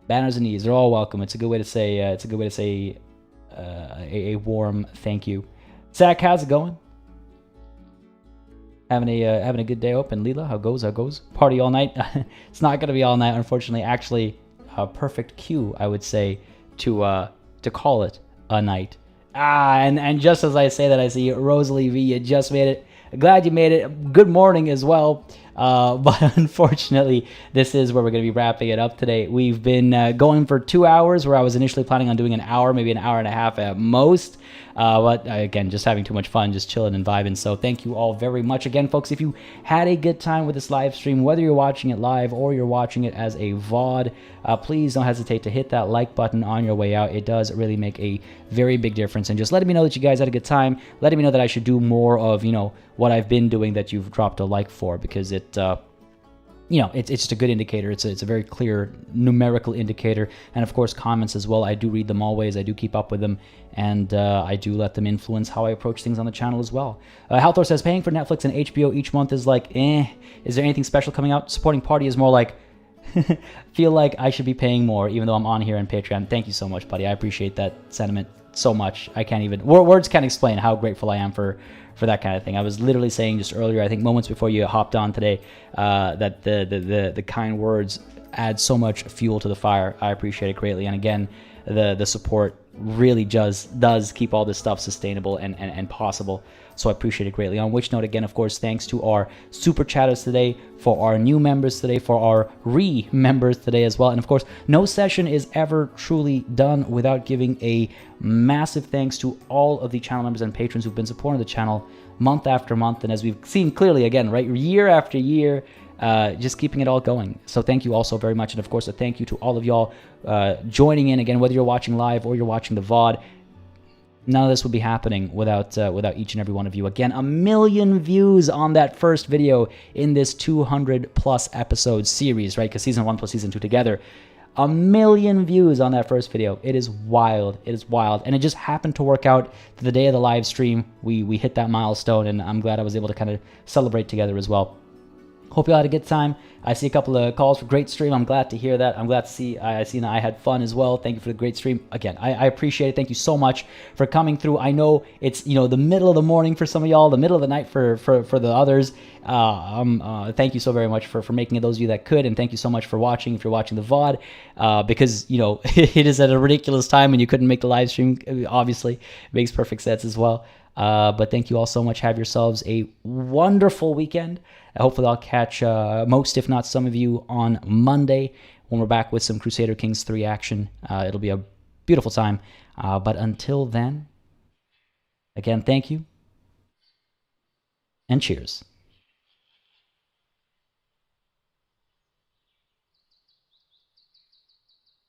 Banners and E's, they're all welcome. It's a good way to say a warm thank you. Zach, how's it going? Having a good day open. Leela, how goes? Party all night? It's not gonna be all night, unfortunately. Actually, a perfect cue, I would say, to call it a night. And just as I say that, I see Rosalie V. You just made it. Glad you made it. Good morning as well. But unfortunately, this is where we're going to be wrapping it up today. We've been going for 2 hours, where I was initially planning on doing an hour, maybe an hour and a half at most. But again, just having too much fun, just chilling and vibing. So thank you all very much. Again, folks, if you had a good time with this live stream, whether you're watching it live or you're watching it as a VOD, please don't hesitate to hit that like button on your way out. It does really make a very big difference. And just letting me know that you guys had a good time, letting me know that I should do more of, you know, what I've been doing that you've dropped a like for, because it you know, it's just a good indicator. It's a very clear numerical indicator. And of course, comments as well. I do read them always. I do keep up with them. And I do let them influence how I approach things on the channel as well. Halthor says, paying for Netflix and HBO each month is like, eh. Is there anything special coming out? Supporting Party is more like, feel like I should be paying more, even though I'm on here on Patreon. Thank you so much, buddy. I appreciate that sentiment so much. I can't even, words can't explain how grateful I am for that kind of thing. I was literally saying just earlier, I think moments before you hopped on today, that the kind words add so much fuel to the fire. I appreciate it greatly. And again, the support really does keep all this stuff sustainable and possible. So I appreciate it greatly. On which note, again, of course, thanks to our super chatters today, for our new members today, for our re-members today as well. And of course, no session is ever truly done without giving a massive thanks to all of the channel members and patrons who've been supporting the channel month after month. And as we've seen clearly, again, right, year after year, just keeping it all going. So thank you all so very much. And of course, a thank you to all of y'all joining in. Again, whether you're watching live or you're watching the VOD, none of this would be happening without each and every one of you. Again, 1 million views on that first video in this 200 plus episode series, right? Because season 1 plus season 2 together. 1 million views on that first video. It is wild. It is wild. And it just happened to work out the day of the live stream. We hit that milestone, and I'm glad I was able to kind of celebrate together as well. Hope you all had a good time. I see a couple of calls for great stream. I'm glad to hear that. I'm glad to see I see that I had fun as well. Thank you for the great stream. Again, I appreciate it. Thank you so much for coming through. I know it's the middle of the morning for some of y'all, the middle of the night for the others. Thank you so very much for making it, those of you that could, and thank you so much for watching if you're watching the VOD, because it is at a ridiculous time and you couldn't make the live stream. Obviously, it makes perfect sense as well. But thank you all so much. Have yourselves a wonderful weekend. Hopefully I'll catch most, if not some of you, on Monday when we're back with some Crusader Kings 3 action. It'll be a beautiful time. But until then, again, thank you and cheers.